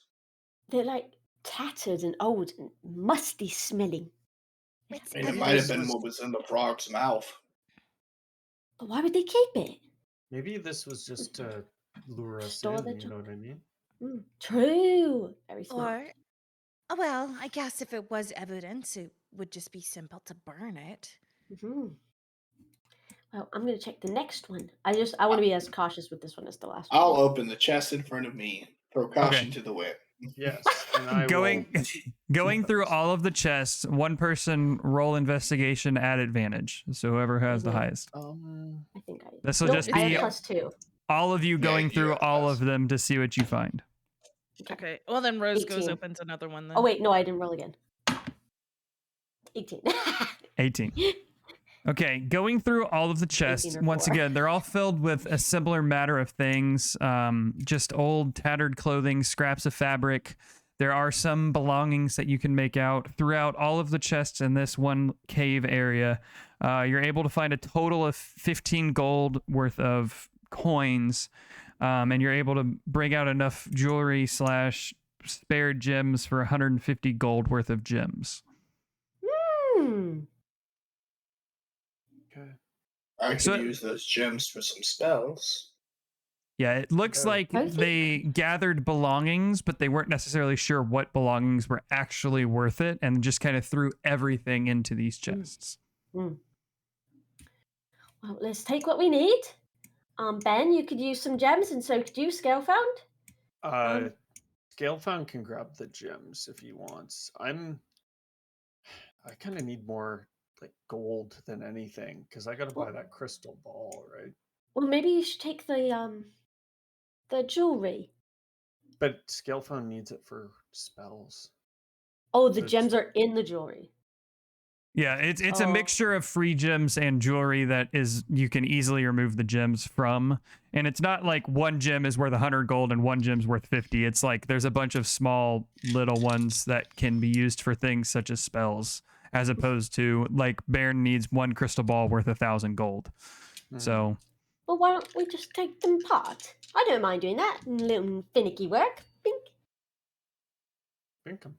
They're like tattered and old and musty smelling. I mean, it might have been what was in the frog's mouth. But why would they keep it? Maybe this was just to lure us Store in, the you know what I mean? True. Very smart. Or, well, I guess if it was evidence, it would just be simple to burn it. Well, I'm gonna check the next one. I want to be as cautious with this one as the last one. I'll open the chest in front of me. Throw caution to the wind. Yes. And I Going through all of the chests, one person roll investigation at advantage. So whoever has the highest. I think I. This will Nope, just I be have +2. all of you going you through have all plus. of them to see what you find. Okay. Well, then Rose goes 18. opens another one then. Oh wait, no, I didn't roll again. 18. 18. Okay, going through all of the chests, 18 or once 4. again, they're all filled with a similar matter of things, just old, tattered clothing, scraps of fabric. There are some belongings that you can make out throughout all of the chests in this one cave area. You're able to find a total of 15 gold worth of coins, and you're able to bring out enough jewelry / spare gems for 150 gold worth of gems. Okay. I could So- use those gems for some spells. Yeah, it looks Okay. like Okay. they gathered belongings, but they weren't necessarily sure what belongings were actually worth it and just kind of threw everything into these chests. Well, let's take what we need. Ben, you could use some gems, and so could you, Scalefound. Scalefound can grab the gems if he wants. I kind of need more like gold than anything because I got to buy that crystal ball, right? Well, maybe you should take the jewelry. But Scalefound needs it for spells. Oh, the So gems are in the jewelry. Yeah, it's a Oh. mixture of free gems and jewelry that is you can easily remove the gems from. And it's not like one gem is worth 100 gold and one gem's worth 50. It's like there's a bunch of small little ones that can be used for things such as spells, as opposed to like Baron needs one crystal ball worth 1,000 gold. So Well, why don't we just take them apart? I don't mind doing that. Little finicky work. Bink. Binkum.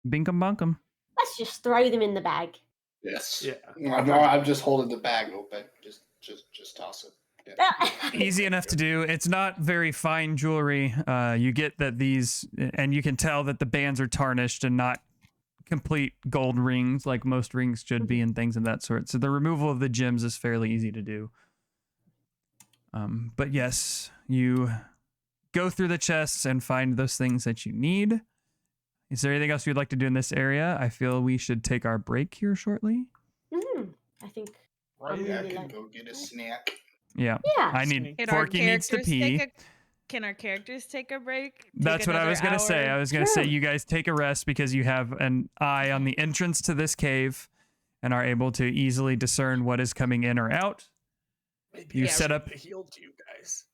binkum bunkum. Let's just throw them in the bag. Yes. Yeah. I'm just holding the bag open. Just toss it. Yeah. Easy enough to do. It's not very fine jewelry. You get that these, and you can tell that the bands are tarnished and not complete gold rings like most rings should be and things of that sort. So the removal of the gems is fairly easy to do. But yes, you go through the chests and find those things that you need. Is there anything else you'd like to do in this area? I feel we should take our break here shortly. I think. Right. Yeah, I really can like- go get a snack. Yeah. Yeah. I need Can our Forky needs to characters pee. Can our characters take a break? Take That's what I another was going to say. hour? I was going to say Sure. you guys take a rest because you have an eye on the entrance to this cave and are able to easily discern what is coming in or out. Maybe You I set should up- have healed you guys.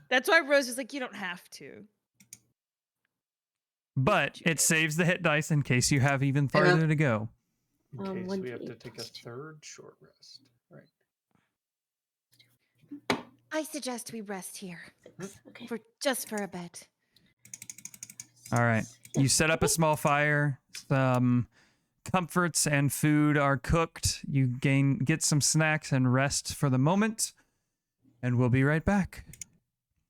That's why Rose is like, you don't have to. But it saves the hit dice in case you have even farther to go. In case One we have to D8 take a plus 2. third short rest. Right. I suggest we rest here Okay. just for a bit. All right. You set up a small fire. Some comforts and food are cooked. You get some snacks and rest for the moment. And we'll be right back.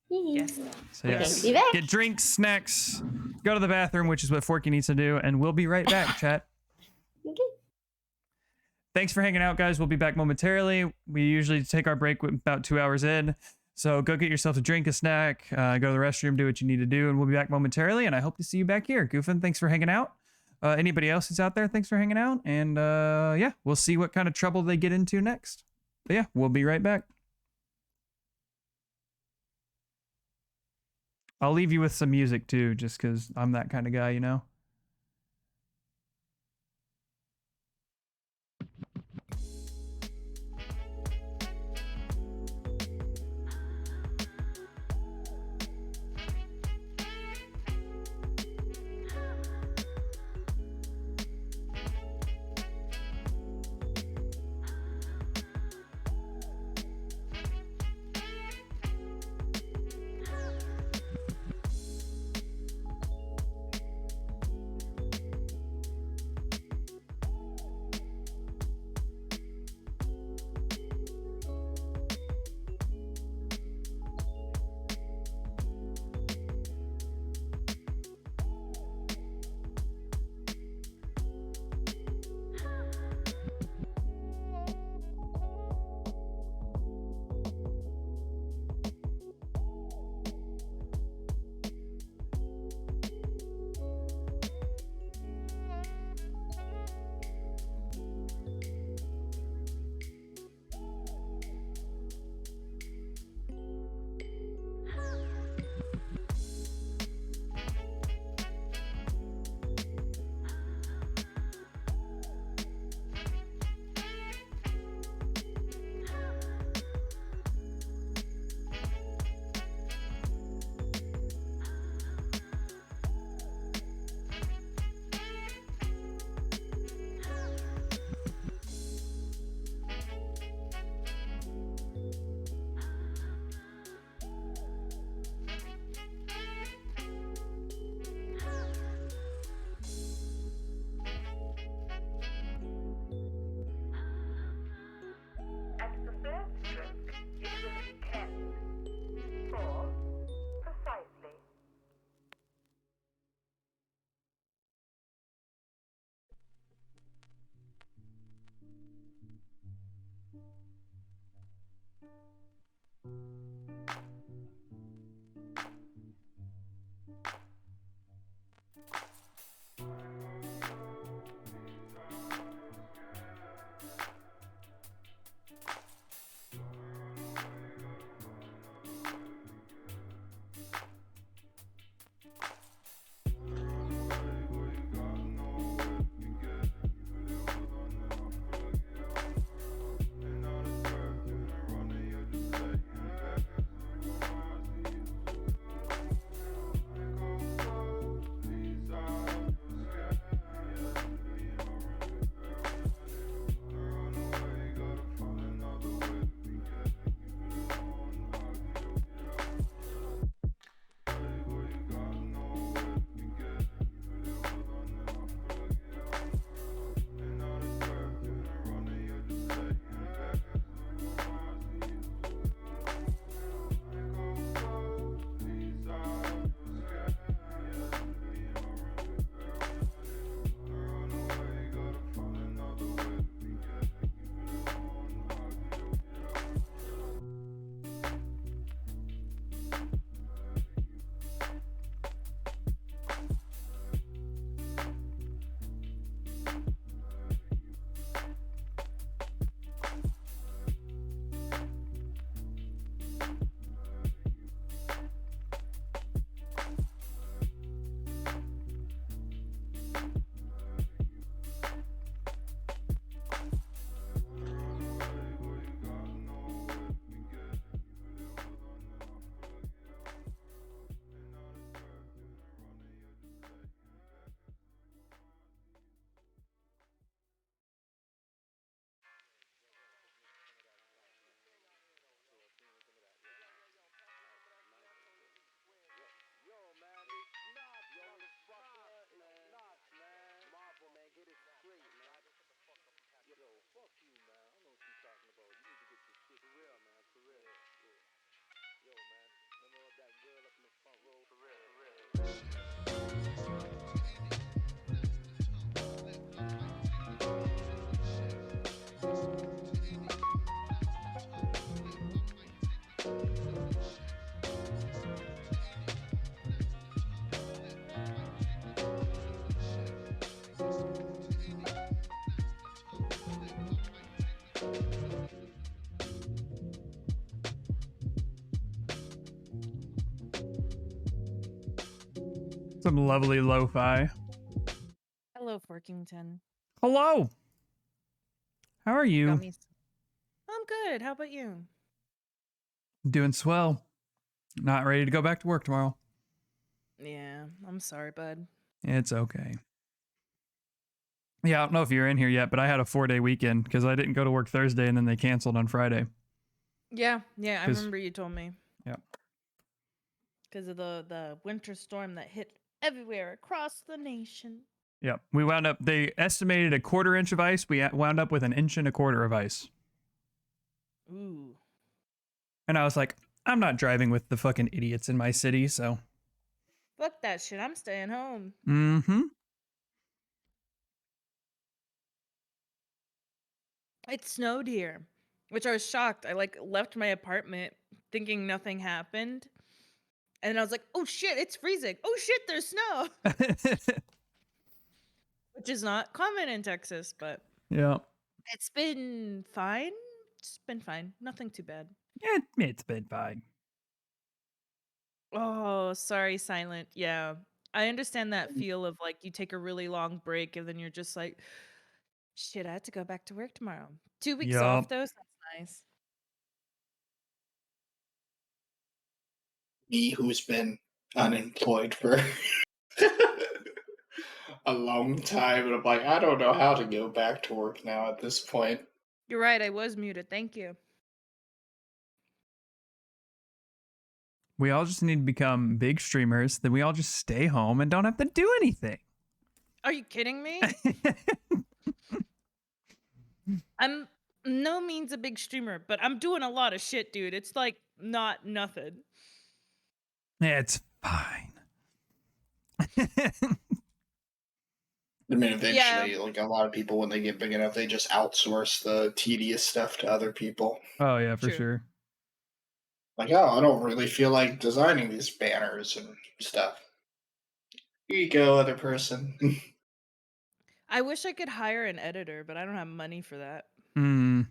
Yes. So yes, be back. get drinks, snacks, go to the bathroom, which is what Forky needs to do, and we'll be right back, chat. Okay. thanks for hanging out, guys. We'll be back momentarily. We usually take our break with about 2 hours in. So go get yourself a drink, a snack, go to the restroom, do what you need to do, and we'll be back momentarily. And I hope to see you back here. Goofin, thanks for hanging out. Anybody else that's out there, thanks for hanging out. And yeah, we'll see what kind of trouble they get into next. But yeah, we'll be right back. I'll leave you with some music too, just because I'm that kind of guy, you know? Some lovely lo-fi. Hello, Forkington. Hello. How are you? Got me. I'm good. How about you? Doing swell. Not ready to go back to work tomorrow. Yeah, I'm sorry, bud. It's okay. Yeah, I don't know if you're in here yet, but I had a 4-day weekend because I didn't go to work Thursday and then they canceled on Friday. Yeah, I 'Cause- remember you told me. Yeah. Because of the winter storm that hit everywhere across the nation. Yeah. We wound up, they estimated a 1/4 inch of ice. We wound up with 1 1/4 inches of ice. Ooh. And I was like, I'm not driving with the fucking idiots in my city, so. Fuck that shit. I'm staying home. Mm-hmm. It snowed here, which I was shocked. I like left my apartment thinking nothing happened. And I was like, oh shit, it's freezing. Oh shit, there's snow. Which is not common in Texas, but Yeah. it's been fine. It's been fine. Nothing too bad. It's been fine. Oh, sorry, Silent. Yeah. I understand that feel of like you take a really long break and then you're just like, shit, I have to go back to work tomorrow. 2 weeks off Yup. though, so that's nice. Me, who's been unemployed for a long time, and I'm like, I don't know how to go back to work now at this point. You're right, I was muted. Thank you. We all just need to become big streamers. Then we all just stay home and don't have to do anything. Are you kidding me? I'm no means a big streamer, but I'm doing a lot of shit, dude. It's like not nothing. It's fine. I mean, eventually, Yeah. like a lot of people, when they get big enough, they just outsource the tedious stuff to other people. Oh, yeah, for True. sure. Like, oh, I don't really feel like designing these banners and stuff. Here you go, other person. I wish I could hire an editor, but I don't have money for that. Mm.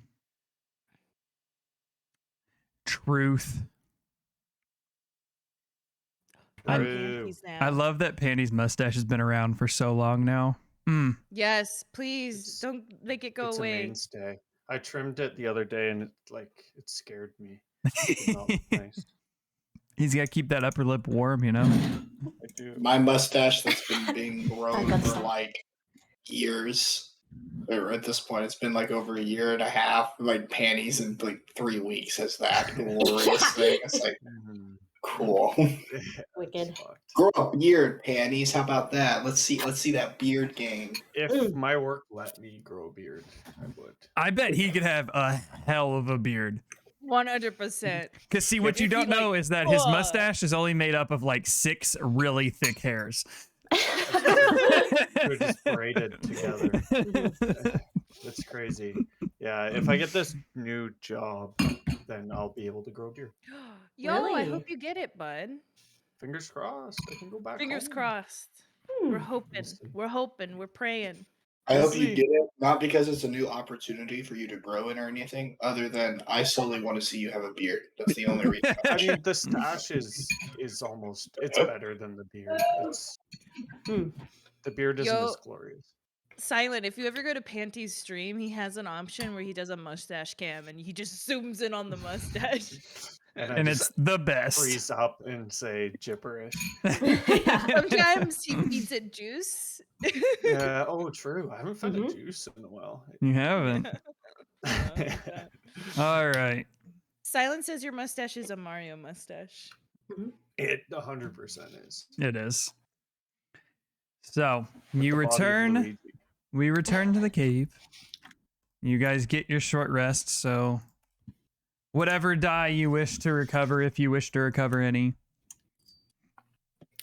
Truth. I- Panties now. I love that Pandy's mustache has been around for so long now. Mm. Yes, please It's- don't make it go It's a away. mainstay. I trimmed it the other day and it scared me. It did not look nice. He's got to keep that upper lip warm, you know? I do. My mustache that's been being grown That's for like years. Or at this point, it's been like over 1.5 years. Like panties in like 3 weeks as that glorious thing. It's like Mhm. cool. Wicked. It's fucked. Grow a beard, panties. How about that? Let's see that beard game. If my work let me grow a beard, I would. I bet he could have a hell of a beard. 100%. Because, see, what If you he, don't know like, is that his "Ugh." mustache is only made up of like 6 really thick hairs. They're just braided together. That's crazy. Yeah, if I get this new job, then I'll be able to grow a beard. Yo, I Really? hope you get it, bud. Fingers crossed. I can go back. Fingers home. crossed. Hmm. We're hoping. see. We're hoping. We're praying. I We'll hope you see. get it, not because it's a new opportunity for you to grow in or anything, other than I solely want to see you have a beard. That's the only reason. I mean, the stash is almost. It's better than the beard. It's Hmm. the beard isn't Yo. as glorious. Silent, if you ever go to Panty's stream, he has an option where he does a mustache cam and he just zooms in on the mustache. And I And just it's the best. freeze up and say gibberish. Sometimes he feeds it juice. Yeah. Oh, true. I haven't found a Mhm. juice in a while. You haven't. Yeah. All right. Silent says your mustache is a Mario mustache. It 100% is. It is. So, With you the body of return. Luigi. We return to the cave. You guys get your short rest, so whatever die you wish to recover, if you wish to recover any.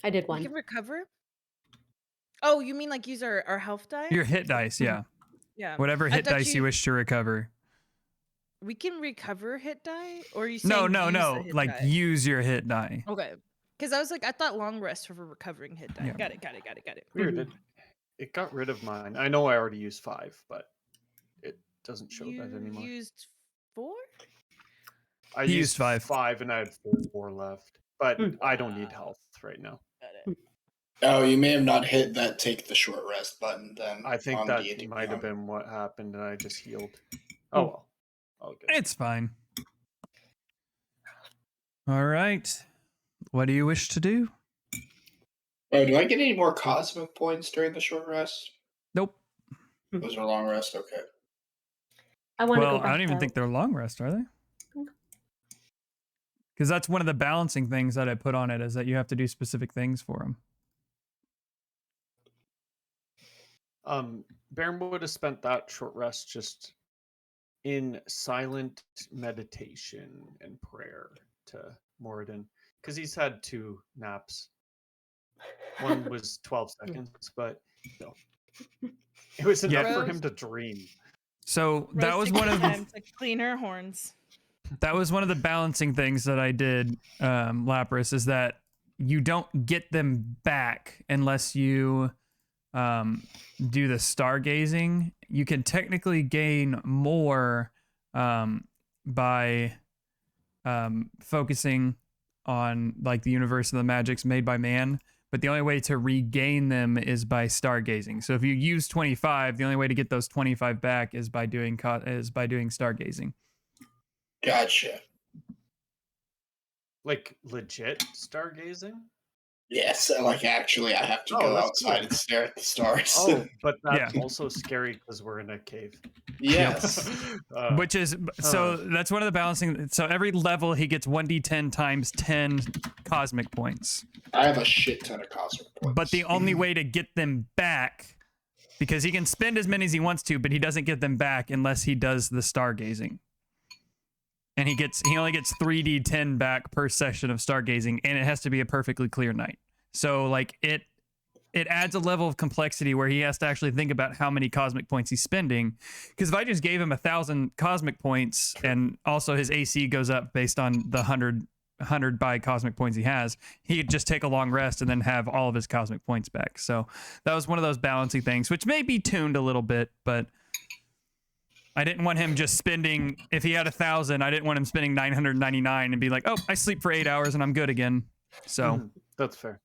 I did We one. can recover? Oh, you mean like use our health die? Your hit dice, yeah. Yeah. Whatever I hit thought dice you wish to recover. we can recover hit die, or are you No, saying no, use the no. hit Like die? use your hit die. Okay, because I was like, I thought long rest for recovering hit die. Yeah. Got it. Weird. It got rid of mine. I know I already used 5, but it doesn't show You that anymore. used 4? I He used used 5. 5 and I had 4 left. But I don't need health right now. Got it. Oh, you may have not hit that take the short rest button then. I think on that D&D might have Beyond. been what happened, and I just healed. Oh well. All good. It's fine. All right. What do you wish to do? Oh, do I get any more cosmic points during the short rest? Nope. Those are long rest. Okay. I want to Well, go back. I don't even think they're long rest, are they? Because that's one of the balancing things that I put on it is that you have to do specific things for them. Baron would have spent that short rest just in silent meditation and prayer to Moradin, because he's had 2 naps. One was 12 seconds, but no, it was enough for him to dream. So that Rose was took one the of the time to clean her horns. that was one of the balancing things that I did, Lapras, is that you don't get them back unless you do the stargazing. You can technically gain more by focusing on like the universe and the magics made by man, but the only way to regain them is by stargazing. So if you use 25, the only way to get those 25 back is by doing stargazing. Gotcha. Like legit stargazing? Yes, like actually, I have to Oh, go that's outside cool. and stare at the stars. Oh, but that's Yeah. also scary because we're in a cave. Yes. Which is so that's one of the balancing. So every level he gets 1d10 times 10 cosmic points. I have a shit ton of cosmic points. But the only way to get them back, because he can spend as many as he wants to, but he doesn't get them back unless he does the stargazing. And he only gets 3d10 back per session of stargazing, and it has to be a perfectly clear night. So like it adds a level of complexity where he has to actually think about how many cosmic points he's spending. Because if I just gave him 1,000 cosmic points, and also his AC goes up based on the 100 by cosmic points he has, he could just take a long rest and then have all of his cosmic points back. So that was one of those balancing things, which may be tuned a little bit, but I didn't want him just spending, if he had 1,000, I didn't want him spending 999 and be like, oh, I sleep for 8 hours and I'm good again. So that's fair.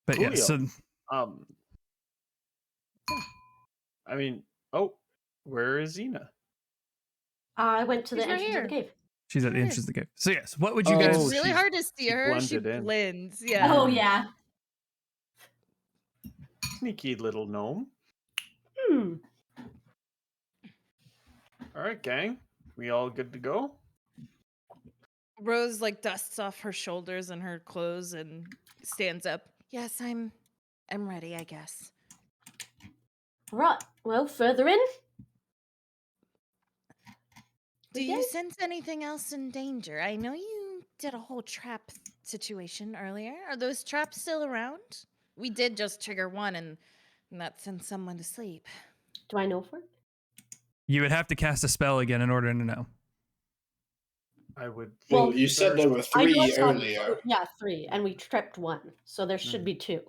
but yeah, so I mean, where is Xena? I went to She's the right entrance of here. the cave. she's at the Here. entrance of the cave. So yes, what would you Oh, guys? It's really she's- hard to see she her. She blended in. blends. Yeah. Oh yeah. Sneaky little gnome. All right, gang. We all good to go? Rose like dusts off her shoulders and her clothes and stands up. Yes, I'm ready, I guess. Right. Well, further in. Do We you good? sense anything else in danger? I know you did a whole trap situation earlier. Are those traps still around? We did just trigger one and that sent someone to sleep. Do I know for it? You would have to cast a spell again in order to know. I would. Well, Well, you said there were I know 3 I saw earlier. Yeah, 3, and we tripped 1, so there should be 2.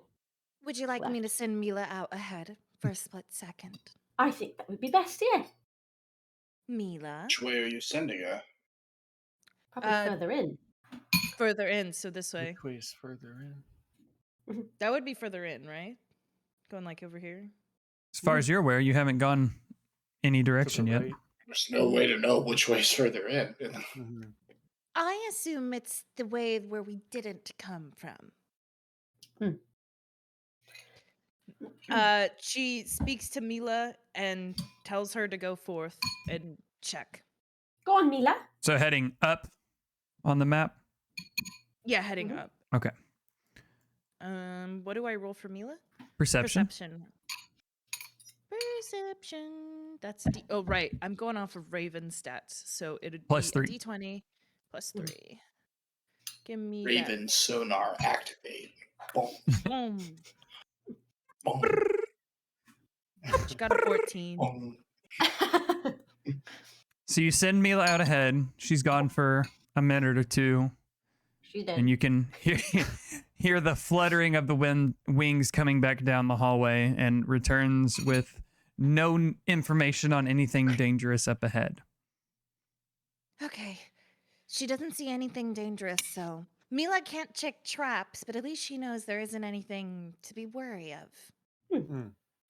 Would you like me Left. to send Mila out ahead for a split second? I think that would be best. Yeah. Mila? Which way are you sending her? Probably further in. Further in, so this way. Which way is further in? That would be further in, right? Going like over here. As far as you're aware, you haven't gone any To the direction yet. right. There's no way to know which way's further in. Mhm. I assume it's the way where we didn't come from. She speaks to Mila and tells her to go forth and check. Go on, Mila. So heading up on the map. Yeah, heading up. Okay. What do I roll for Mila? Perception. Perception. That's oh right. I'm going off of Raven stats, so it'd Plus be 3. a D20 plus 3. Give me Raven sonar activate. Boom. that. Boom. Boom. She got a 14. Boom. So you send Mila out ahead. She's gone for a minute or two, She's dead. and you can hear the fluttering of the wings coming back down the hallway, and returns with no information on anything dangerous up ahead. Okay. She doesn't see anything dangerous, so Mila can't check traps, but at least she knows there isn't anything to be wary of. Hmm.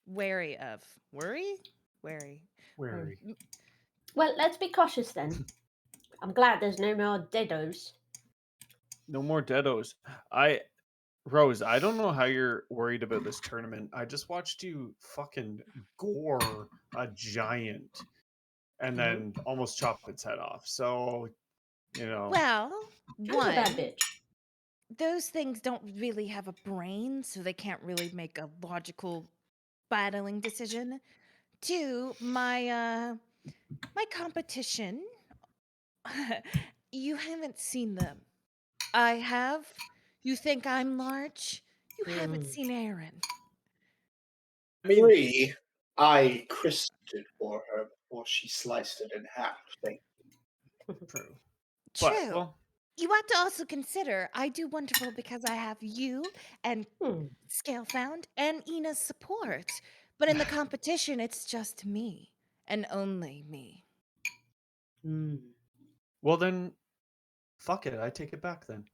Wary of. Worry? Wary. Wary. Well, let's be cautious then. I'm glad there's no more deados. No more deados. Rose, I don't know how you're worried about this tournament. I just watched you fucking gore a giant and then almost chop its head off. So, Well, I'm a bad one, bitch. those things don't really have a brain, so they can't really make a logical battling decision. Two, my competition, you haven't seen them. I have. You think I'm large? You haven't seen Aaron. I mean, 3, I christened it for her before she sliced it in half. Thank true. True. But, well, You have to also consider I do wonderful because I have you and Scalefound and Ina's support. But in the competition, it's just me and only me. well then, fuck it. I take it back then.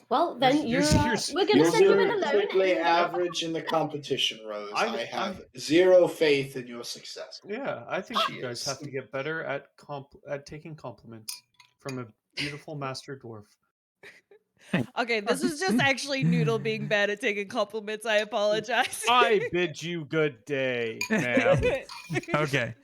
Well, then You're- we're gonna You'll send you do in alone. perfectly average in the competition, Rose. I'm- I have zero faith in your success. Yeah, I think you guys Cheers. have to get better at taking compliments from a beautiful master dwarf. Okay, this is just actually Noodle being bad at taking compliments. I apologize. I bid you good day, ma'am. Okay.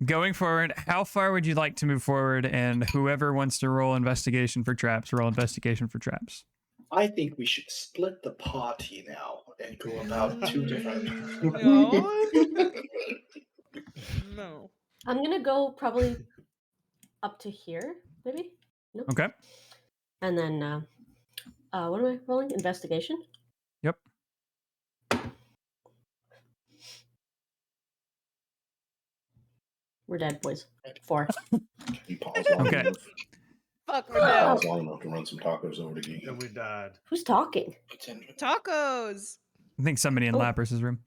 Going forward, how far would you like to move forward? And whoever wants to roll investigation for traps, roll investigation for traps. I think we should split the party now and go about 2 different. No. No. I'm gonna go probably up to here, maybe. No. Okay. And then, what am I rolling? Investigation. Yep. We're dead, boys. 4. You pause long Okay. enough. Fuck, we're dead. Pause long enough to run some tacos over to And Giga. we died. Who's talking? Tacos. I think somebody in Oh. Lapras' room.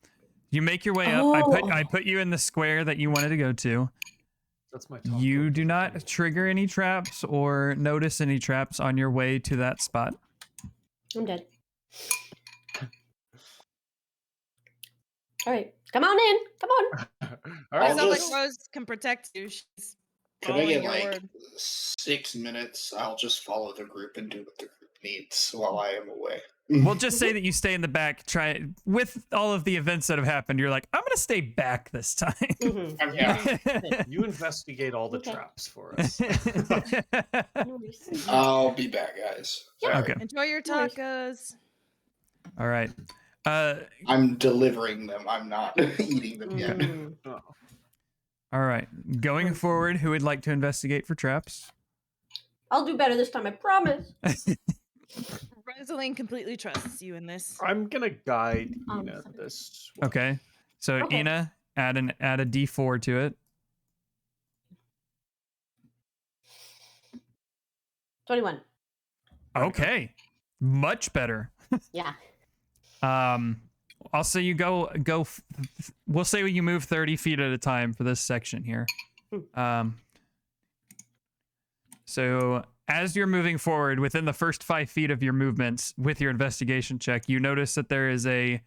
You make your way up. I put you in the square that you wanted to go to. That's my taco. You do not trigger any traps or notice any traps on your way to that spot. I'm dead. All right, come on in. Come on. All I right, sound I'll like just- Rose can protect you. She's Can I following get your like word. 6 minutes? I'll just follow the group and do what the group needs while I am away. We'll just say that you stay in the back. Try with all of the events that have happened. You're like, I'm gonna stay back this time. Mhm. Yeah, you investigate all the Okay. traps for us. No worries. I'll be back, guys. Yeah. Sorry. Okay. Enjoy your No worries. tacos. All right. I'm delivering them. I'm not eating them yet. Mm. All right. Going forward, who would like to investigate for traps? I'll do better this time, I promise. Rosaline completely trusts you in this. I'm gonna guide Um, Ina sorry. this. way. Okay. So Okay. Ina, add a D4 to it. 21. Okay. Much better. Yeah. I'll say you go. We'll say you move 30 feet at a time for this section here. So as you're moving forward, within the first 5 feet of your movements with your investigation check, you notice that there is a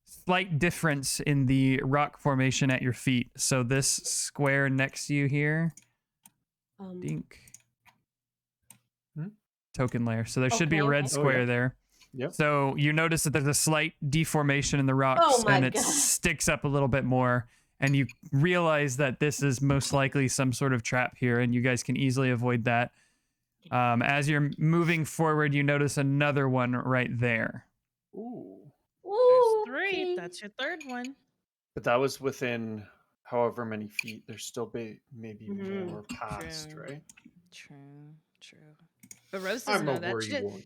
slight difference in the rock formation at your feet. So this square next to you here, dink, token layer. So there should be a Okay, red okay. square yeah. there. Yep. So you notice that there's a slight deformation in the rocks, Oh my and it God. sticks up a little bit more. And you realize that this is most likely some sort of trap here, and you guys can easily avoid that. As you're moving forward, you notice another one right there. Ooh. Ooh, There's 3. okay. That's your third one. But that was within however many feet. There's still maybe Mhm. more past, True. right? True. But Rose doesn't I'm know a that. worry one.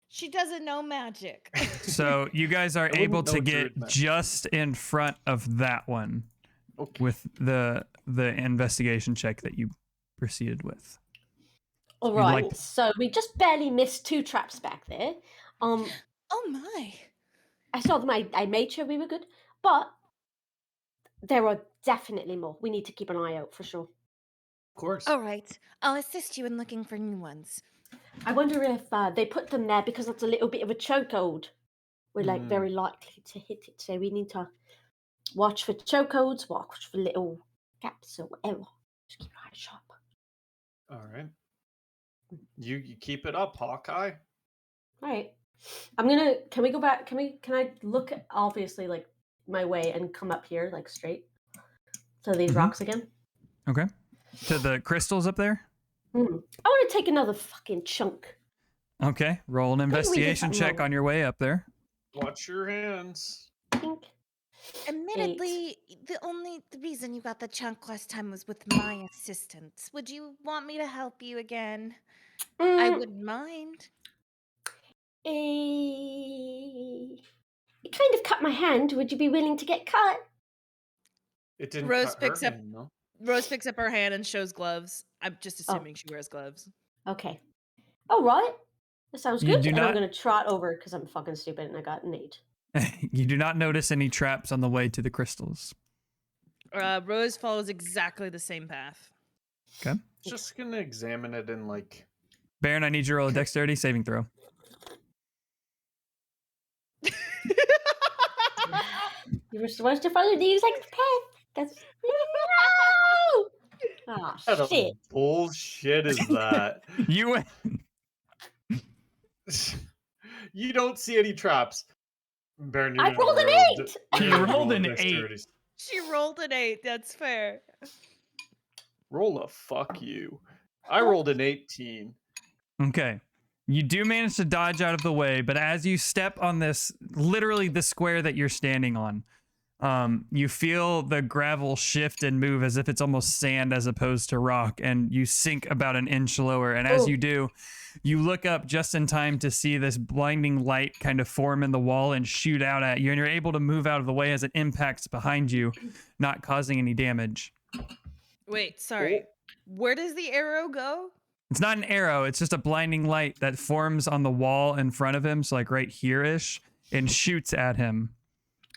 She doesn't know magic. So you guys are I able wouldn't to know get druid magic. just in front of that one. Okay. with the investigation check that you proceeded with. All You'd right. like to- So we just barely missed 2 traps back there. Oh my. I saw them. I made sure we were good, but there are definitely more. We need to keep an eye out for sure. Of course. All right. I'll assist you in looking for new ones. I wonder if they put them there because that's a little bit of a chokehold. We're like very likely to hit it, so we need to watch for chokeholds, watch for little gaps or whatever. Just keep your eyes sharp. All right. You keep it up, Hawkeye. All right. I'm gonna. Can we go back? Can I look at obviously like my way and come up here like straight to these Mhm. rocks again? Okay. To the crystals up there? I want to take another fucking chunk. Okay. Roll an we just investigation got check no- on your way up there. Watch your hands. Tink. Admittedly, the reason you got the chunk last time was with my assistance. Would you want me to help you again? I Mm, wouldn't mind. you kind of cut my hand. Would you be willing to get cut? It didn't Rose cut her picks up- hand, no? Rose picks up her hand and shows gloves. I'm just Oh. assuming she wears gloves. Okay. All right. That sounds You good. do And not- I'm gonna trot over because I'm fucking stupid and I got an 8. You do not notice any traps on the way to the crystals. Rose follows exactly the same path. Okay. Just gonna examine it and like. Baron, I need you to roll a dexterity saving throw. You were supposed to follow the exact path. That's no. Oh What kind of shit. bullshit is that? You went. You don't see any traps. Baron, you're I gonna rolled an roll 8! you're You gonna rolled roll an dexterity. She rolled an 8. That's fair. Roll a fuck you. I rolled an 18. Okay. You do manage to dodge out of the way, but as you step on this, literally the square that you're standing on, you feel the gravel shift and move as if it's almost sand as opposed to rock, and you sink about an inch lower. And as Oh. you do, you look up just in time to see this blinding light kind of form in the wall and shoot out at you, and you're able to move out of the way as it impacts behind you, not causing any damage. Wait, sorry. Where does the arrow go? It's not an arrow, it's just a blinding light that forms on the wall in front of him, so like right here-ish, and shoots at him.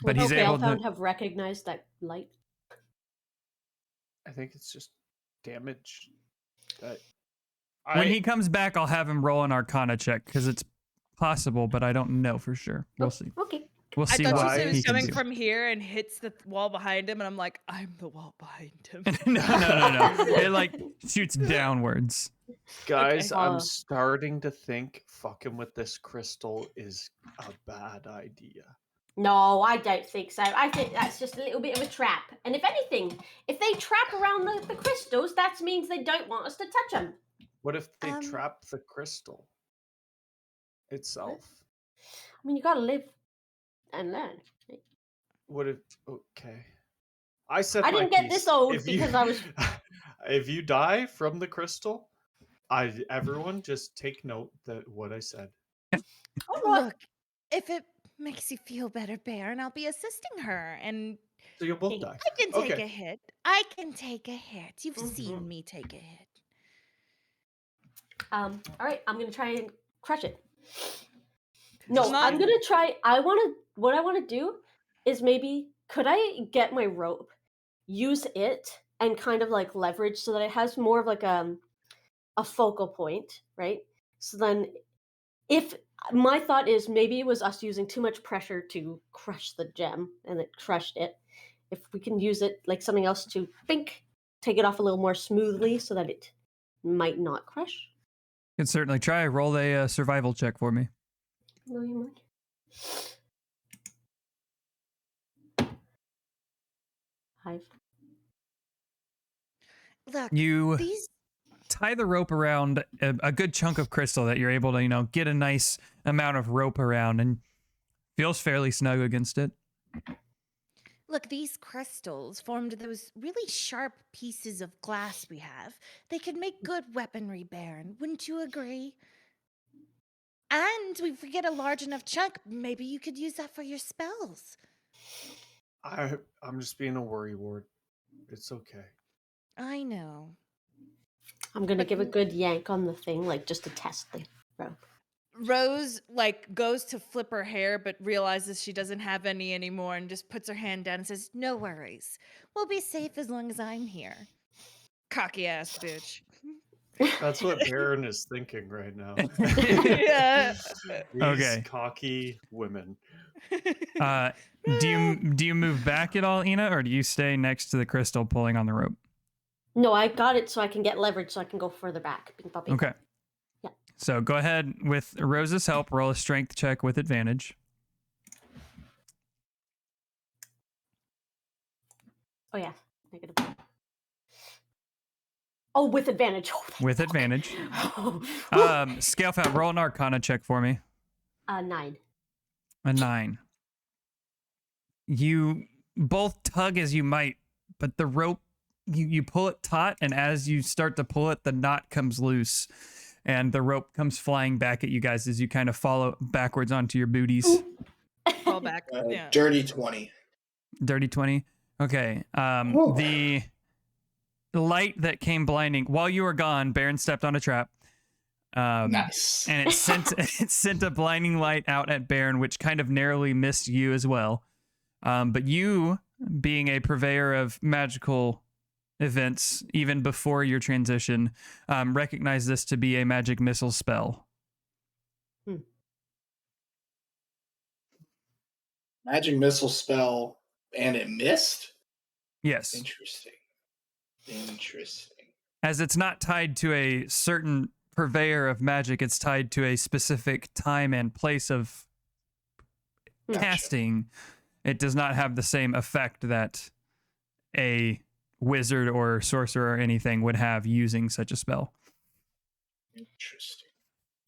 But Would he's able to... Failfound have recognized that light? I think it's just damage. When he comes back, I'll have him roll an Arcana check, because it's possible, but I don't know for sure. We'll see. Okay. We'll I see thought what you said it he was can coming do. from here and hits the wall behind him, and I'm like, I'm the wall behind him. No. It like shoots downwards. Guys, Okay. I'm starting to think fucking with this crystal is a bad idea. No, I don't think so. I think that's just a little bit of a trap. And if anything, if they trap around the crystals, that means they don't want us to touch them. What if they Um, trap the crystal itself? I mean, you gotta live and learn. What if? Okay, I said I my didn't get piece. this old If you- because I was- If you die from the crystal, everyone just take note that what I said. Look, if it makes you feel better, Baron, I'll be assisting her, and So you'll both Okay. die. I can take Okay. a hit. I can take a hit. You've Mhm. seen me take a hit. All right, I'm gonna try and crush it. No, Come I'm on. gonna try. What I want to do is maybe could I get my rope, use it, and kind of like leverage so that it has more of like a focal point, right? So then, if my thought is maybe it was us using too much pressure to crush the gem and it crushed it, if we can use it like something else to take it off a little more smoothly so that it might not crush. You can certainly try. Roll a survival check for me. No, you might. 5. Look, You these tie the rope around a good chunk of crystal that you're able to, get a nice amount of rope around, and feels fairly snug against it. these crystals formed those really sharp pieces of glass we have. They could make good weaponry, Baron. Wouldn't you agree? And if we get a large enough chunk, maybe you could use that for your spells. I'm just being a worry ward. It's okay. I know. I'm gonna But give a good yank on the thing, like just to test the rope. Rose like goes to flip her hair, but realizes she doesn't have any anymore, and just puts her hand down and says, "No worries. We'll be safe as long as I'm here." Cocky ass bitch. That's what Baron is thinking right now. Yeah. These Okay. cocky women. Do you move back at all, Ina, or do you stay next to the crystal pulling on the rope? No, I got it so I can get leverage so I can go further back. Bing, bop, bing, Okay. bop. Yeah. So go ahead with Rose's help. Roll a strength check with advantage. Oh yeah, negative. Oh, with advantage. Oh, thank With fuck. advantage. Whew. Scalefound, roll an Arcana check for me. 9. A 9. You both tug as you might, but the rope, you pull it taut, and as you start to pull it, the knot comes loose, and the rope comes flying back at you guys as you kind of follow backwards onto your booties. Fall back. Yeah. Dirty 20. Dirty 20. Okay. Whew. The light that came blinding while you were gone, Baron stepped on a trap. Nice. And it sent a blinding light out at Baron, which kind of narrowly missed you as well. But you, being a purveyor of magical events, even before your transition, recognize this to be a magic missile spell. Magic missile spell, and it missed? Yes. Interesting. As it's not tied to a certain purveyor of magic, it's tied to a specific time and place of Gotcha. casting. It does not have the same effect that a wizard or sorcerer or anything would have using such a spell. Interesting.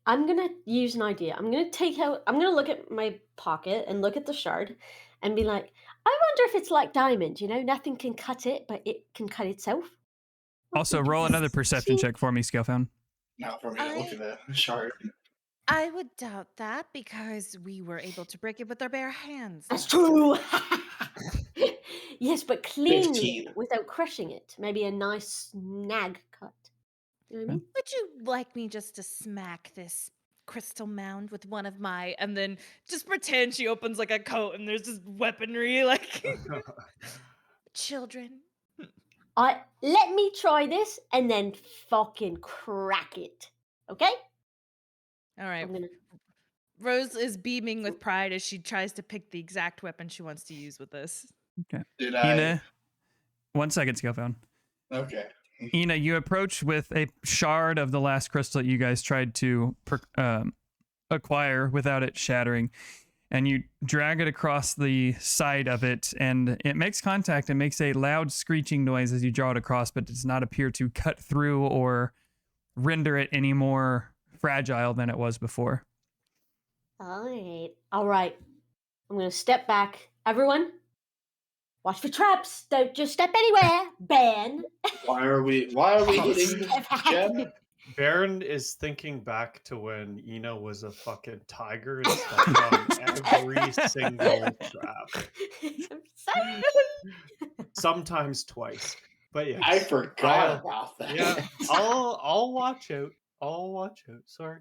I'm gonna use an idea. I'm gonna look at my pocket and look at the shard and be like, I wonder if it's like diamond, nothing can cut it, but it can cut itself. Also, roll another perception check for me, Scalefound. Not for me to look at the shard. I would doubt that because we were able to break it with our bare hands. That's true. Yes, but cleanly 15. without crushing it. Maybe a nice snag cut. You know what I mean? Would you like me just to smack this crystal mound with one of my, and then just pretend she opens like a coat and there's just weaponry, like children. Let me try this and then fucking crack it. Okay? All right. I'm gonna. Rose is beaming with pride as she tries to pick the exact weapon she wants to use with this. Okay. Did I? Ina, 1 second, Scalefound. Okay. Ina, you approach with a shard of the last crystal that you guys tried to acquire without it shattering, and you drag it across the side of it, and it makes contact and makes a loud screeching noise as you draw it across, but does not appear to cut through or render it any more fragile than it was before. All right. I'm gonna step back. Everyone, watch for traps. Don't just step anywhere. Ben. Why are we hitting Jen? Baron is thinking back to when Ina was a fucking tiger and stepped on every single trap. I'm sorry. Sometimes twice. But yeah. I forgot about that. Yeah, I'll watch out. I'll watch out. Sorry.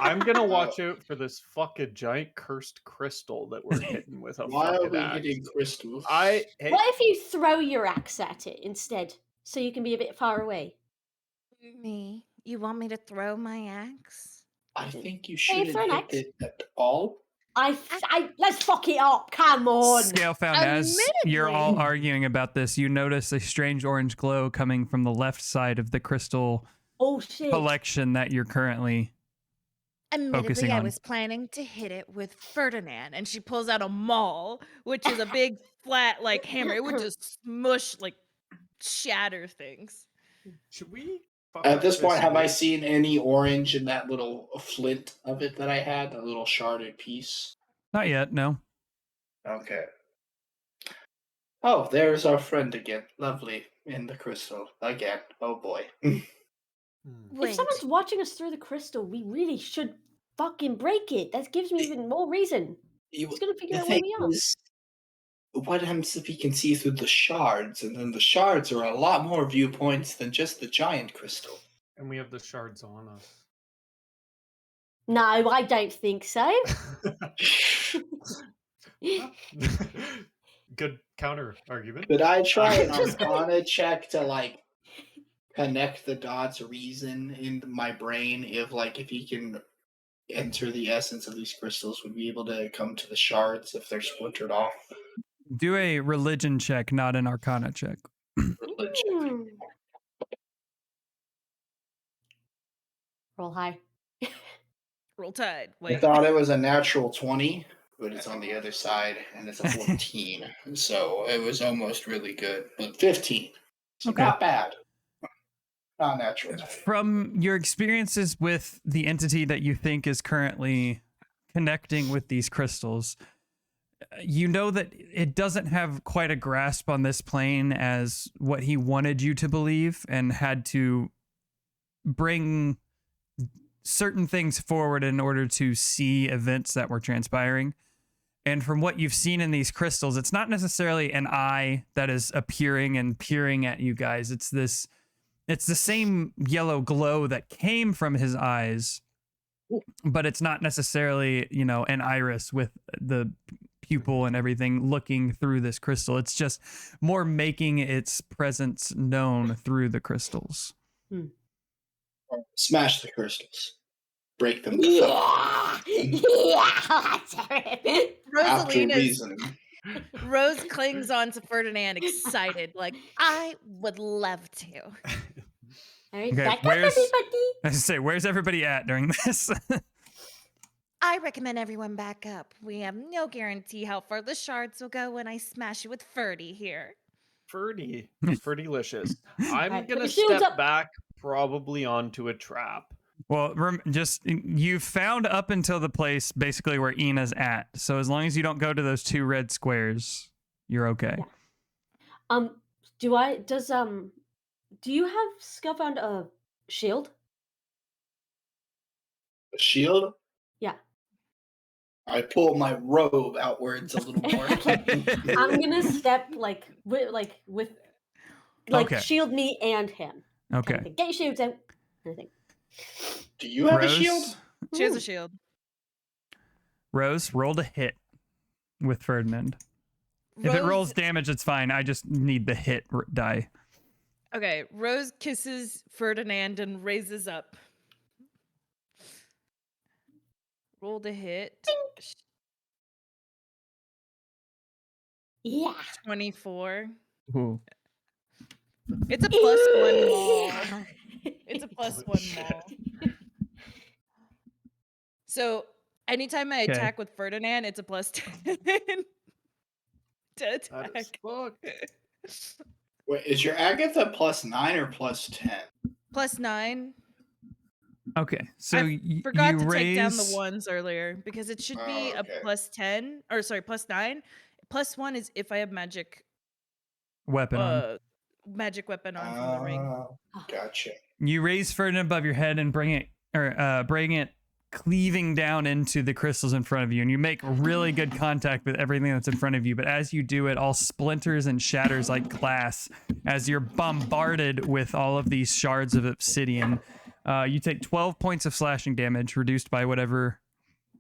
I'm gonna watch out for this fucking giant cursed crystal that we're hitting with a Why are fucking we axe. hitting crystals? What if you throw your axe at it instead, so you can be a bit far away? Me? You want me to throw my axe? I think you Hey, shouldn't throw an hit axe. it at all. Let's fuck it up. Come on. Scalefound, as you're all Admittedly. arguing about this, you notice a strange orange glow coming from the left side of the crystal Oh shit. collection that you're currently focusing Admittedly, I on. was planning to hit it with Ferdinand, and she pulls out a maul, which is a big flat like hammer. It would just smush, like shatter things. Should we At this point, have I out? seen any orange in that little flint of it that I had? A little sharded piece? Not yet, no. Okay. Oh, there's our friend again. Lovely. In the crystal. Again. Oh boy. Wait, If someone's watching us through the crystal, we really should fucking break it. That gives me even more reason. He's gonna figure The out where thing we are. is, what happens if he can see through the shards? And then the shards are a lot more viewpoints than just the giant crystal. And we have the shards on us. No, I don't think so. Good counter argument. Could I try an Arcana check to like connect the dots, reason in my brain if he can enter the essence of these crystals, would be able to come to the shards if they're splintered off? Do a religion check, not an arcana check. Religion. Roll high. Roll Tide. I Wait. thought it was a natural 20, but it's on the other side, and it's a 14. So it was almost really good. But 15. So Okay. not bad. Not natural. From your experiences with the entity that you think is currently connecting with these crystals, you know that it doesn't have quite a grasp on this plane as what he wanted you to believe, and had to bring certain things forward in order to see events that were transpiring. And from what you've seen in these crystals, it's not necessarily an eye that is appearing and peering at you guys. It's the same yellow glow that came from his eyes, but it's not necessarily, an iris with the pupil and everything looking through this crystal. It's just more making its presence known through the crystals. Smash the crystals. Break them. Yeah. Yeah. Rose clings on to Ferdinand, excited, like, I would love to. All right, Okay, back up, where's- everybody. I was say, where's everybody at during this? I recommend everyone back up. We have no guarantee how far the shards will go when I smash it with Ferdy here. Ferdy. Ferdylicious. I'm Alright, gonna put your shields step up. back, probably onto a trap. Well, you found up until the place basically where Ina's at. So as long as you don't go to those 2 red squares, you're okay. Yeah. Do you have Scuffound a shield? A shield? Yeah. I pull my robe outwards a little more. I'm gonna step with Okay. shield me and him. Okay. Kind of get your shields out. Kind of thing. Do you have Rose, a shield? She has a shield. Rose, roll to hit with Ferdinand. If it rolls damage, it's fine. I just need the hit die. Okay, Rose kisses Ferdinand and raises up. Roll to hit. Yeah. 24. Ooh. It's a +1 maul. It's a +1 maul. So anytime I Okay. attack with Ferdinand, it's a +10 to That is attack. fucked. Wait, is your Agatha +9 or +10? +9. Okay. So Forgot you to raise... take down the ones earlier because it should be Oh, okay. a +10 or sorry, +9. +1 is if I have magic weapon on. magic weapon on from the ring. Oh, gotcha. You raise Ferdinand above your head and bring it cleaving down into the crystals in front of you, and you make really good contact with everything that's in front of you. But as you do, it all splinters and shatters like glass as you're bombarded with all of these shards of obsidian. You take 12 points of slashing damage, reduced by whatever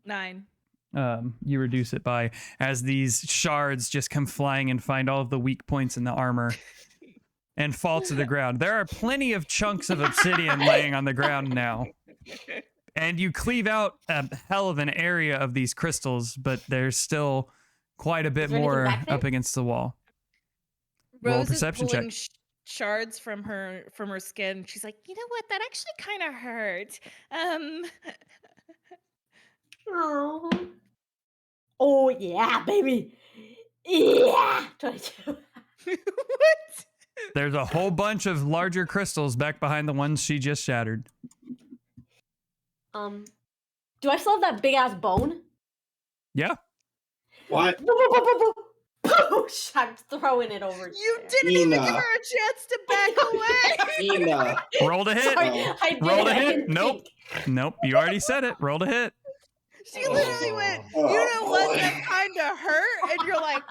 9. you reduce it by, as these shards just come flying and find all of the weak points in the armor and fall to the ground. There are plenty of chunks of obsidian laying on the ground now. And you cleave out a hell of an area of these crystals, but there's still quite a bit Is there anything more back there? up against the wall. Roll a Rose is perception pulling check. shards from her skin. She's like, you know what? That actually kind of hurt. Oh. Oh yeah, baby. Yeah. 22. What? There's a whole bunch of larger crystals back behind the ones she just shattered. Do I still have that big ass bone? Yeah. What? Poosh! I'm throwing it over. You there. didn't even give Ina. her a chance to back away. Ina. Roll to hit. Sorry, Oh. I did Roll it. to I hit. didn't Nope. think. Nope. You already said it. Roll to hit. She literally went, Oh. you know what? boy. That kind of hurt. And you're like,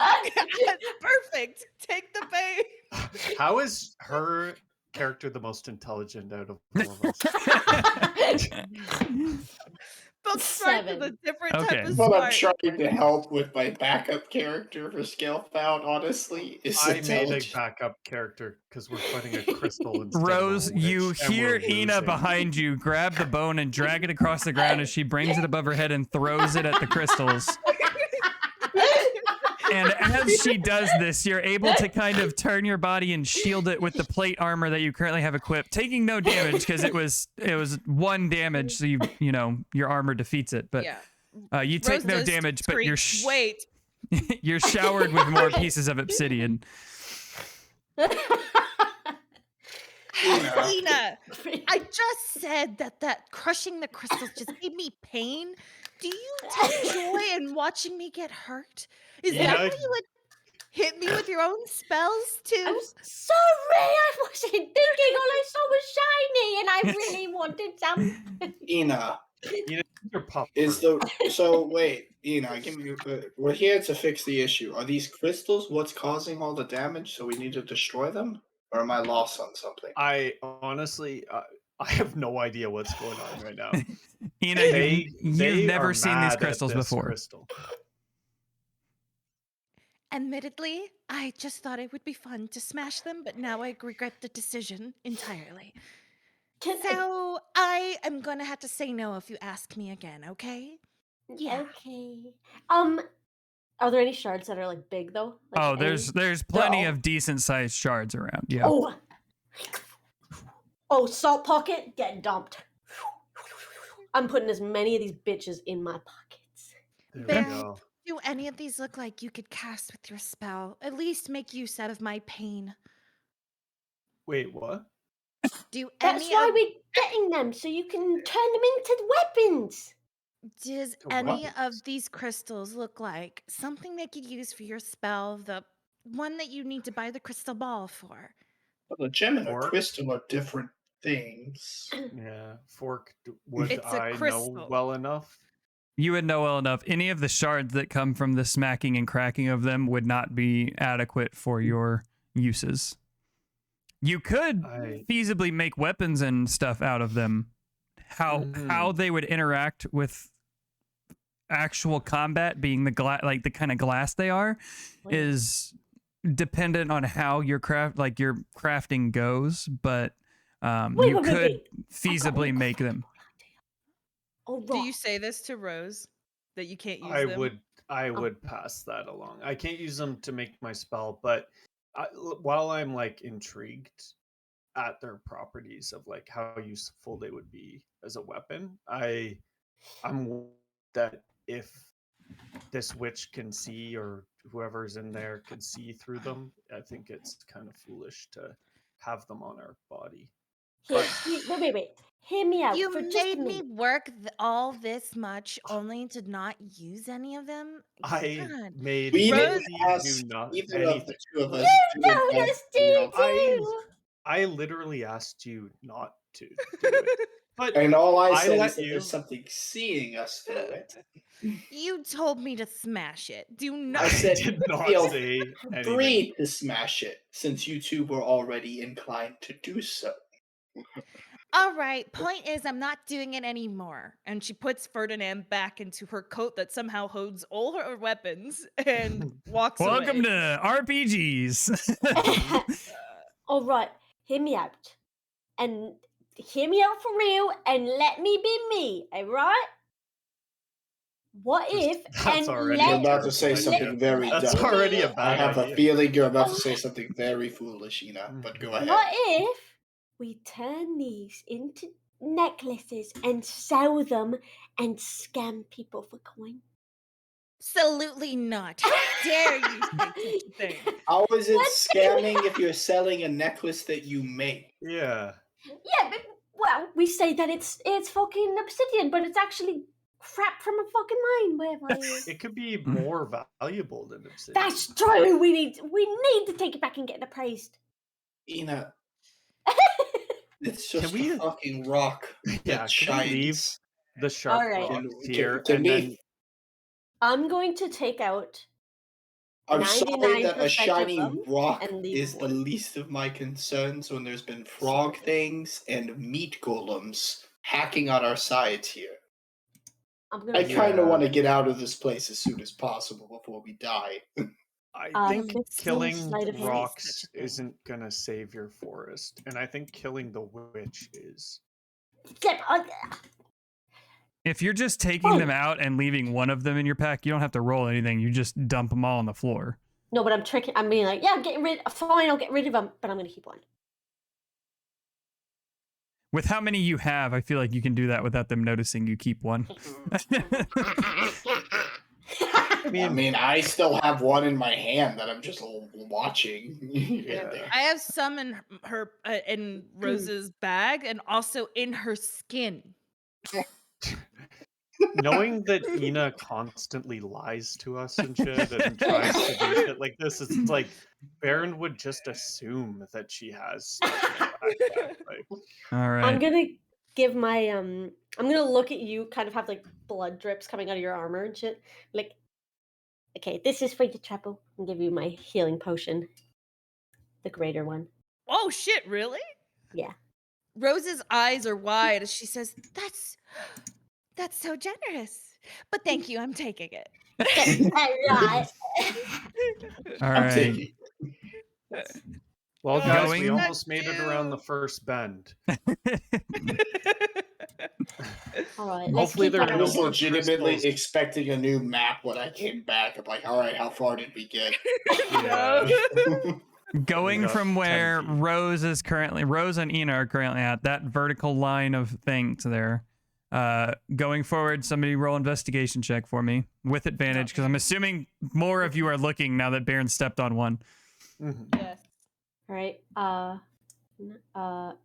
perfect. Take the pain. How is her character the most intelligent out of all of us? Book Strike is a 7. different Okay. type of What I'm smart. trying to help with my backup character for Scalebound, honestly, is I made a intelligent. backup character because we're fighting a crystal instead Rose, of a witch, you and hear we're Ina losing. behind you grab the bone and drag it across the ground as she brings it above her head and throws it at the crystals. And as she does this, you're able to kind of turn your body and shield it with the plate armor that you currently have equipped, taking no damage because it was 1 damage, so you know your armor defeats it. But Yeah. you take Rose no does damage, but you're screech, wait. you're showered with more pieces of obsidian. Ina, I just said that crushing the crystals just gave me pain. Do you take joy in watching me get hurt? Is that why you would hit me with your own spells too? I'm sorry, I wasn't thinking. All I saw was shiny, and I really wanted some. Ina, Your pup. wait, Ina, give me. We're here to fix the issue. Are these crystals what's causing all the damage? So we need to destroy them, or am I lost on something? I honestly, I have no idea what's going on right now. Ina, you've They never are seen mad these at crystals this before. crystal. Admittedly, I just thought it would be fun to smash them, but now I regret the decision entirely. So I am gonna have to say no if you ask me again, okay? Yeah. Okay. Are there any shards that are like big though? Like Oh, any? there's plenty all- of decent sized shards around. Yeah. Oh, salt pocket, get dumped. I'm putting as many of these bitches in my pockets. There Bear, we go. do any of these look like you could cast with your spell? At least make use out of my pain. Wait, what? Do That's any why of we're getting them, so you can turn them into weapons. does The any weapons. of these crystals look like something they could use for your spell? The one that you need to buy the crystal ball for. Well, the gem and the Fork? crystal are different things. Yeah, fork. Would It's a I know crystal. well enough? You would know well enough. Any of the shards that come from the smacking and cracking of them would not be adequate for your uses. You could feasibly make weapons and stuff out of them. How they would interact with actual combat, being the like the kind of glass they are, is dependent on how your crafting goes. But you could feasibly make them. Do you say this to Rose that you can't use them? I would pass that along. I can't use them to make my spell, but while I'm like intrigued at their properties of like how useful they would be as a weapon, I'm worried that if this witch can see, or whoever's in there can see through them, I think it's kind of foolish to have them on our body. Wait. Hear me out You for just made a me minute. work all this much only to not use any of them? I God. made We didn't Lindsay ask do not either anything. of the two of us. You to told invest us in to our- do. I literally asked you not to do it. But And all I said let is that you- there's something seeing us do it. You told me to smash it. Do not. I said did not feel say anything. free to smash it, since you two were already inclined to do so. All right. Point is, I'm not doing it anymore. And she puts Ferdinand back into her coat that somehow holds all her weapons and walks Welcome away. to RPGs. All right, hear me out, and hear me out for real, and let me be me. All right. What if That's already You're a about to say terrible something idea. very That's dumb. already a I bad have idea. a feeling you're about to say something very foolish, Ina, but go ahead. What if we turn these into necklaces and sell them and scam people for coin? Absolutely not. How dare you say such a thing? How is it scamming if you're selling a necklace that you make? Yeah. Yeah, but well, we say that it's fucking obsidian, but it's actually crap from a fucking mine, wherever it is. It could be more valuable than obsidian. That's true. We need to take it back and get it appraised. Ina, it's just Can we- a fucking rock Yeah, that can we leave? shines. the sharp Alright. rocks here, Can and we- then I'm going to take out. I'm sorry that 99% a of shiny them rock and leave is the one. least of my concerns when there's been frog things and meat golems hacking on our sides here. I'm I gonna. kind of Yeah. want to get out of this place as soon as possible before we die. I think can killing sleight of hand. rocks Such a thing. isn't gonna save your forest, and I think killing the witch is. Get on. If you're just taking them out and leaving one of them in your pack, you don't have to roll anything. You just dump them all on the floor. No, but I'm tricking. I'm being like, yeah, I'm getting rid. Fine, I'll get rid of them, but I'm gonna keep one. With how many you have, I feel like you can do that without them noticing you keep one. I mean, I still have one in my hand that I'm just watching. Yeah. I have some in her in Rose's bag, and also in her skin. Knowing that Ina constantly lies to us and shit and tries to do shit like this, it's like Baron would just assume that she has stuff in her backpack. Like, All right. I'm gonna give my I'm gonna look at you, kind of have like blood drips coming out of your armor and shit. Like, okay, this is for you, Treble. I'll give you my healing potion, the greater one. Oh shit! Really? Yeah. Rose's eyes are wide as she says, "That's so generous." But thank you, I'm taking it. Alright. All I'm right. taking. well, Oh, guys, we Going- almost made it around the first bend. Alright. Hopefully there I no was more legitimately crystals. expecting a new map when I came back. I'm like, all right, how far did we get? Yeah. Going got from 10 where feet. Rose and Ina are currently at, that vertical line of things there. Going forward, somebody roll investigation check for me with advantage, because I'm assuming more of you are looking now that Baron stepped on one. Mhm. Yes. Alright.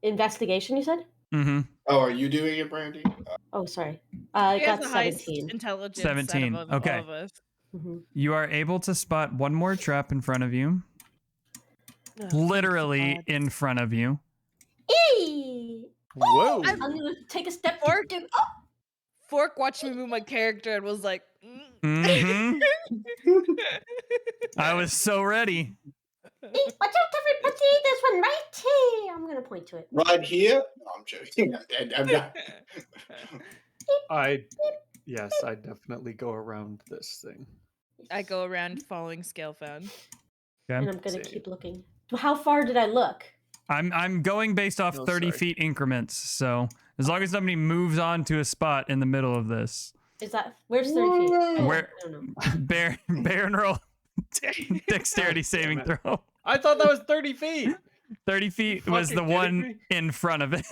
Investigation, you said? Mm-hmm. Oh, are you doing it, Brandy? Oh, sorry. I She has got the highest 17. intelligence 17, out of okay. all of us. Mm-hmm. You are able to spot one more trap in front of you, Oh, thank literally God. in front of you. Eee! Whoa! I'm gonna take a step Or- forward. Fork watched me move my character and was like, Mm-hmm. I was so ready. Watch out, everybody! There's one right here. I'm gonna point to it. Right here? No, I'm joking. I'm not. Yes, I definitely go around this thing. I go around following Scalefound. And Okay. I'm gonna Same. keep looking. How far did I look? I'm going based off No, 30 sorry. feet increments, so as long as somebody moves on to a spot in the middle of this. Is that where's 30 feet? Oh, Where- I don't know. Baron roll dexterity God saving damn it. throw. I thought that was 30 feet. 30 feet was the fucking kidding one me? in front of it.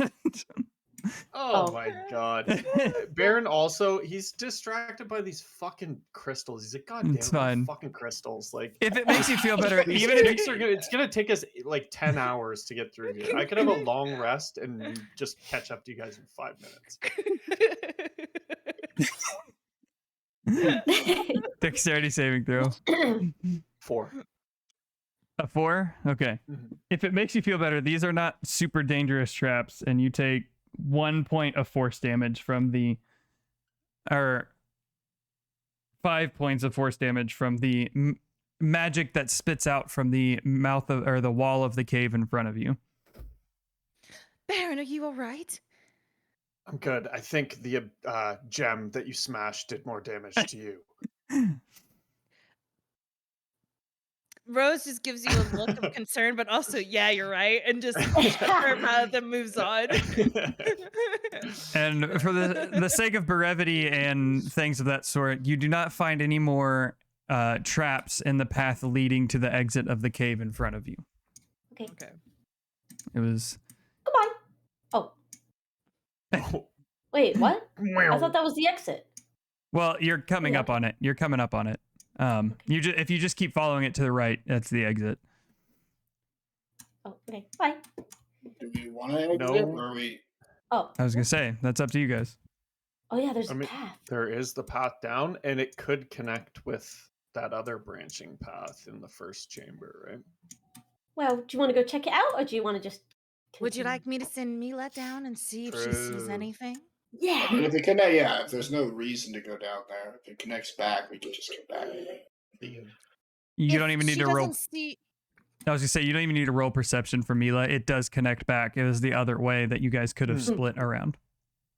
Oh Oh. my god. Baron also, he's distracted by these fucking crystals. He's like, God damn It's it, fine. fucking crystals. Like, If it makes you feel better, these even if things are gonna, it's gonna take us like 10 hours to get through here. I could have a long rest and just catch up to you guys in 5 minutes. dexterity saving throw. 4. A 4? Okay. Mhm. If it makes you feel better, these are not super dangerous traps, and you take 1 point of force damage from the, or 5 points of force damage from the magic that spits out from the mouth of, or the wall of the cave in front of you. Baron, are you all right? I'm good. I think the gem that you smashed did more damage to you. Rose just gives you a look of concern, but also, yeah, you're right, and just her mouth and moves on. And for the sake of brevity and things of that sort, you do not find any more traps in the path leading to the exit of the cave in front of you. Okay. Okay. It was Goodbye. Oh, wait, what? I thought that was the exit. well, you're coming Yeah. up on it. You're coming up on it. If you just keep following it to the right, that's the exit. Oh, okay. Bye. Do we want to exit No. or are we? Oh. I was gonna say that's up to you guys. Oh yeah, there's I a mean, path. there is the path down, and it could connect with that other branching path in the first chamber, right? Well, do you want to go check it out, or do you want to just? Would you continue? like me to send Mila down and see if she sees True. anything? Yeah. I mean, if it connect, yeah, if there's no reason to go down there, if it connects back, we can just get back. You don't If even need she to roll. doesn't see. I was gonna say you don't even need to roll perception for Mila. It does connect back. It was the other way that you guys could have split around.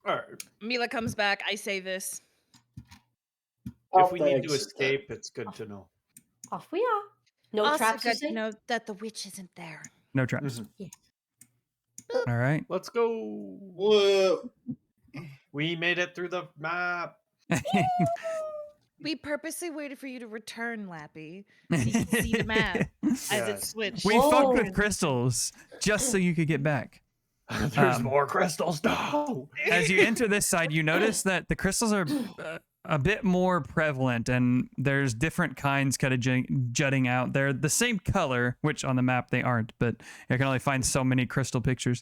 All right. Mila comes back. I say this. If we need to Thanks. escape, it's good to know. Off we are. No Also traps, you good to say? know that the witch isn't there. No traps. Mhm. All right. Let's go. Whoa. We made it through the map. We purposely waited for you to return, Lappy, so you can see the map as it Yes. switched. We fucked with Whoa. crystals just so you could get back. There's Um, more crystals. No. As you enter this side, you notice that the crystals are a bit more prevalent, and there's different kinds kind of jutting out. They're the same color, which on the map they aren't, but you can only find so many crystal pictures.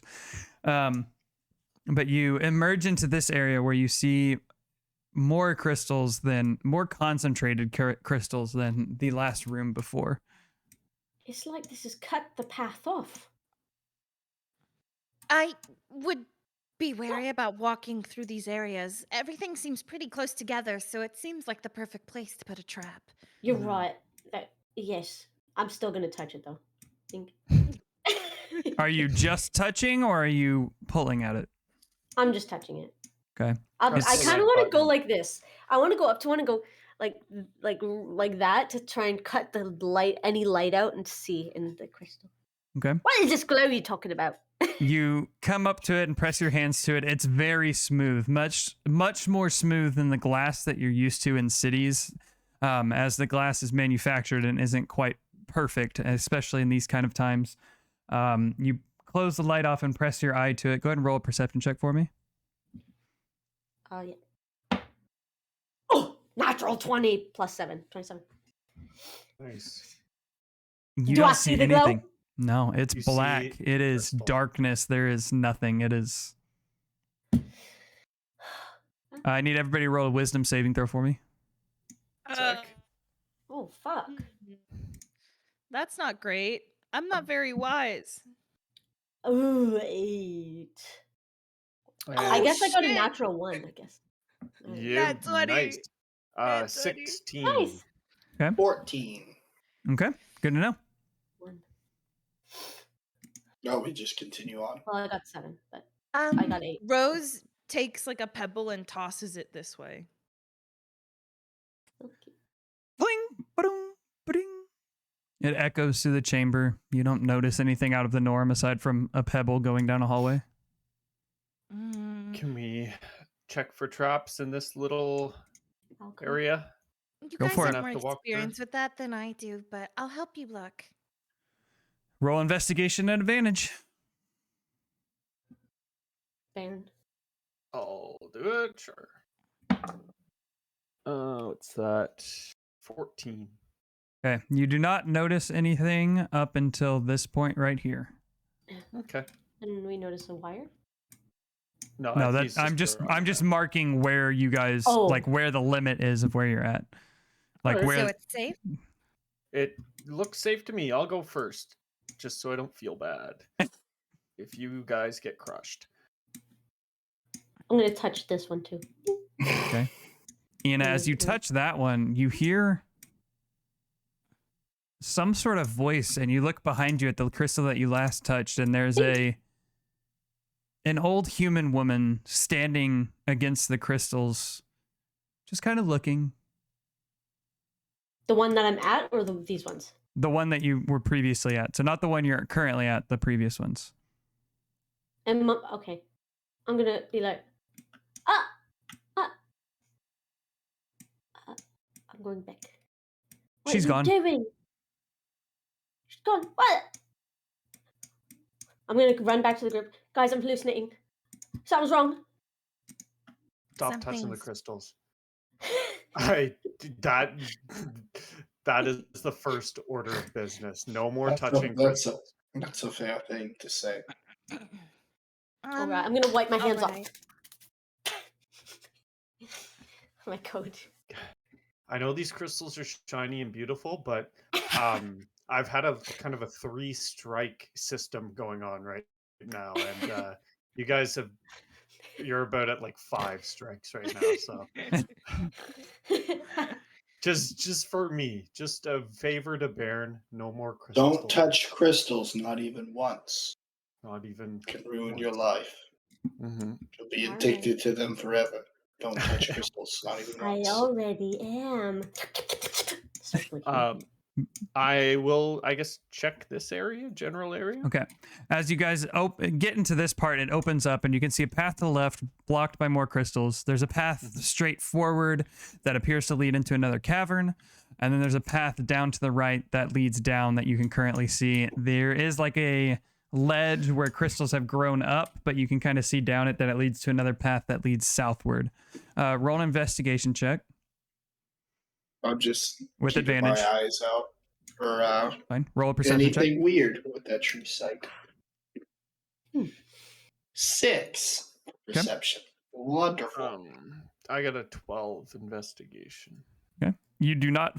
But you emerge into this area where you see more concentrated crystals than the last room before. It's like this has cut the path off. I would be wary about walking through these areas. Everything seems pretty close together, so it seems like the perfect place to put a trap. You're Mhm. right. Yes. I'm still going to touch it, though. I think. Are you just touching or are you pulling at it? I'm just touching it. Okay. I It's- kind of want to go like this. I want to go up to one and go like that to try and cut the light, any light out, and see in the crystal. Okay. What is this glow you talking about? You come up to it and press your hands to it. It's very smooth, much more smooth than the glass that you're used to in cities, as the glass is manufactured and isn't quite perfect, especially in these kind of times. You close the light off and press your eye to it. Go ahead and roll a perception check for me. Yeah. Oh, natural 20 plus 7, 27. Nice. You Do don't I see see the glow? anything. No, it's You see black. It is crystal. darkness. There is nothing. It is. I need everybody to roll a wisdom saving throw for me. Sick. Oh, fuck. That's not great. I'm not very wise. Ooh, 8. I And guess I got a shit. natural 1, I guess. Yeah, Nat 20. nice. Nat 20. 16. Nice. 14. Okay, good to know. 1. No, we just continue on. Well, I got 7, but I I got 8. Rose takes like a pebble and tosses it this way. Okay. Bling, ba-dum, ba-ding. It echoes through the chamber. You don't notice anything out of the norm aside from a pebble going down a hallway. Can we check for traps in this little Okay. area? You Go guys for have it. more Have to walk through? experience with that than I do, but I'll help you look. Roll investigation at advantage. Baron. I'll do it. Sure. What's that? 14. Okay, you do not notice anything up until this point right here. Okay. And we notice a wire. No, he's that I'm just around that. marking where you guys Oh. like where the limit is of where you're at. Like Alright. where So it's safe? It looks safe to me. I'll go first, just so I don't feel bad if you guys get crushed. I'm going to touch this one too. Okay. And as you touch that one, you hear some sort of voice, and you look behind you at the crystal that you last touched, and there's an old human woman standing against the crystals, just kind of looking. The one that I'm at or these ones? The one that you were previously at. So not the one you're currently at, the previous ones. And okay. I'm going to be like, I'm going back. What She's are you gone. doing? She's gone. What? I'm going to run back to the group. Guys, I'm hallucinating. Something's wrong. Stop touching the Something's- crystals. That is the first order of business. No more touching crystals. That's a fair thing to say. All right, I'm going to wipe my hands alright. off. My coat. I know these crystals are shiny and beautiful, but I've had a kind of a 3-strike system going on right now, and you guys have You're about at like 5 strikes right now, so just for me, just a favor to Baron. No more crystals. Don't touch crystals, not even once. Not even. It can ruin your life. Mm-hmm. You'll be Alright. addicted to them forever. Don't touch crystals, not even I once. already am. Start licking. I will, I guess, check this area, general area. Okay. As you guys get into this part, it opens up and you can see a path to the left blocked by more crystals. There's a path straight forward that appears to lead into another cavern. And then there's a path down to the right that leads down that you can currently see. There is like a ledge where crystals have grown up, but you can kind of see down it that it leads to another path that leads southward. Roll an investigation check I'm just with keeping advantage. my eyes out for Fine. Roll a perception check. anything weird with that true sight. 6 perception. Wonderful. I got a 12 investigation. Okay. You do not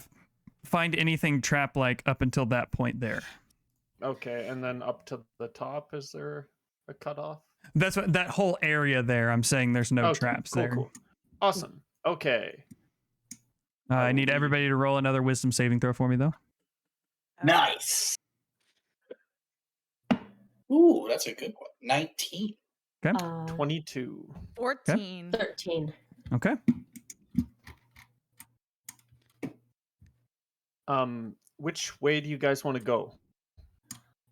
find anything trap-like up until that point there. Okay, and then up to the top, is there a cutoff? That's what that whole area there. I'm saying there's no Okay, traps cool, there. Cool. Awesome. Okay. I need everybody to roll another wisdom saving throw for me, though. Nice. Ooh, that's a good one. 19. 22. 14. 13. Okay. Which way do you guys want to go?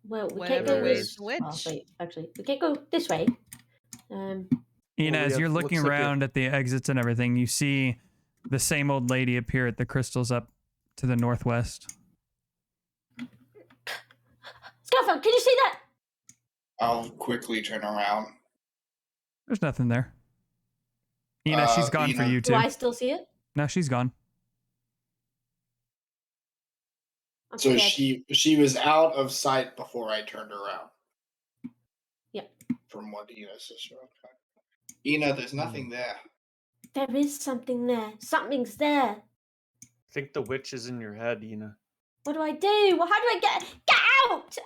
Well, we Whatever can't go way this is which. Oh, wait, actually, we can't go this way. Ina, we as have- you're looking looks like around at the exits and everything, you see the same old lady appear at the crystals up to the northwest. Scarfo, can you see that? I'll quickly turn around. There's nothing there. Ina, she's gone for Ina. you Do too. I still see it? No, she's gone. I'm So scared. she was out of sight before I turned around. Yeah. From what Ina says. Okay. Ina, there's nothing there. There is something there. Something's there. I think the witch is in your head, Ina. What do I do? Well, how do I get out?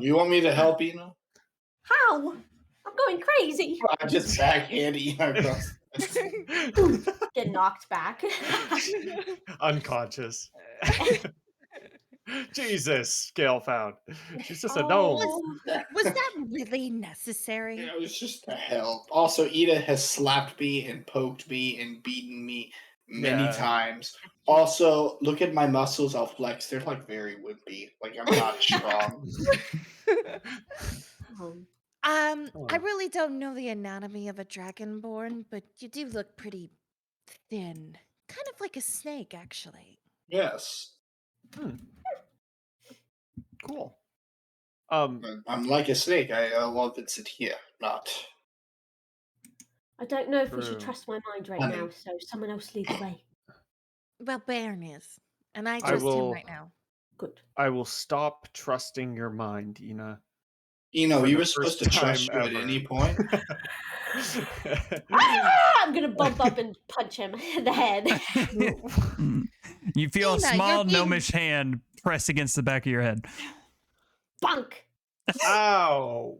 You want me to help Ina? How? I'm going crazy. I just backhand Ina across. Get knocked back. Unconscious. Jesus, scale found. She's just a gnome. Oh, Was that really necessary? It was just to help. Also, Ina has slapped me and poked me and beaten me many Yeah. times. Also, look at my muscles. I'll flex. They're like very wimpy. Like I'm not strong. I really don't know the anatomy of a dragonborn, but you do look pretty thin. Kind of like a snake, actually. Yes. Cool. I'm like a snake. I love it's in here. Not. I don't know if we should True. trust my mind right Honey. now, so someone else lead the way. Well, Baron is. And I I trust him will- right now. Good. I will stop trusting your mind, Ina. Ina, For we the were supposed to first trust time you at ever. any point. I'm gonna bump up and punch him in the head. You feel a Ina, small you're being- gnomish hand press against the back of your head. Bunk. Ow.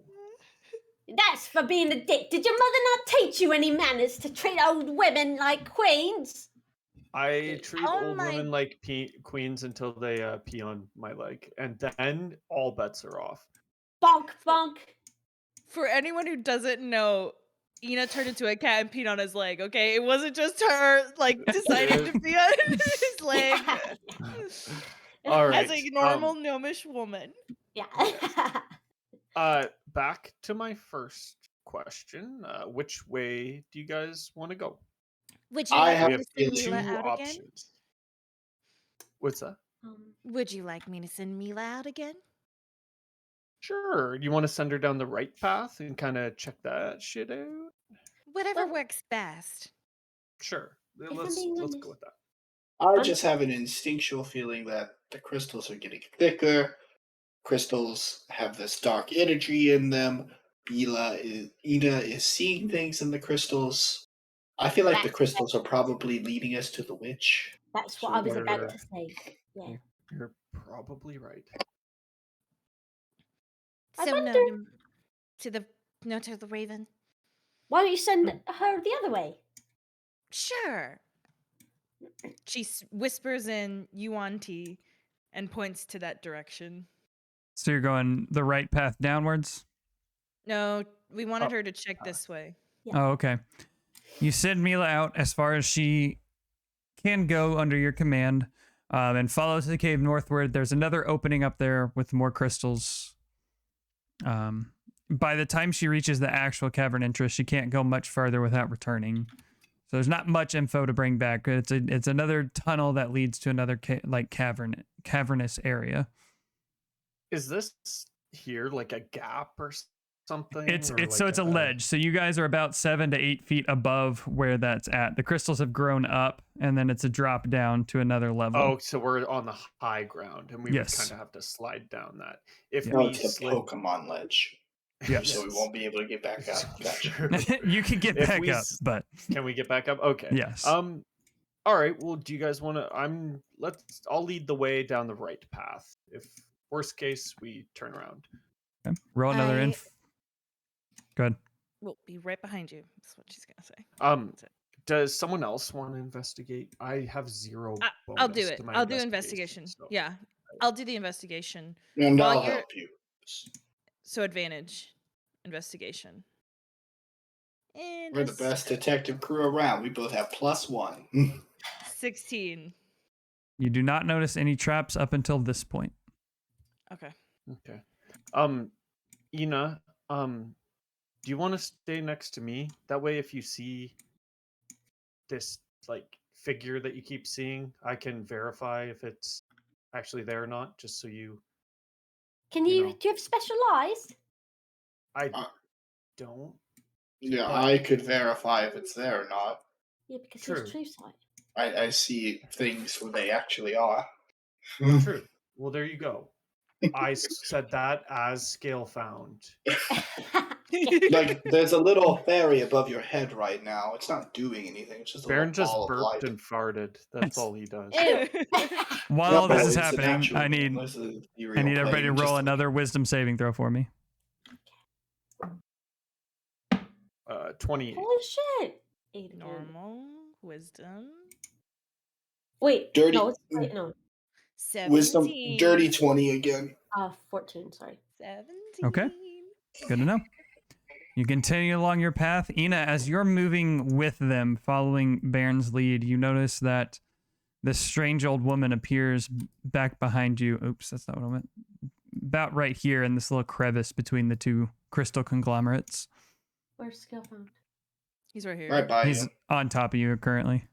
That's for being a dick. Did your mother not teach you any manners to treat old women like queens? I treat Oh old my- women like queens until they pee on my leg, and then all bets are off. Bonk, bonk. For anyone who doesn't know, Ina turned into a cat and peed on his leg, okay? It wasn't just her, like, deciding to pee on his leg. All right. As a normal gnomish woman. Yeah. Back to my first question. Which way do you guys want to go? Would you I like have me We to have send two Mila out again? options. What's that? Would you like me to send Mila out again? Sure. You want to send her down the right path and kind of check that shit out? Whatever Well- works best. Sure. I'm Let's being go honest. with that. I just have an instinctual feeling that the crystals are getting thicker. Crystals have this dark energy in them. Ina is seeing things in the crystals. I feel like the That's- crystals are probably leading us to the witch. That's what I was about Sure. to say. Yeah. You're probably right. I So wonder- noted to the Noto the Raven? Why don't you send her the other way? Sure. She whispers in Yuan Ti and points to that direction. So you're going the right path downwards? No, we wanted Oh, her to check this way. Yeah. Oh, okay. You send Mila out as far as she can go under your command, and follows the cave northward. There's another opening up there with more crystals. By the time she reaches the actual cavern entrance, she can't go much further without returning. So there's not much info to bring back. It's another tunnel that leads to another cavernous area. Is this here like a gap or something? It's or so like it's a ledge. So you guys are about 7 to 8 feet above where that's at. The crystals have grown up, and then it's a drop down to another level. Oh, so we're on the high ground, and we would Yes. kind of have to slide down that. If Yeah. No, we it's a slid, Pokemon ledge. Yes. So we won't be able to get back up. Gotcha. You can get If back we up, but can we get back up? Okay. yes. All right. Well, do you guys want to? I'll lead the way down the right path. If worst case, we turn around. Okay. Roll another I- inf. Go ahead. We'll be right behind you. That's what she's gonna say. Um, it. does someone else want to investigate? I have 0. I'll do bonus it. to my I'll do investigation. so- Yeah, I'll do the investigation. And While I'll you're- help you. So advantage, investigation. And We're the best detective crew around. We both have +1. 16. You do not notice any traps up until this point. Okay. Okay. Ina, do you want to stay next to me? That way, if you see this like figure that you keep seeing, I can verify if it's actually there or not. Just so you, Can You you? know. Do you have special eyes? I Uh, don't. Yeah, But- I could verify if it's there or not. Yeah, because True. he's true sight. I see things where they actually are. True. Well, there you go. I said that as scale found. Like, there's a little fairy above your head right now. It's not doing anything. It's just a Baron little just ball of burped light. and farted. That's all he does. Ew. While No, this is it's an happening, actual I thing. need This is a theory I of need everybody to playing roll just- another wisdom saving throw for me. 28. Holy shit! 8 again. Normal wisdom. Wait, Dirty- no, wait, no. 17. Wisdom, dirty 20 again. 14. Sorry. 17. Okay. Good to know. You continue along your path. Ina, as you're moving with them, following Baron's lead, you notice that this strange old woman appears back behind you. Oops, that's not what I meant. About right here in this little crevice between the two crystal conglomerates. Where's skill found? He's right here. Right by He's you. on top of you currently.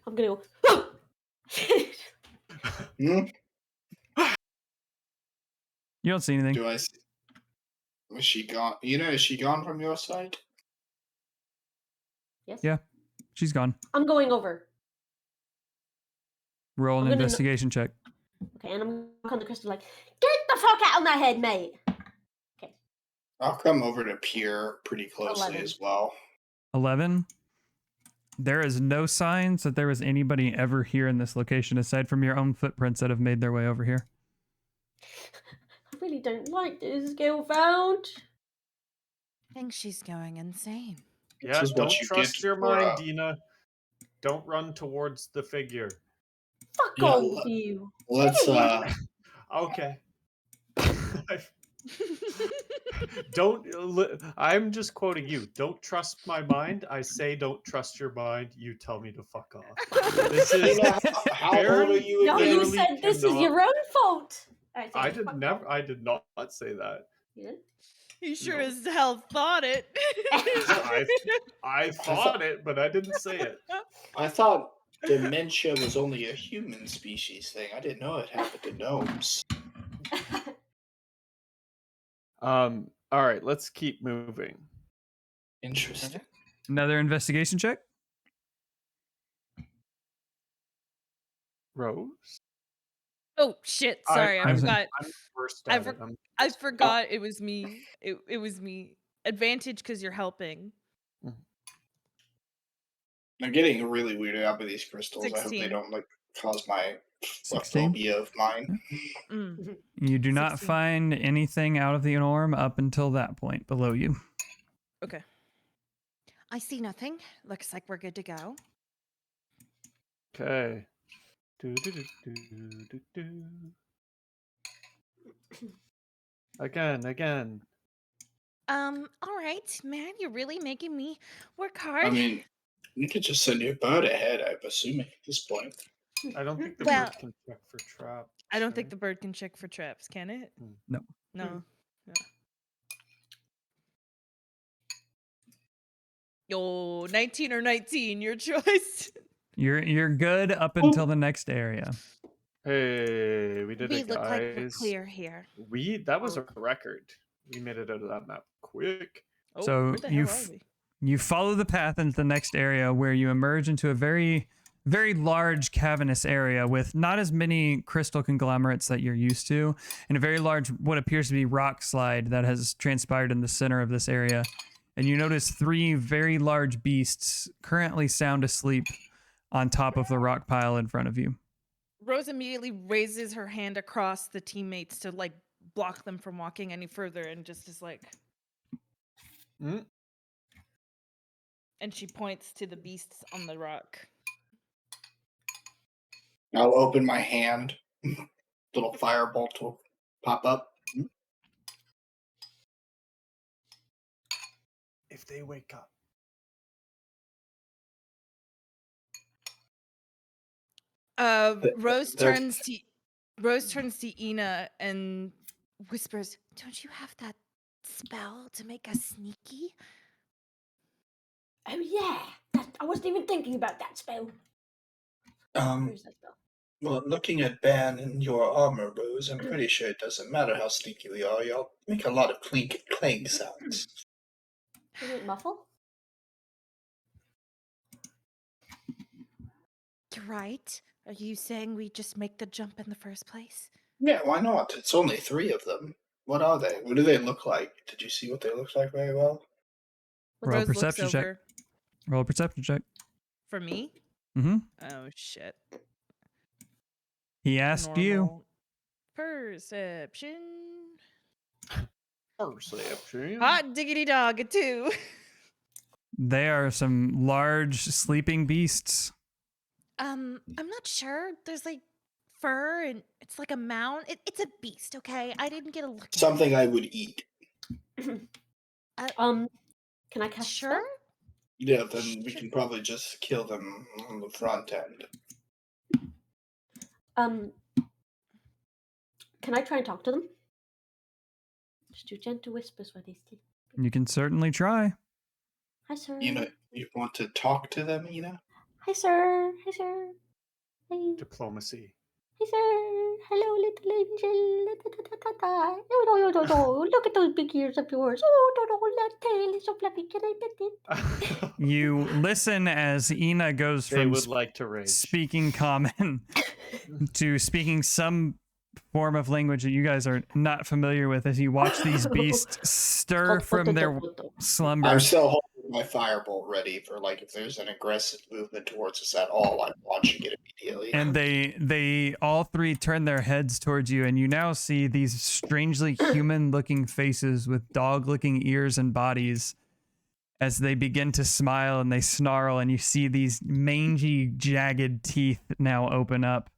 I'm gonna go. Hmm? You don't see anything. Do I see? Was she gone? Is she gone from your side? Yes. Yeah. She's gone. I'm going over. Roll an I'm gonna- investigation check. Okay, and I'm on the crystal like, get the fuck out of my head, mate. I'll come over to peer pretty closely 11. as well. 11. There is no signs that there was anybody ever here in this location aside from your own footprints that have made their way over here. I really don't like this skill found. I think she's going insane. Yeah, is what don't you trust get your for, mind, Dina. Don't run towards the figure. Fuck Yeah, all of you. Let's Okay. Don't. I'm just quoting you. Don't trust my mind. I say don't trust your mind. You tell me to fuck off. This is. how Baron- old are you No, again? you literally said this is cannot- your own fault. Alright, so I fuck did off. never. I did not say that. You did? He sure No. as hell thought it. I thought it, but I didn't say it. I thought dementia was only a human species thing. I didn't know it happened to gnomes. All right, let's keep moving. Interesting. Another investigation check. Rose. Oh shit! Sorry, I I'm- forgot. I'm first I at for- it. I forgot it was me. It was me. Advantage because you're helping. I'm getting really weirded out by these crystals. I hope 16. they don't cause my a 16. phobia of mine. Mm. You do not 16. find anything out of the norm up until that point below you. Okay. I see nothing. Looks like we're good to go. Okay. Do, do, do, do, do, do. Again. All right, man, you're really making me work hard. I mean, you could just send your bird ahead, I'm assuming, at this point. I don't think the Well- bird can check for traps. I don't think right? the bird can check for traps, can it? No. No. No. Yo, 19 or 19, your choice. You're good up until the next area. Hey, we did We it, look like we're guys. clear here. That was a record. We made it out of that map quick. Oh, So where the hell are we? You follow the path into the next area where you emerge into a very, very large cavernous area with not as many crystal conglomerates that you're used to, and a very large, what appears to be rock slide that has transpired in the center of this area. And you notice 3 very large beasts currently sound asleep on top of the rock pile in front of you. Rose immediately raises her hand across the teammates to like block them from walking any further and just is like, Mm. and she points to the beasts on the rock. I'll open my hand. Little firebolt will pop up. If they wake up. Rose they're- turns to Ina and whispers, "Don't you have that spell to make us sneaky?" Oh yeah, I wasn't even thinking about that spell. Where's that spell? Well, looking at Ben and your armor, Rose, I'm pretty sure it doesn't matter how sneaky we are. Y'all make a lot of clang sounds. Is it muffle? You're right. Are you saying we just make the jump in the first place? Yeah, why not? It's only 3 of them. What are they? What do they look like? Did you see what they look like very well? Roll a Rose looks perception check. over Roll a perception check. for me. Mm-hmm. Oh shit. He asked you. Normal perception. Perception. Hot diggity dog, a 2. They are some large sleeping beasts. I'm not sure. There's like fur and it's like a mound. It's a beast, okay? I didn't get a look at Something I would eat. it. Can I cast a Sure? spell? Yeah, then we can probably just kill them on the front end. Can I try and talk to them? Just do gentle whispers while they sleep. You can certainly try. Hi, sir. You want to talk to them, Ina? Hi, sir. Hi, sir. Hey. Diplomacy. Hi, sir. Hello, little angel. Oh, look at those big ears of yours. Oh, that tail is so fluffy. Can I pet it? You listen as Ina goes They from would like to rage. speaking common to speaking some form of language that you guys are not familiar with as you watch these beasts stir from their slumber. I'm still holding my firebolt ready for like if there's an aggressive movement towards us at all, I'm launching it immediately. And they all 3 turn their heads towards you, and you now see these strangely human-looking faces with dog-looking ears and bodies as they begin to smile and they snarl, and you see these mangy, jagged teeth now open up.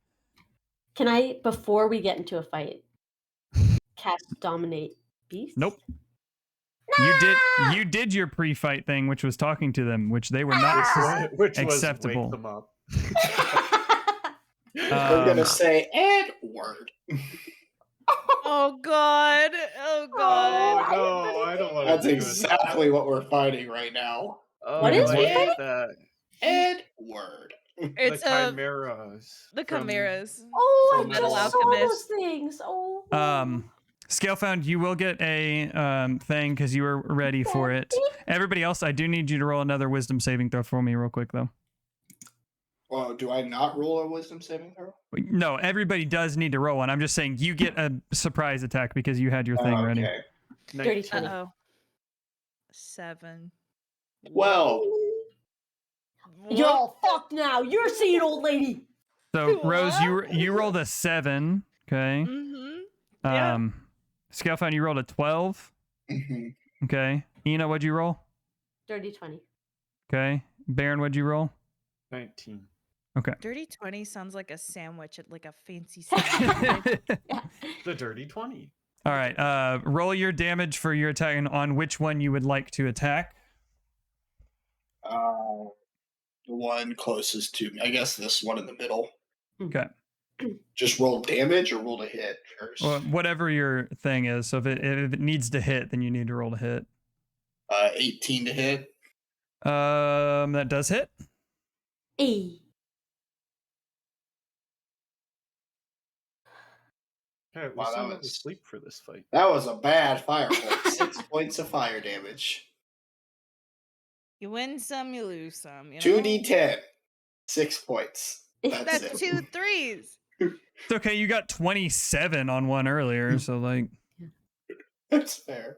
Can I, before we get into a fight, cast Dominate Beast? Nope. You did your pre-fight thing, which was talking to them, which they were not Which acceptable. was wake them up. We're gonna say Edward. Oh god. Oh god. No, I don't want to. That's exactly what we're fighting right now. What is I we hate fighting? that. Edward. It's the chimeras. the from- chimeras. Oh, I Full just Metal saw those Alchemist. things. Oh. Scalefound, you will get a thing because you were ready for it. Everybody else, I do need you to roll another wisdom saving throw for me real quick, though. Well, do I not roll a wisdom saving throw? No, everybody does need to roll one. I'm just saying you get a surprise attack because you had your thing ready. Okay. 30 19. 20. 7. Well, You're all fucked now. You're seeing old lady. So What? Rose, you rolled a 7. Okay. Mm-hmm. Yeah. Scalefound, you rolled a 12. mhm. Okay. Ina, what'd you roll? Dirty 20. Okay. Baron, what'd you roll? 19. Dirty 20 sounds like a sandwich at like a fancy sandwich. Yeah. The dirty 20. All right. Roll your damage for your attack and on which one you would like to attack. The one closest to me. I guess this one in the middle. Okay. Just roll damage or roll to hit first? Well, whatever your thing is. So if it needs to hit, then you need to roll to hit. 18 to hit. That does hit. Hey. Okay, at Wow, least that I'm not was- asleep for this fight. That was a bad firebolt. 6 points of fire damage. You win some, you lose some. You know? 2d10. 6 points. That's That's it. 2 threes. It's okay. You got 27 on one earlier, so like. That's fair.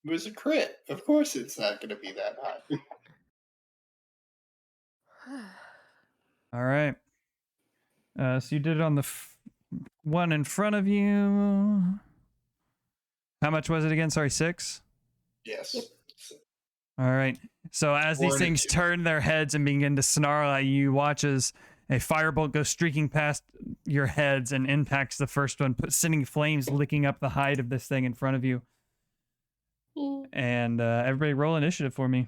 It was a crit. Of course it's not going to be that high. All right. So you did it on the one in front of you. How much was it again? Sorry, 6? Yes. Yep. All right. So as these 4 and a things 2. turn their heads and begin to snarl at you, watch as a firebolt goes streaking past your heads and impacts the first one, sending flames licking up the hide of this thing in front of you. And everybody roll initiative for me.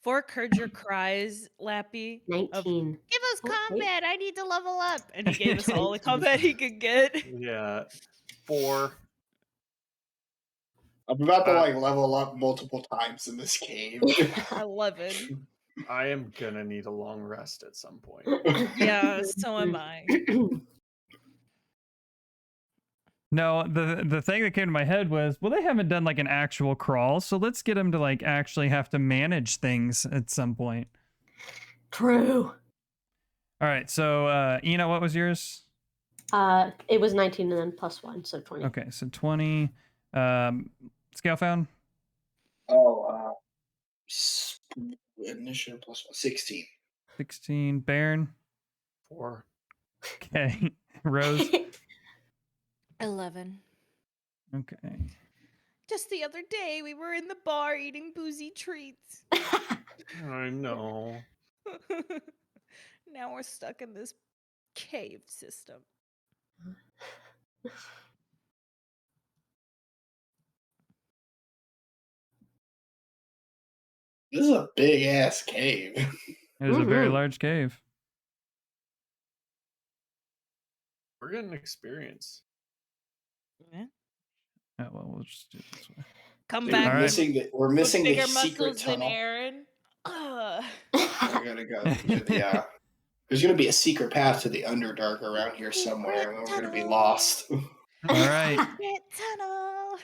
Fork heard your cries, Lappy. Of, 19. give us Oh, wait. combat. I need to level up. And he gave us all the combat he could get. Yeah. 4. I'm about to level up multiple times in this game. 11. I am gonna need a long rest at some point. Yeah, so am I. No, the thing that came to my head was, well, they haven't done like an actual crawl, so let's get them to like actually have to manage things at some point. True. All right, so Ina, what was yours? It was 19 and then plus 1, so 20. Okay, so 20. Scale found. Oh, initiative plus 1. 16. 16. Baron. 4. Okay. Rose. 11. Okay. Just the other day, we were in the bar eating boozy treats. I know. Now we're stuck in this cave system. This is a big ass cave. It is a very Mhm. large cave. We're getting experience. Yeah. Oh, well, we'll just do it this way. Come Dude, back All we're right. missing the, we're with missing the bigger secret muscles than tunnel. Aaron. Ugh. We're gonna go to the. There's gonna be a secret path to the Underdark around here somewhere, and we're gonna be lost. All right. Secret tunnel.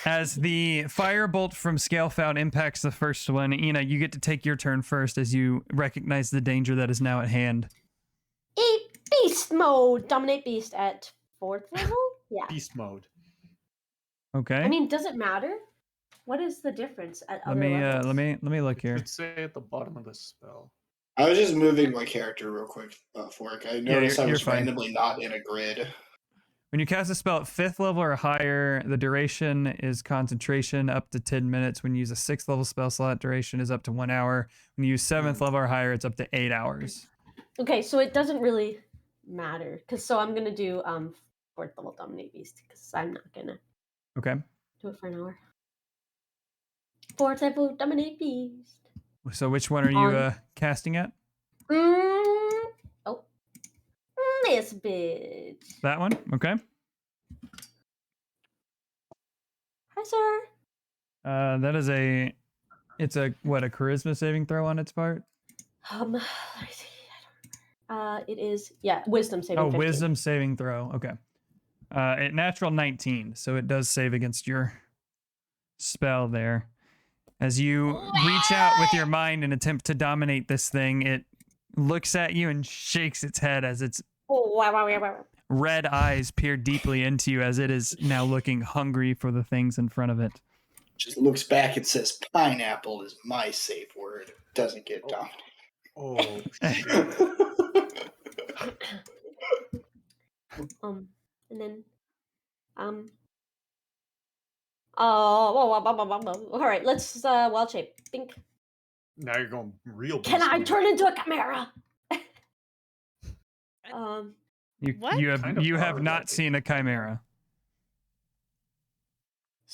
As the firebolt from Scalefound impacts the first one, Ina, you get to take your turn first as you recognize the danger that is now at hand. Beast mode. Dominate beast at 4th level? Yeah. Beast mode. Okay. I mean, does it matter? What is the difference at let other me levels? let me look It here. should say at the bottom of the spell. I was just moving my character real quick, Fork. I noticed I you're was fine. randomly not in a grid. When you cast a spell at 5th level or higher, the duration is concentration up to 10 minutes. When you use a 6th level spell slot, duration is up to 1 hour. When you use 7th level or higher, it's up to 8 hours. Okay, so it doesn't really matter. So I'm going to do 4th level Dominate Beast because I'm not going to Okay. do it for an hour. 4th level Dominate Beast. So which one are you On- casting at? Oh. This bitch. That one? Okay. Hi, sir. That is a charisma saving throw on its part? Let me see. It is wisdom saving. Oh, 15. wisdom saving throw. Okay. At natural 19, so it does save against your spell there. As you reach out with your mind and attempt to dominate this thing, it looks at you and shakes its head as its Oh, wow. red eyes peer deeply into you as it is now looking hungry for the things in front of it. Just looks back and says, "Pineapple is my safe word." Doesn't get Oh, shit. dominated. And then All right, let's wild shape. Think. Now you're going real. Can beast I mode. turn into a chimera? What? You have Kind of you have are not like seen a chimera.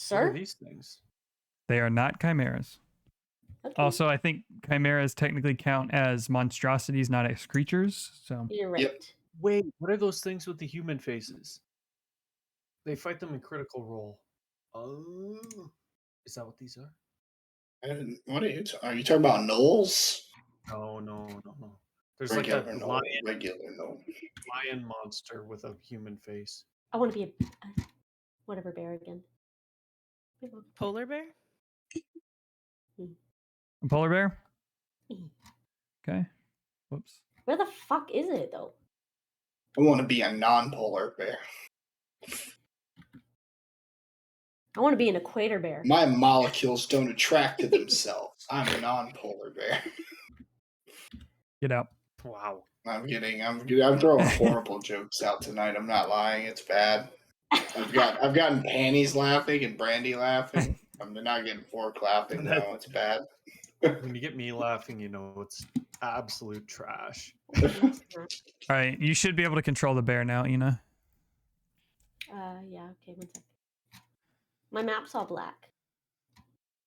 What are Sir. these things? They are not chimeras. Okay. Also, I think chimeras technically count as monstrosities, not as creatures. So You're right. Yep. Wait, what are those things with the human faces? They fight them in Critical Role. Oh, is that what these are? What are you talking about? Knolls? No. There's Regular like a knoll. Regular knoll. lion monster with a human face. I want to be a whatever bear again. Polar bear? a polar bear. Mhm. Okay. Whoops. Where the fuck is it though? I want to be a non-polar bear. I want to be an equator bear. My molecules don't attract to themselves. I'm a non-polar bear. Get out. Wow. I'm kidding. I'm throwing horrible jokes out tonight. I'm not lying. It's bad. I've gotten panties laughing and Brandy laughing. I'm not getting Fork laughing now. It's bad. When you get me laughing, you know it's absolute trash. All right. You should be able to control the bear now. You know. Yeah. Okay. 1 sec. My map's all black.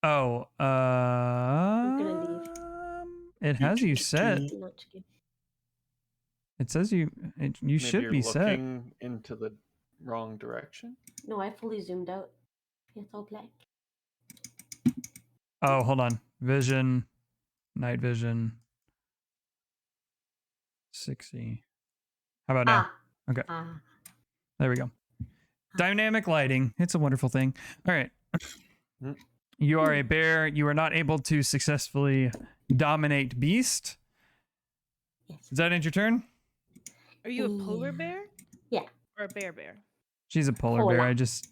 Oh. gonna leave. It has you set. Not to- It says you. You Maybe should you're be set. looking into the wrong direction. No, I fully zoomed out. It's all black. Oh, hold on. Vision, night vision. 60. How about now? Okay. There we go. Dynamic lighting. It's a wonderful thing. All right. You are a bear. You are not able to successfully dominate beast. Yes. Does that end your turn? Are you a polar bear? Yeah. Or a bear bear? She's a polar bear. Polar. I just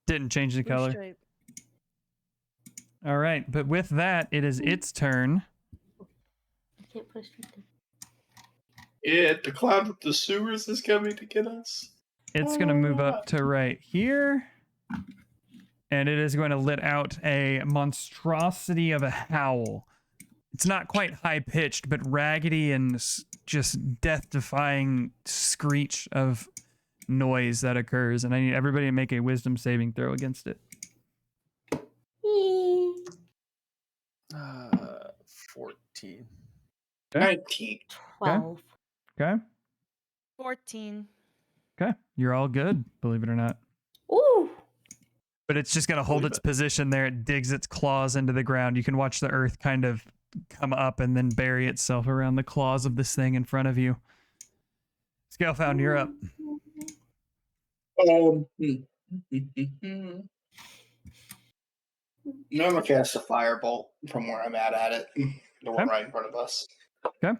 didn't change the Blue color. stripe. All right. But with that, it is its turn. I can't push it. Yeah, the cloud with the sewers is coming to get us. It's going to move up to right here. And it is going to let out a monstrosity of a howl. It's not quite high pitched, but raggedy and just death defying screech of noise that occurs. And I need everybody to make a wisdom saving throw against it. 14. 19. 12. Okay. 14. Okay. You're all good, believe it or not. Ooh. But it's just going to hold Believe its it. position there. It digs its claws into the ground. You can watch the earth kind of come up and then bury itself around the claws of this thing in front of you. Scalefound, you're up. I'm gonna cast a firebolt from where I'm at it. The one Okay. right in front of us. Okay.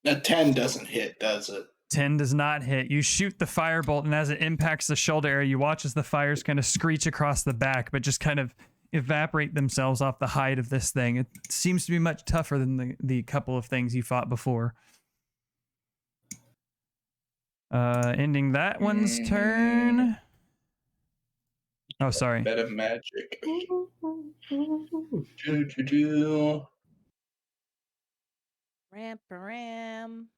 A 10 doesn't hit, does it? 10 does not hit. You shoot the firebolt, and as it impacts the shoulder area, you watch as the fires kind of screech across the back, but just kind of evaporate themselves off the hide of this thing. It seems to be much tougher than the couple of things you fought before. Ending that one's turn. Oh, sorry. Meta magic. Do. Ram.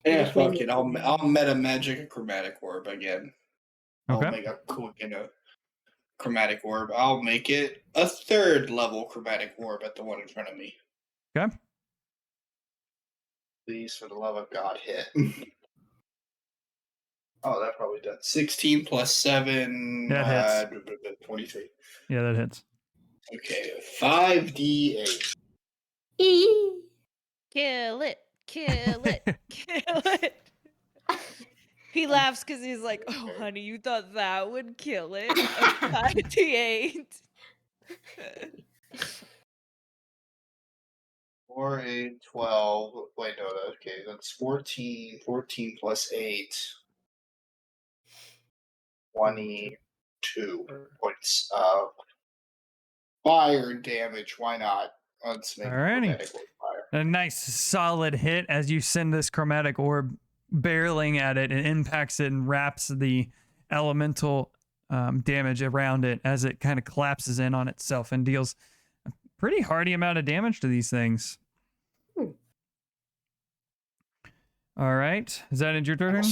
Yeah, just made fuck me- it. I'll meta magic a chromatic orb again. I'll Okay. make a chromatic orb. I'll make it a 3rd level chromatic orb at the one in front of me. Okay. Please, for the love of God, hit. Oh, that probably does. 16 plus 7. That hits. 23. Yeah, that hits. Okay, 5d8. Kill it. Kill it. Kill it. He laughs because he's like, oh, honey, you thought that would kill it? A 5d8. 4, 8, 12. Wait, no, okay, that's 14. 14 plus 8. 22 points of fire damage. Why not? Let's make Alrighty. chromatic orb fire. A nice solid hit as you send this chromatic orb barreling at it and impacts it and wraps the elemental damage around it as it kind of collapses in on itself and deals a pretty hearty amount of damage to these things. All right. Is that your turn?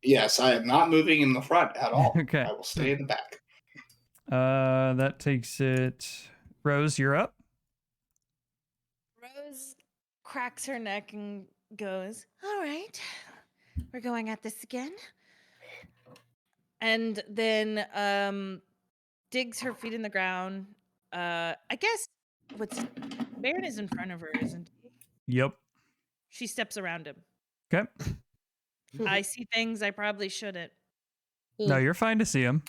Yes, I am not moving in the front at all. Okay. I will stay in the back. That takes it. Rose, you're up. Rose cracks her neck and goes, "All right, we're going at this again." And then digs her feet in the ground. I guess Baron is in front of her, isn't he? Yep. She steps around him. Okay. I see things I probably shouldn't. No, you're fine to see them.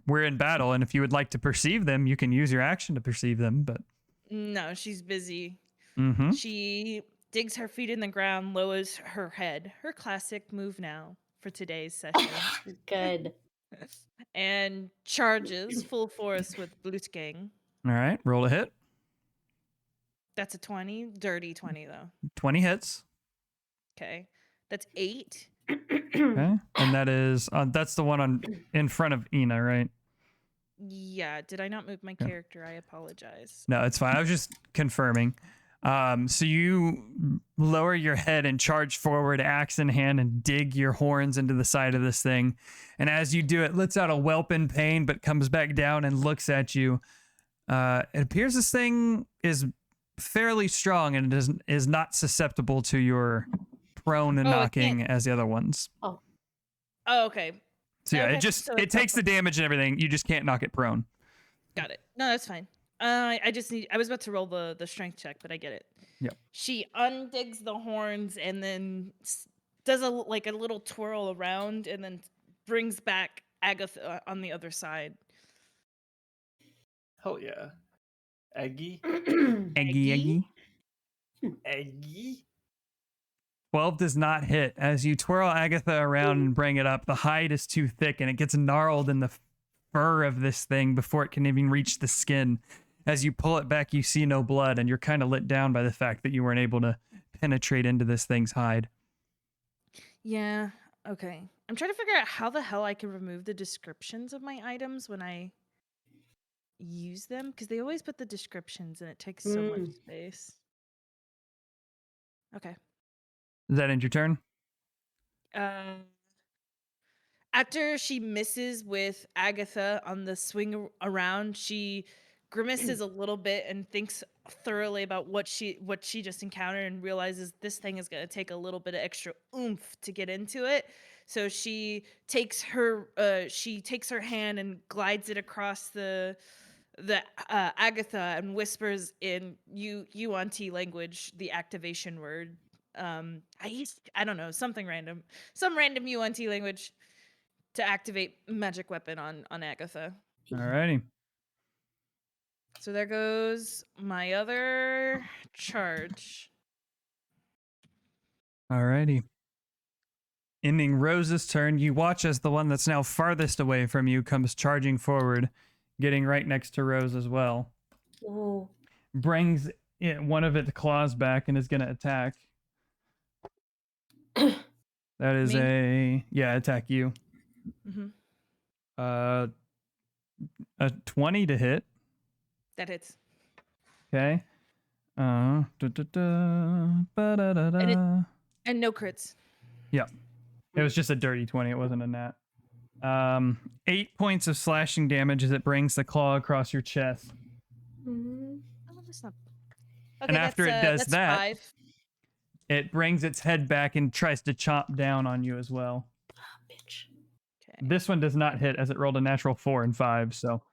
We're in battle, and if you would like to perceive them, you can use your action to perceive them, but. No, she's busy. Mm-hmm. She digs her feet in the ground, lowers her head. Her classic move now for today's session. Good. And charges full force with Blutgang. All right. Roll a hit. That's a 20. Dirty 20, though. 20 hits. Okay. That's 8. Okay. And that's the one in front of Ina, right? Yeah. Did I not move my character? I apologize. No, it's fine. I was just confirming. So you lower your head and charge forward, axe in hand, and dig your horns into the side of this thing. And as you do, it lets out a whelp in pain, but comes back down and looks at you. It appears this thing is fairly strong and is not susceptible to your prone and knocking as the other ones. Oh, okay. So yeah, Okay, it takes the damage and everything. You just can't knock it prone. Got it. No, that's fine. I was about to roll the strength check, but I get it. Yep. She undigs the horns and then does a little twirl around and then brings back Agatha on the other side. Hell yeah. Eggy? Eggy. Eggy? 12 does not hit. As you twirl Agatha around and bring it up, the hide is too thick and it gets gnarled in the fur of this thing before it can even reach the skin. As you pull it back, you see no blood, and you're kind of lit down by the fact that you weren't able to penetrate into this thing's hide. Yeah. Okay. I'm trying to figure out how the hell I can remove the descriptions of my items when I use them, because they always put the descriptions and it takes so much space. Okay. Does that end your turn? After she misses with Agatha on the swing around, she grimaces a little bit and thinks thoroughly about what she just encountered and realizes this thing is going to take a little bit of extra oomph to get into it. So she takes her hand and glides it across the Agatha and whispers in Yuan-Ti language the activation word. I don't know, some random Yuan-Ti language to activate magic weapon on Agatha. Alrighty. So there goes my other charge. Alrighty. Ending Rose's turn, you watch as the one that's now farthest away from you comes charging forward, getting right next to Rose as well. Oh. Brings one of its claws back and is going to attack. That is attack you. Mm-hmm. A 20 to hit. That hits. Okay. And no crits. Yeah. It was just a dirty 20. It wasn't a nat. 8 points of slashing damage as it brings the claw across your chest. Oh, that's not. Okay, And after it does that's that, 5. it brings its head back and tries to chomp down on you as well. Oh, bitch. Okay. This one does not hit as it rolled a natural 4 and 5. So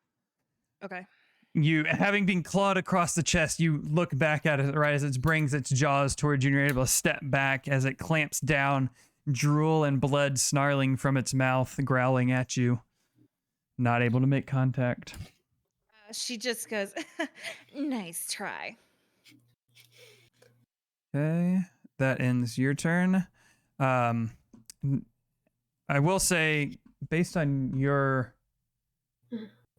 Okay. you, having been clawed across the chest, you look back at it right as it brings its jaws towards you and you're able to step back as it clamps down, drool and blood snarling from its mouth, growling at you. Not able to make contact. She just goes, nice try. Okay, that ends your turn. I will say, based on your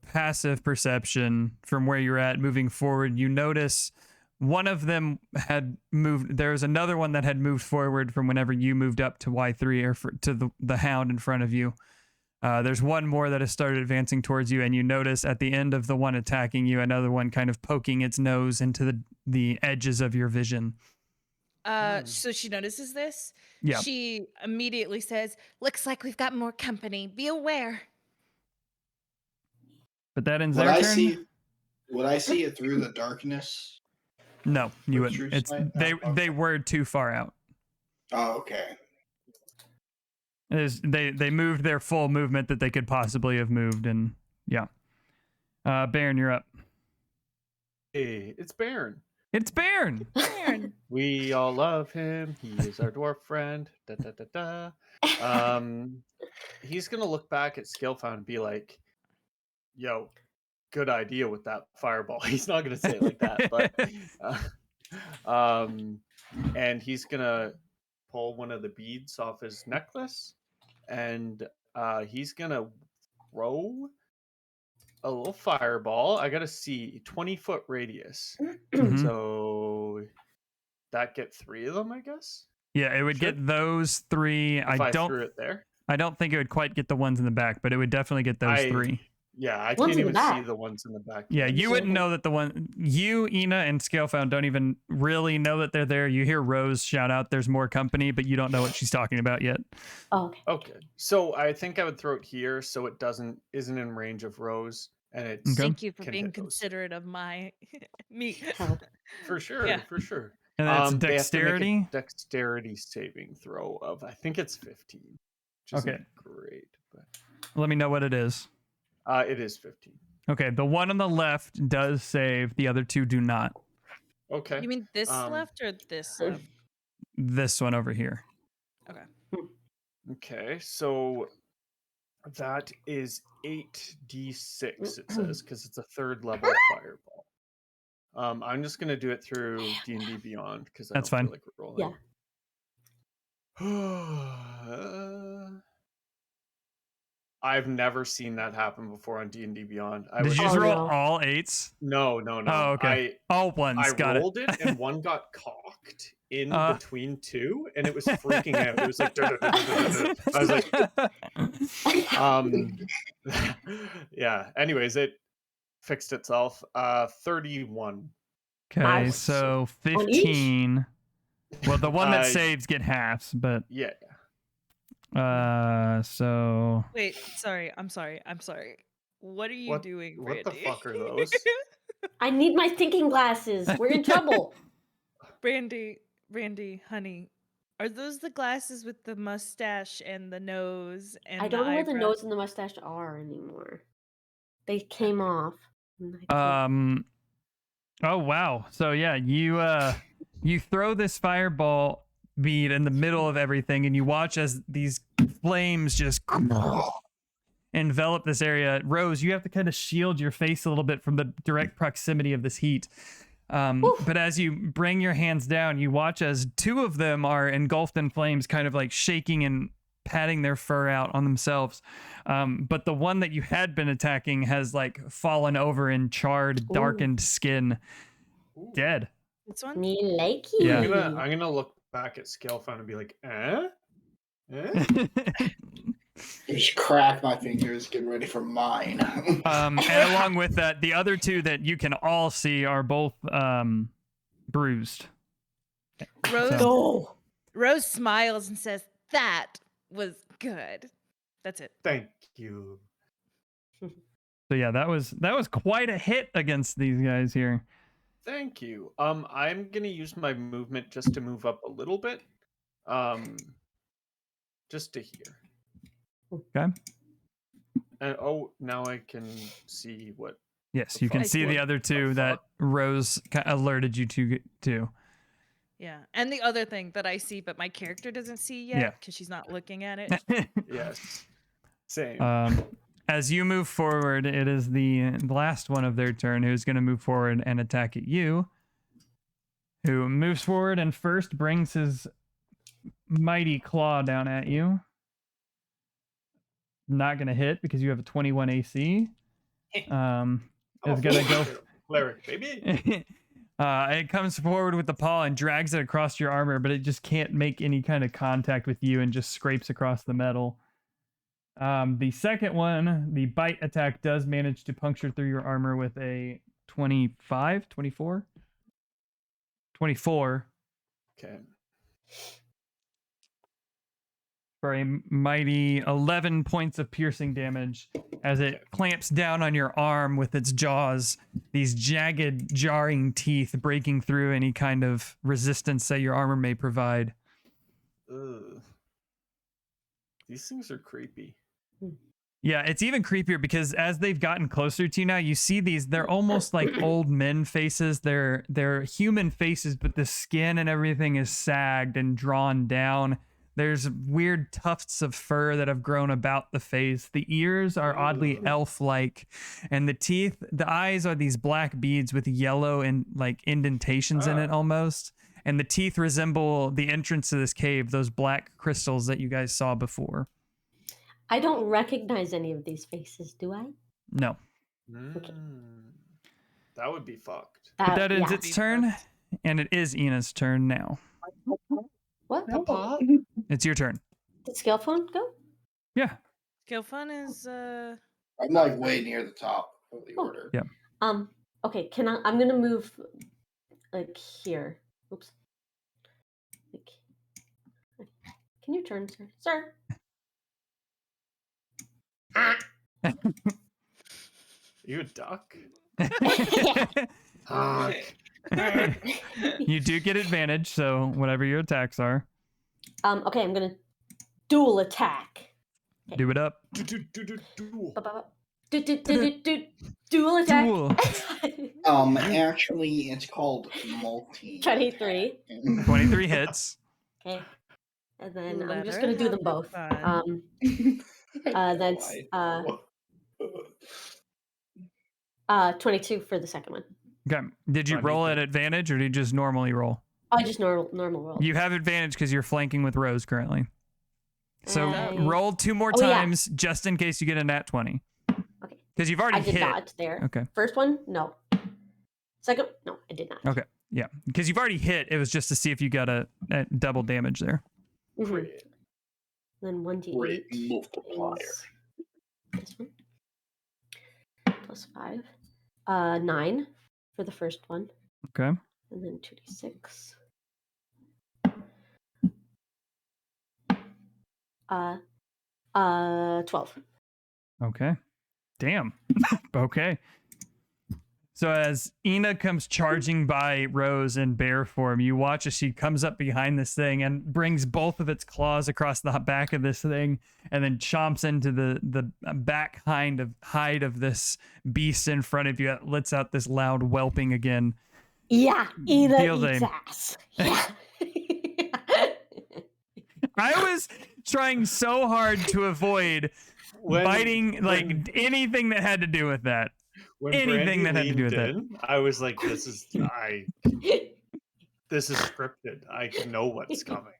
passive perception from where you're at moving forward, you notice one of them had moved. There was another one that had moved forward from whenever you moved up to Y3 or to the hound in front of you. There's one more that has started advancing towards you, and you notice at the end of the one attacking you, another one kind of poking its nose into the edges of your vision. So she notices this. Yeah. She immediately says, "Looks like we've got more company. Be aware." But that ends Would their I turn. would I see it through the darkness? No, you With wouldn't. true It's sight? they Oh, they okay. were too far out. Oh, okay. They moved their full movement that they could possibly have moved, and yeah. Baron, you're up. Hey, it's Baron. It's Baron. Baron. We all love him. He is our dwarf friend. Da, da, da, da. He's gonna look back at Skillfound and be like, "Yo, good idea with that fireball." He's not gonna say it like that, but and he's gonna pull one of the beads off his necklace, and he's gonna throw a little fireball. I gotta see 20-foot radius. Mhm. So that get 3 of them, I guess. Yeah, it would Sure. get those 3. If I threw it there. I don't think it would quite get the ones in the back, but it would definitely get those 3. Yeah, I Ones can't in the even see back. the ones in the back. Yeah, yet. you wouldn't know that you, Ina, and Scalefound don't even really know that they're there. You hear Rose shout out, "There's more company," but you don't know what she's talking about yet. Oh, okay. Okay, so I think I would throw it here so it isn't in range of Rose, and it's Okay. Thank you for can being hit those. considerate of my me. Help. For sure, Yeah. for sure. And then it's They have to make dexterity. a dexterity saving throw of, I think it's 15. Which Okay. isn't great, but Let me know what it is. it is 15. Okay, the one on the left does save. The other 2 do not. Okay. You mean this Um, left or this left? This one over here. Okay. Okay, so that is 8d6, it says, because it's a 3rd level fireball. I'm just gonna do it through D&D Beyond because I That's don't fine. feel like rolling. I've never seen that happen before on D&D Beyond. Did you just Oh, roll no. all 8s? No. Oh, okay. All ones. I Got rolled it. and one got cocked in between 2, and it was freaking out. It was like, "Duh, duh, duh, duh, duh, duh." I was like, yeah. Anyways, it fixed itself. 31. Okay, Nice. so On each? 15. Well, the one that Uh, saves get halves, but Yeah. so Wait, sorry. I'm sorry. What are you What- doing, what the Brandy? fuck are those? I need my thinking glasses. We're in trouble. Brandy, honey, are those the glasses with the mustache and the nose and I don't know where the eyebrow? nose and the mustache are anymore. They came off. and I can't- oh wow. So yeah, you throw this fireball bead in the middle of everything, and you watch as these flames just envelop this area. Rose, you have to kind of shield your face a little bit from the direct proximity of this heat. But as you bring your hands down, you watch as 2 of them are engulfed in flames, kind of like shaking and patting their fur out on themselves. But the one that you had been attacking has like fallen over in charred, darkened skin, Ooh. dead. This one? Me likey. Yeah. I'm gonna look back at Scalefound and be like, eh? You should crack my fingers, get ready for mine. And along with that, the other 2 that you can all see are both bruised. Rose, No. Rose smiles and says, "That was good." That's it. Thank you. So yeah, that was quite a hit against these guys here. Thank you. I'm gonna use my movement just to move up a little bit. Just to here. Okay. And now I can see what. Yes, The you can fuck? see the What other 2 the that fuck? Rose alerted you to. Yeah. And the other thing that I see, but my character doesn't see Yeah. yet because she's not looking at it. Yes. Same. As you move forward, it is the last one of their turn who's going to move forward and attack at you. Who moves forward and first brings his mighty claw down at you. Not going to hit because you have a 21 AC. Is going to go. Cleric, baby. It comes forward with the paw and drags it across your armor, but it just can't make any kind of contact with you and just scrapes across the metal. The second one, the bite attack, does manage to puncture through your armor with a 25, 24? 24 Okay. for a mighty 11 points of piercing damage as it clamps down on your arm with its jaws, these jagged, jarring teeth breaking through any kind of resistance that your armor may provide. Ugh. These things are creepy. Yeah, it's even creepier because as they've gotten closer to you now, you see these, they're almost like old men faces. They're human faces, but the skin and everything is sagged and drawn down. There's weird tufts of fur that have grown about the face. The ears are oddly elf-like, and the teeth, the eyes are these black beads with yellow and like indentations in it almost. And the teeth resemble the entrance to this cave, those black crystals that you guys saw before. I don't recognize any of these faces, do I? No. Okay. That would be fucked. But that ends yeah. its turn, and it is Ina's turn now. What? Papa? It's your turn. Did Scale Phone go? Yeah. Skill Fun is I'm like way near the top of the order. Yeah. Okay, I'm gonna move like here. Oops. Like, can you turn, sir? Sir. You a duck? You do get advantage, so whatever your attacks are, Okay, I'm gonna dual attack. do it up. Duel. Dual attack. Duel. Actually, it's called multi. 23. 23 hits. Okay. And then I'm Let just her gonna do have them her both. fun. That's 22 for the second one. Okay. Did you roll at advantage or did you just normally roll? Oh, just normal roll. You have advantage because you're flanking with Rose currently. So I- roll 2 more Oh, yeah. times just in case you get a nat 20. Okay. Because you've already I did hit. not there. Okay. First one, no. Second, no, I did not. Okay. Yeah. Because you've already hit. It was just to see if you got a double damage there. Mhm. Then 1d8 Great multiplier. is this one. Plus 5. 9 for the first one. Okay. And then 2d6. 12. Okay. Damn. Okay. So as Ina comes charging by Rose in bear form, you watch as she comes up behind this thing and brings both of its claws across the back of this thing and then chomps into the back hide of this beast in front of you. It lets out this loud whelping again. Yeah, Ina Field eats aim. ass. Yeah. I was trying so hard to avoid biting like anything that had to do with that. When anything Brandy that had to do with leaned it. in, I was like, this is scripted. I know what's coming.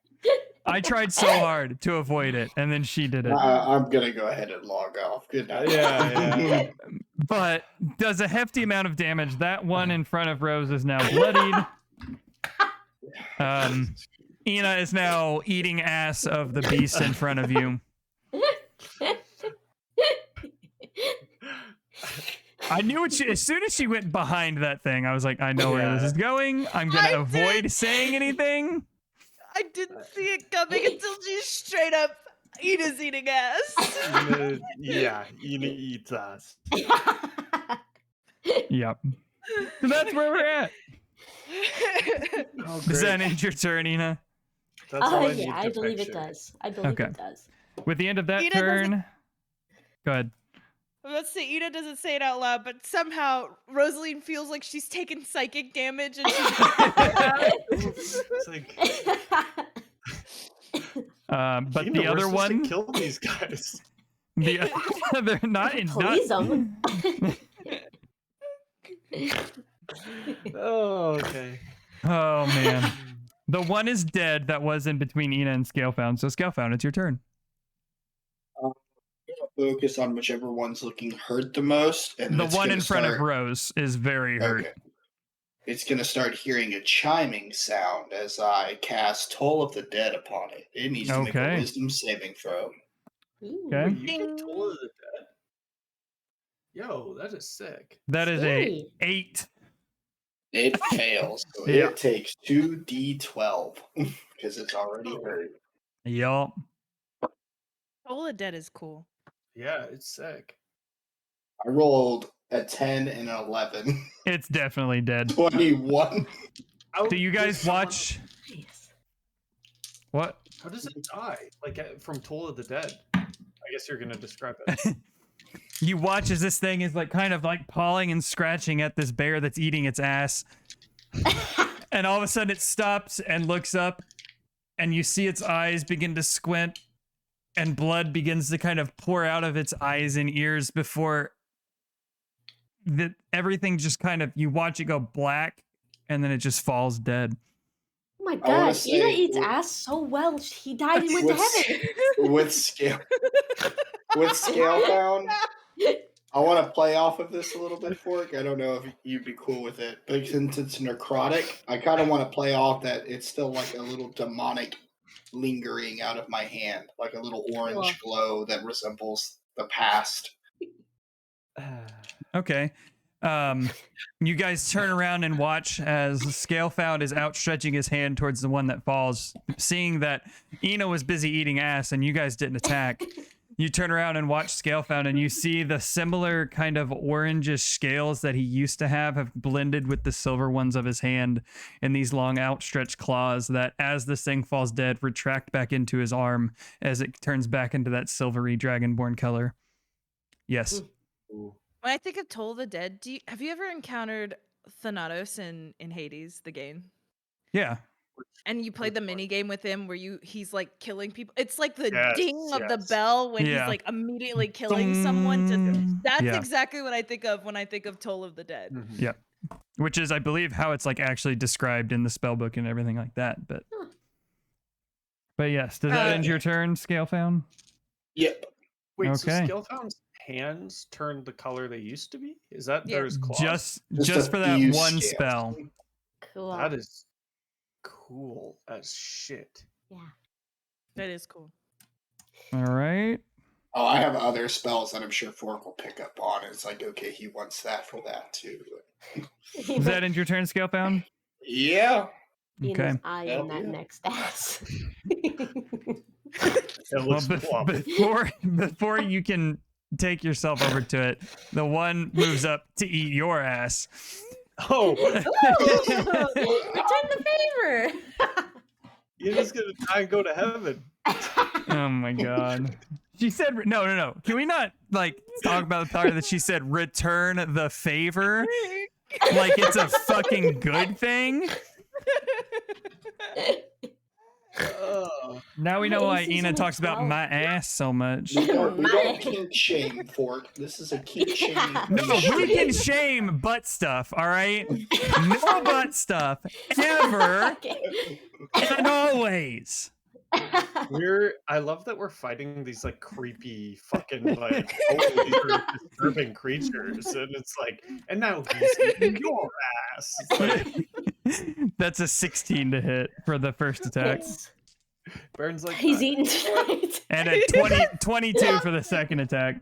I tried so hard to avoid it, and then she did it. I'm gonna go ahead and log off. Good night. Yeah. But does a hefty amount of damage. That one in front of Rose is now bloodied. Ina is now eating ass of the beast in front of you. I knew it. As soon as she went behind that thing, I was like, I know where this is going. I'm gonna avoid saying anything. I didn't see it coming until she's straight up Ina's eating ass. Ina eats ass. Yep. So that's where we're at. Oh, Does that great. end your turn, Ina? That's all I need Yeah, I to believe it picture. does. I believe Okay. it does. With the end of that Ina doesn't- turn, go ahead. Let's say Ina doesn't say it out loud, but somehow Rosaline feels like she's taken psychic damage and she's It's like, But Ina, the we're other supposed one, to kill these guys. the other not in Please them. Oh, okay. Oh man, the one is dead that was in between Ina and Scalefound. So Scalefound, it's your turn. Focus on whichever one's looking hurt the most. And The it's one gonna in front of start- Rose is very hurt. Okay. it's going to start hearing a chiming sound as I cast Toll of the Dead upon it. It needs to make a Okay. wisdom saving throw. Ooh, Okay. Wait, you get Toll of the Dead? Yo, that is sick. That is a Scary. 8. It fails, so Yeah. it takes 2d12 because it's already hurt. Yup. Toll of Dead is cool. Yeah, it's sick. I rolled a 10 and an 11. It's definitely dead. 21. Do you guys watch nice. what? How does it die? Like from Toll of the Dead? I guess you're gonna describe it. You watch as this thing is like kind of like pawing and scratching at this bear that's eating its ass. And all of a sudden it stops and looks up and you see its eyes begin to squint and blood begins to kind of pour out of its eyes and ears before everything just kind of, you watch it go black and then it just falls dead. Oh my I wanna god, Ina say- eats ass so well. He died and went to With- heaven. With Scalebound, I want to play off of this a little bit, Fork. I don't know if you'd be cool with it, but since it's necrotic, I kind of want to play off that it's still like a little demonic lingering out of my hand, like a little orange glow that resembles the past. Okay. You guys turn around and watch as Scalefound is outstretching his hand towards the one that falls, seeing that Ina was busy eating ass and you guys didn't attack. You turn around and watch Scalefound and you see the similar kind of orangish scales that he used to have blended with the silver ones of his hand in these long outstretched claws that, as this thing falls dead, retract back into his arm as it turns back into that silvery dragonborn color. Yes. Ooh. When I think of Toll of the Dead, have you ever encountered Thanatos in Hades, the game? Yeah. And you played the mini game with him where he's like killing people. It's like the Yes, ding of the yes. bell when Yeah. he's like immediately killing someone. That's Yeah. exactly what I think of when I think of Toll of the Dead. Mhm. Yeah. Which is, I believe, how it's like actually described in the spell book and everything like that. But yes, does that end your turn, Scalefound? Yep. Wait, Okay. so Scalefound's hands turned the color they used to be? Is that Yeah. there's claws? Just a for that few one scales. spell. Cool. That is cool as shit. Yeah. That is cool. All right. Oh, I have other spells that I'm sure Fork will pick up on. It's like, okay, he wants that for that too. Does that end your turn, Scalefound? Yeah. Okay. Ina's eye That'll in that be it. next ass. It Well, looks plump. before you can take yourself over to it, the one moves up to eat your ass. Oh, Return the favor. you're just gonna die and go to heaven. Oh my god. She said no. Can we not like talk about the part that she said return the favor? Like it's a fucking good thing? Now we know why This is Ina only talks about 12. my ass so much. We don't My- kink shame, Fork. This is a kink shame. No, we can shame butt stuff, all right? No butt stuff ever Okay. and always. I love that we're fighting these like creepy fucking like oh, these are disturbing creatures, and it's like, and now he's eating your ass. It's like, That's a 16 to hit for the first attack, Yes. Baron's like, He's eating tonight. and a 22 for the second attack.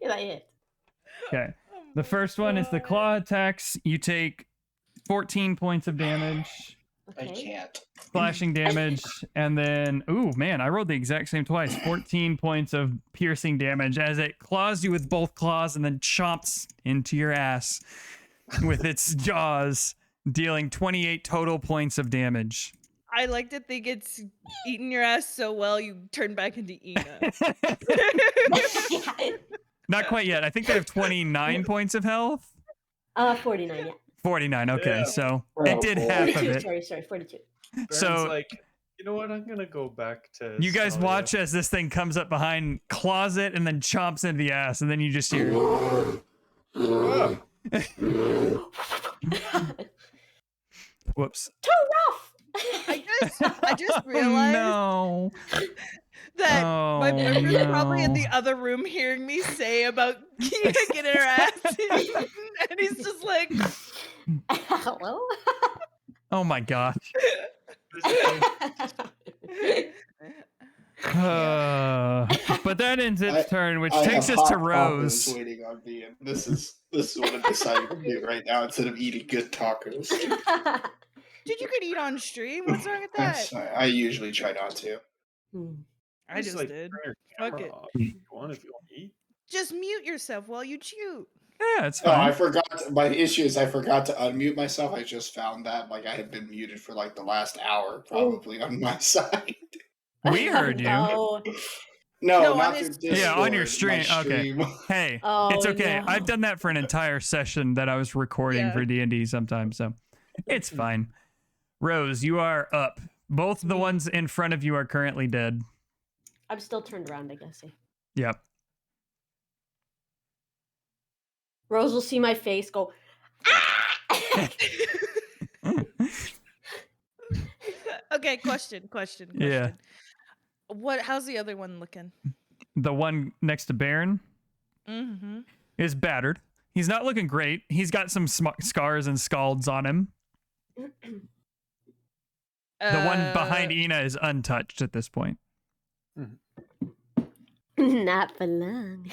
Yeah, that hit. Okay. The first one is the claw attacks. You take 14 points of damage, I Okay. can't. slashing damage, and then, ooh, man, I rolled the exact same twice. 14 points of piercing damage as it claws you with both claws and then chomps into your ass with its jaws, dealing 28 total points of damage. I like to think it's eating your ass so well you turn back into Ina. Not quite yet. I think they have 29 points of health. 49, yeah. 49. Okay, Yeah. so Oh, it did boy. half of 42, it. sorry, 42. Baron's So- like, you know what? I'm gonna go back to. You guys Celia. watch as this thing comes up behind, claws it, and then chomps into the ass, and then you just hear. Ah, Whoops. Too rough. I just realized No. that my Oh, boyfriend's probably in no. the other room hearing me say about Ina getting her ass eaten, and he's just like, Hello. Oh my gosh. But that ends its turn, which I takes have us to hot tacos Rose. waiting on me, and this is what I'm deciding to do right now instead of eating good tacos. Dude, you could eat on stream. What's wrong with that? I usually try not to. I just did. turn your Fuck camera it. off if you want to eat. Just mute yourself while you chew. Yeah, it's Oh, I fine. forgot. My issue is I forgot to unmute myself. I just found that I had been muted for the last hour, probably on my side. We heard you. No. No, No, on not his through stream. Discord. Yeah, on your my stream. Okay. stream. Hey, Oh, it's okay. no. I've done that for an entire session that I was recording Yeah. for D&D sometimes, so it's fine. Rose, you are up. Both the ones in front of you are currently dead. I'm still turned around, I guess. Yep. Rose will see my face, go. Okay, question. Yeah. How's the other one looking? The one next to Baron Mm-hmm. is battered. He's not looking great. He's got some scars and scalds on him. The one behind Ina is untouched at this point. Not for long.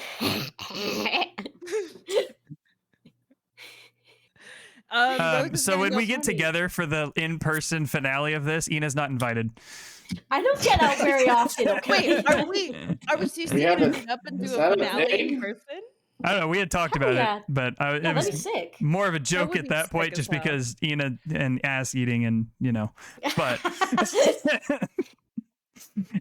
So when we get together for the in-person finale of this, Ina's not invited. I don't get out very often. Okay. Wait, are we seriously have gonna a- meet up and is do a that a finale thing? in person? I don't know. We had talked Hell about yeah. it, but Yeah, it that'd be was sick. more of a joke would at be that sick point, as just hell. because Ina and ass eating, and but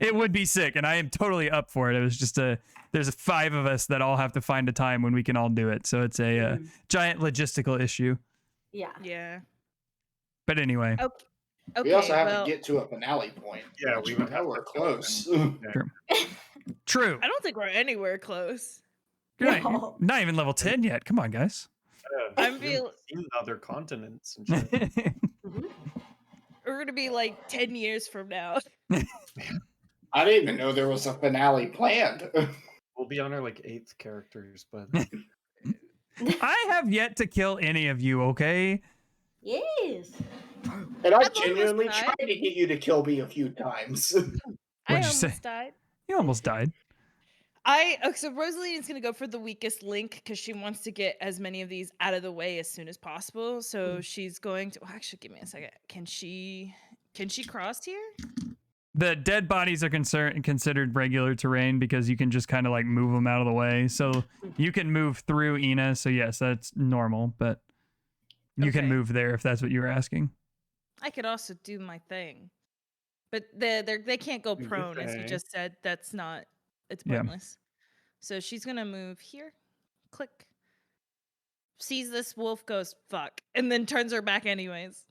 it would be sick, and I am totally up for it. It was just there's 5 of us that all have to find a time when we can all do it, so it's a giant logistical issue. Yeah. Yeah. But anyway, Okay. We also have well, to get to a finale point. Yeah, which we would have we're to close. true. I don't think we're anywhere close. You're No. not even level 10 yet. Come on, guys. I'm You've feel- seen other continents and shit. We're gonna be like 10 years from now. I didn't even know there was a finale planned. We'll be on our 8th characters, but I have yet to kill any of you, okay? Yes. And I I've almost genuinely died. tried to get you to kill me a few times. I What'd you almost say? died. You almost died. So Rosalie is gonna go for the weakest link because she wants to get as many of these out of the way as soon as possible. So she's going to actually give me a second. Can she cross here? The dead bodies are considered regular terrain because you can just kind of move them out of the way. So you can move through Ina. So yes, that's normal, but you can Okay. move there if that's what you were asking. I could also do my thing. But they can't go Do your prone, as you thing. just said. It's Yeah. pointless. So she's gonna move here. Click. Sees this wolf, goes, fuck, and then turns her back anyways.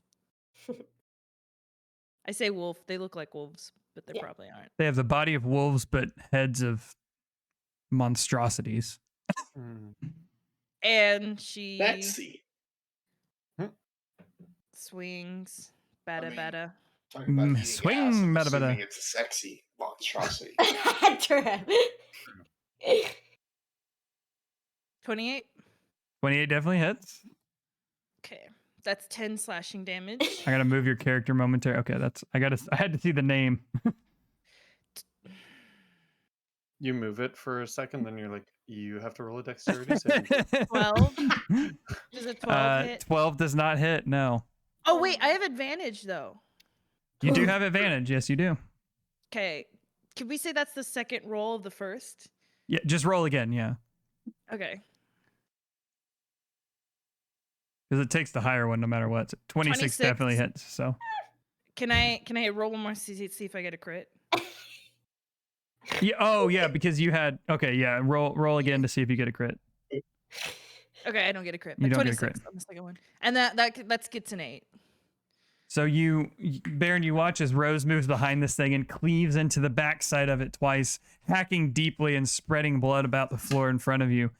I say wolf, they look like wolves, but they Yeah. probably aren't. They have the body of wolves, but heads of monstrosities. And she Betsy. swings. Bada mean- bada. Talking about eating swing, ass, I'm bada, bada. assuming it's a sexy monstrosity. True. 28. 28 definitely hits. Okay. That's 10 slashing damage. I gotta move your character momentarily. Okay, I had to see the name. you move it for a second, then you're like, you have to roll a dexterity saving throw. 12. Does a 12 hit? 12 does not hit. No, Oh, wait, I have advantage though. you do have advantage. Yes, you do. Okay. Can we say that's the second roll of the first? Yeah, just roll again. Yeah, Okay. because it takes the higher one no matter what. 26 26. definitely hits. So Can I roll one more to see if I get a crit? yeah. Oh yeah, because you had. Okay, yeah. Roll again to see if you get a crit. Okay, I don't get a crit. You But don't get a 26 crit. on the second one. And that gets an 8. So Baron, you watch as Rose moves behind this thing and cleaves into the backside of it twice, hacking deeply and spreading blood about the floor in front of you.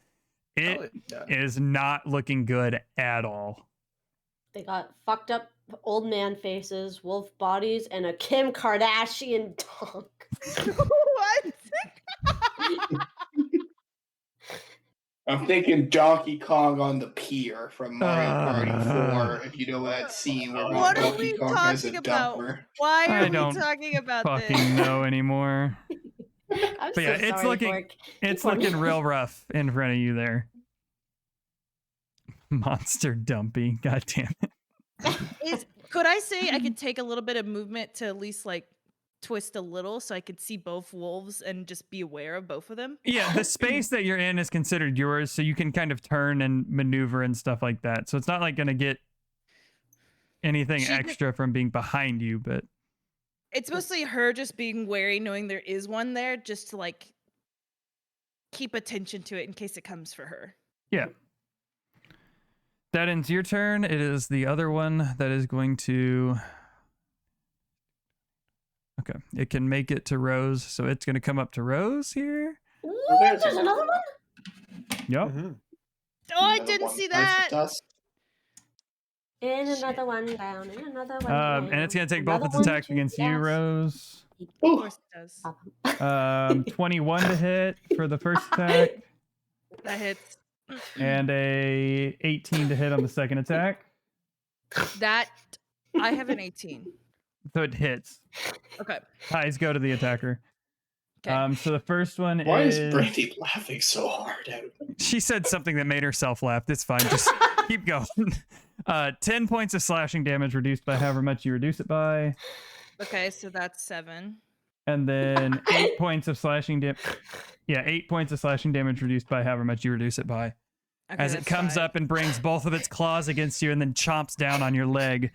It is not looking good at all. They got fucked up old man faces, wolf bodies, and a Kim Kardashian dog. What? I'm thinking Donkey Kong on the pier from Mario Party 4. If you know that scene where What are Donkey we Kong has a talking about? dumper. Why I are we don't talking about fucking this? know anymore. I'm But so yeah, it's sorry, looking Bork. it's Poor me. looking real rough in front of you there. Monster dumpy. God damn it. Could I say I could take a little bit of movement to at least like twist a little so I could see both wolves and just be aware of both of them? Yeah, the space that you're in is considered yours, so you can kind of turn and maneuver and stuff like that. So it's not like gonna get anything She did- extra from being behind you, but It's mostly her just being wary, knowing there is one there, just to like keep attention to it in case it comes for her. yeah. That ends your turn. It is the other one that is going to. Okay, it can make it to Rose, so it's going to come up to Rose here. What? There's another one? Yep. Mhm. Oh, I Another didn't one see bites that. the dust. And another one down, and another one down. And it's going to take both Another its one attacks to against the you, ass. Rose. Of Ooh, course it does. 21 to hit for the first attack, That hits. and a 18 to hit on the second attack. That I have an 18. So it hits. Okay. Ties go to the attacker. Okay. So the first one why is. is Brandy laughing so hard at it? She said something that made herself laugh. It's fine. Just keep going. 10 points of slashing damage reduced by however much you reduce it by. Okay, so that's 7. And then 8 points of slashing damage. Yeah, 8 points of slashing damage reduced by however much you reduce it by. Okay, As it that's comes 5. up and brings both of its claws against you and then chomps down on your leg,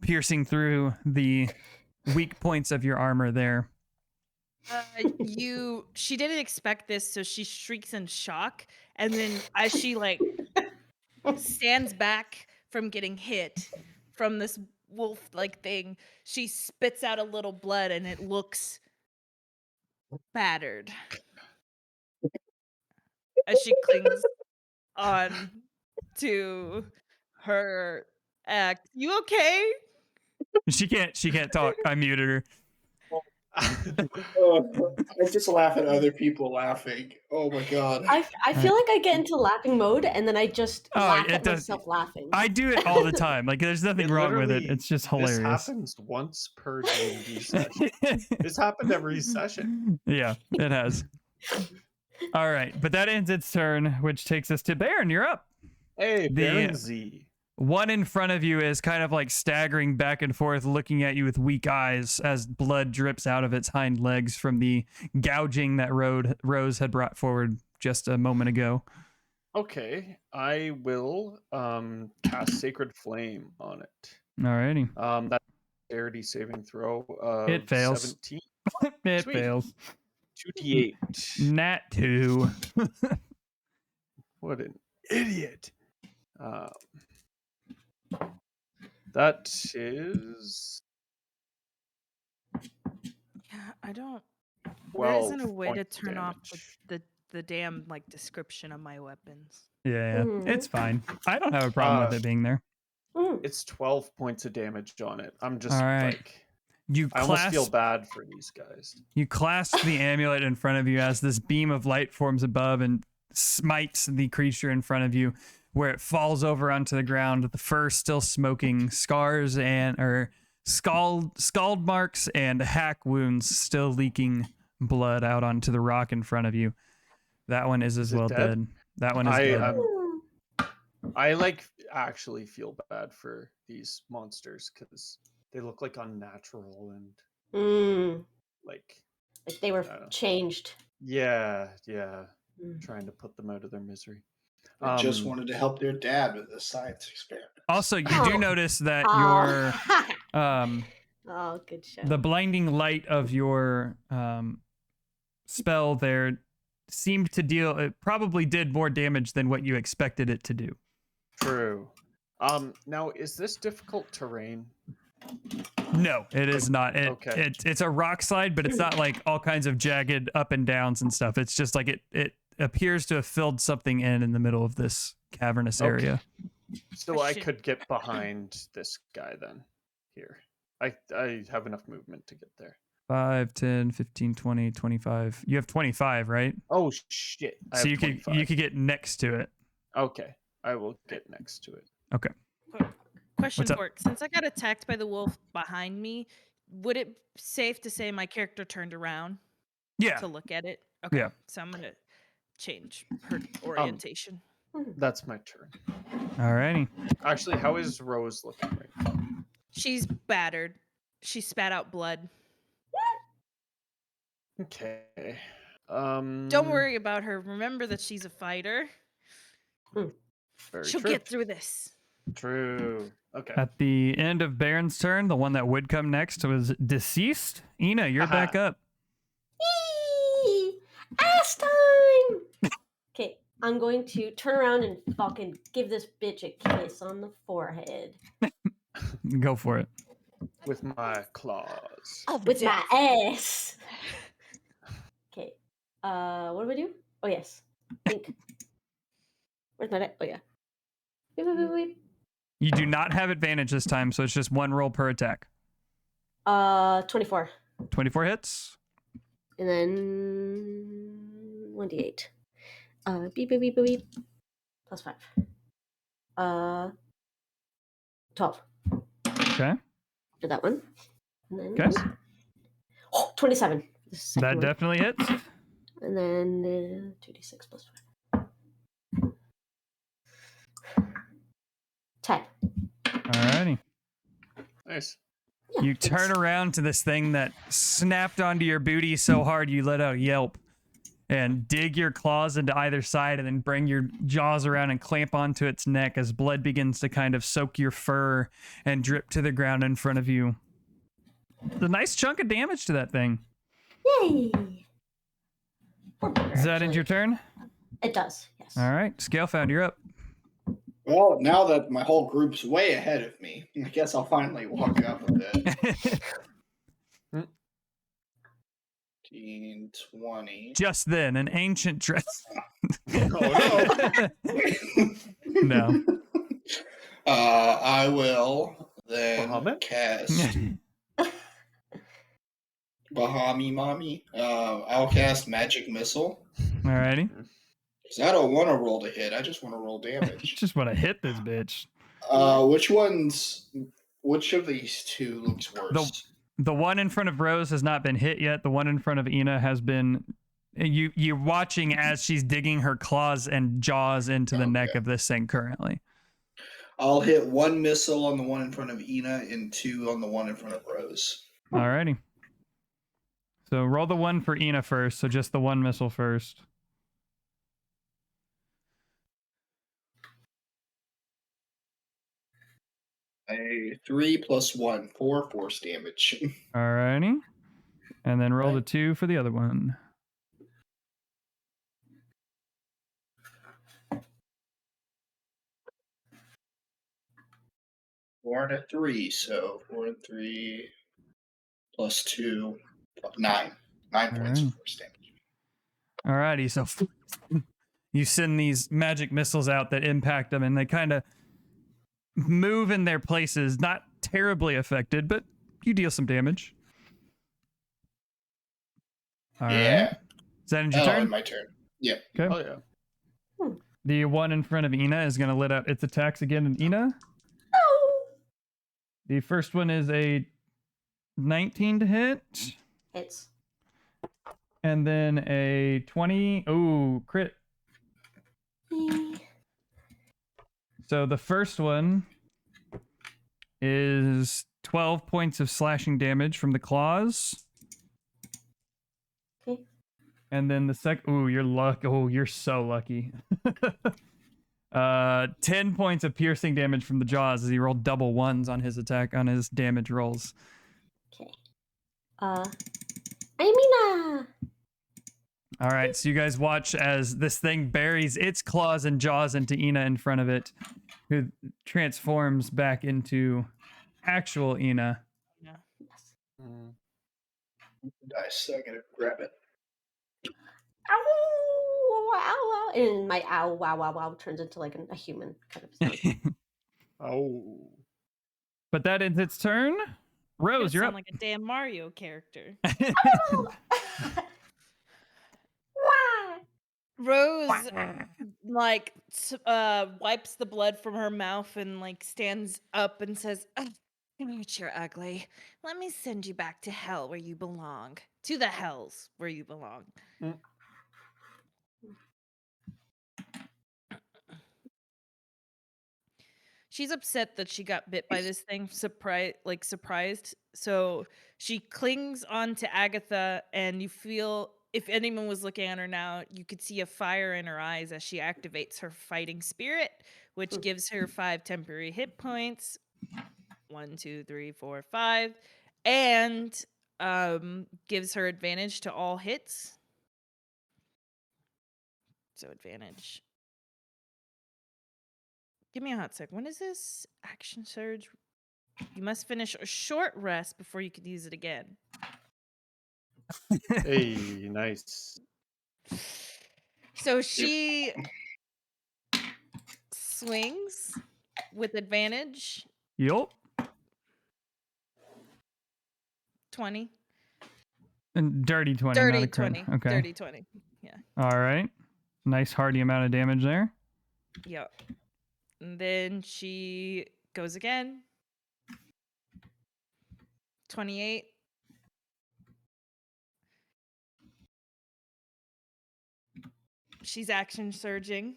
piercing through the weak points of your armor there. She didn't expect this, so she shrieks in shock, and then as she like stands back from getting hit from this wolf like thing, she spits out a little blood and it looks battered as she clings on to her act. You okay? She can't talk. I muted her. Oh, I just laugh at other people laughing. Oh my god. I feel like I get into laughing mode and then I just Oh, laugh it at does- myself laughing. I do it all the time. Like, there's nothing wrong with it. Literally, It's just This hilarious. happens once per D&D session. This happened every session. Yeah, it has. All right, but that ends its turn, which takes us to Baron. You're up. Hey, The- Baron Z. One in front of you is kind of like staggering back and forth, looking at you with weak eyes as blood drips out of its hind legs from the gouging that Rose had brought forward just a moment ago. Okay, I will cast Sacred Flame on it. Alrighty. That's a dexterity saving throw of It fails. 17. It Sweet. fails. 2d8. Nat 2. What an idiot. That is Yeah, I don't. There 12 isn't a way to points turn off damage. the damn like description of my weapons. Yeah, it's fine. I don't have a problem with it being there. It's 12 points of damage on it. I'm just All right. like, You I almost feel clasp bad for these guys. You clasp the amulet in front of you as this beam of light forms above and smites the creature in front of you, where it falls over onto the ground, the fur still smoking, scars or scald marks and hack wounds still leaking blood out onto the rock in front of you. That one is as Is it well dead? dead. That one is I, dead. I like actually feel bad for these monsters because they look like unnatural and like, Like they were I don't know. changed. yeah, Mm. trying to put them out of their misery. I just wanted to help their dad with the science experiment. Also, you do Oh. notice that Oh. your Oh, good show. the blinding light of your spell there seemed to deal. It probably did more damage than what you expected it to do. True. Now, is this difficult terrain? No, it is not. Okay. It's a rock slide, but it's not like all kinds of jagged up and downs and stuff. It's just like it appears to have filled something in the middle of this cavernous Okay. area. So I should- could get behind this guy then. Here, I have enough movement to get there. 5, 10, 15, 20, 25. You have 25, right? Oh shit! I So have you 25. could get next to it. Okay, I will get next to it. Okay. Question What's up? for it. Since I got attacked by the wolf behind me, would it safe to say my character turned around Yeah. to look at it? Okay. Yeah. So I'm gonna change her orientation. That's my turn. Alrighty. Actually, how is Rose looking right now? She's battered. She spat out blood. Okay. Don't worry about her. Remember that she's a fighter. Very She'll true. get through this. True. Okay. At the end of Baron's turn, the one that would come next was deceased. Ina, you're Haha. back up. Yee! Ass time! Okay, I'm going to turn around and fucking give this bitch a kiss on the forehead. Go for it. With my claws. With my ass. Okay. What do I do? Oh yes. Think. Where's my oh yeah. Beep, beep, beep, beep. You do not have advantage this time, so it's just one roll per attack. 24. 24 hits. And then 1d8. Beep beep beep beep beep. Plus 5. 12. Okay. Did that one. And then Okay. oh, 27. The second That one. definitely hits. And then 2d6 plus 5. 10. Alrighty. Nice. Yeah, You turn thanks. around to this thing that snapped onto your booty so hard you let out a yelp and dig your claws into either side and then bring your jaws around and clamp onto its neck as blood begins to kind of soak your fur and drip to the ground in front of you. It's a nice chunk of damage to that thing. Yay! Poor bugger, Does that end actually. your turn? It does, yes. All right. Scalefound, you're up. Well, now that my whole group's way ahead of me, I guess I'll finally walk up a bit. 15, 20. Just then, an ancient dress. Oh No. I will then Bahamut? cast Bahami Mommy. I'll cast Magic Missile. Alrighty. Because I don't want to roll to hit. I just want to roll damage. Just want to hit this bitch. Which of these two looks worse? The one in front of Rose has not been hit yet. The one in front of Ina has been. You're watching as she's digging her claws and jaws into the neck of this thing currently. I'll hit one missile on the one in front of Ina and 2 on the one in front of Rose. Alrighty. So roll the one for Ina first. So just the one missile first. A 3 plus 1, 4 force damage. Alrighty. And then roll the 2 for the other one. 4 and a 3, so 4 and 3 plus 2, 9. 9 points of force damage. Alrighty, so you send these magic missiles out that impact them, and they kind of move in their places, not terribly affected, but you deal some damage. All right. Yeah. Is that in your turn? My turn. Yeah. Okay. Oh yeah. The one in front of Ina is going to let out its attacks again in Ina. Oh! The first one is a 19 to hit, Hits. and then a 20. Oh, crit. Yee. So the first one is 12 points of slashing damage from the claws. Okay. And then the second, ooh, you're lucky. Oh, you're so lucky. 10 points of piercing damage from the jaws as he rolled double ones on his attack, on his damage rolls. Okay. Amina! All right, so you guys watch as this thing buries its claws and jaws into Ina in front of it, who transforms back into actual Ina. Yeah. Yes. Dice, so I gotta grab it. Ow! Ow! Ow! And my ow! Wow! Wow! Wow! Turns into like a human kind of sound. Oh. But that ends its turn. Rose, You you're sound up. like a damn Mario character. Rose wipes the blood from her mouth and stands up and says, "Ugh, you're ugly. Let me send you back to hell where you belong. To the hells where you belong." Mm. She's upset that she got bit by this thing, surprised. So she clings on to Agatha, and you feel, if anyone was looking at her now, you could see a fire in her eyes as she activates her fighting spirit, which gives her 5 temporary hit points. 1, 2, 3, 4, 5, and gives her advantage to all hits. So advantage. Give me a hot sec. When is this action surge? You must finish a short rest before you can use it again. Hey, nice. So she swings with advantage. Yup. 20. And dirty 20, not Dirty a crit. 20. Okay. Dirty 20. Yeah. All right. Nice hearty amount of damage there. Yep. And then she goes again. 28. She's action surging.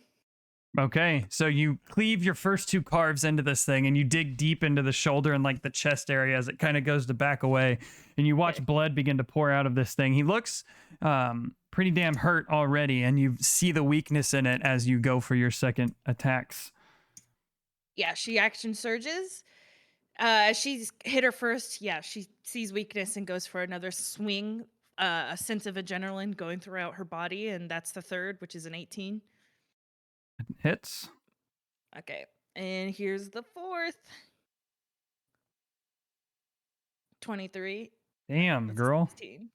Okay, so you cleave your first 2 carves into this thing, and you dig deep into the shoulder and the chest area as it kind of goes to back away, and you watch Okay. blood begin to pour out of this thing. He looks pretty damn hurt already, and you see the weakness in it as you go for your second attacks. Yeah, she action surges. She's hit her first. Yeah, she sees weakness and goes for another swing. A sense of adrenaline going throughout her body, and that's the third, which is an 18. Hits. Okay, and here's the fourth. 23. Damn, That's a girl. 16.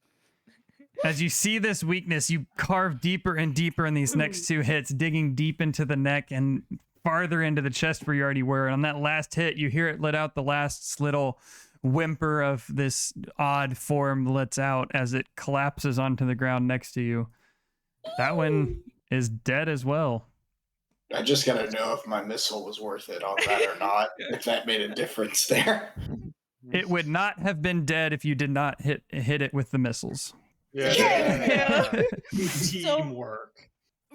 As you see this weakness, you carve deeper and deeper in these next 2 hits, digging deep into the neck and farther into the chest where you already were. And on that last hit, you hear it let out the last little whimper of this odd form lets out as it collapses onto the ground next to you. That one is dead as well. I just gotta know if my missile was worth it on that or not. If that made a difference there. It would not have been dead if you did not hit it with the missiles. Yeah. So- Teamwork.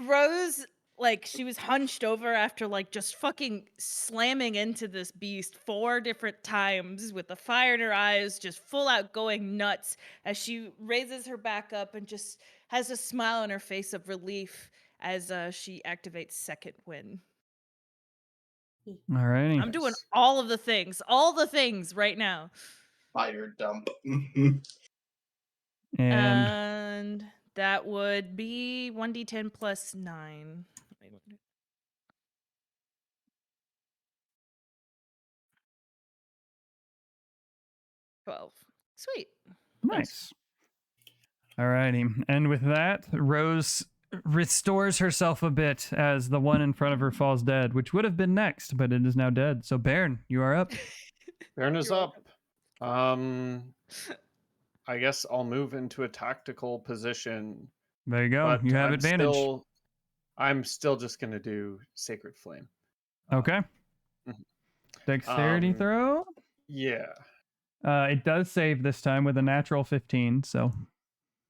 Rose, she was hunched over after just fucking slamming into this beast 4 different times with the fire in her eyes, just full out going nuts, as she raises her back up and just has a smile on her face of relief as she activates second wind. All righty. I'm doing all the things right now. Fire dump. And That would be 1d10 plus 9. Wait, what? 12. Sweet. nice. All righty. And with that, Rose restores herself a bit as the one in front of her falls dead, which would have been next, but it is now dead. So Baron, you are up. Baron is You're up. I guess I'll move into a tactical position. There you go. But You have advantage. I'm still just gonna do Sacred Flame. Okay. Mhm. Dexterity throw. Yeah. It does save this time with a natural 15. So.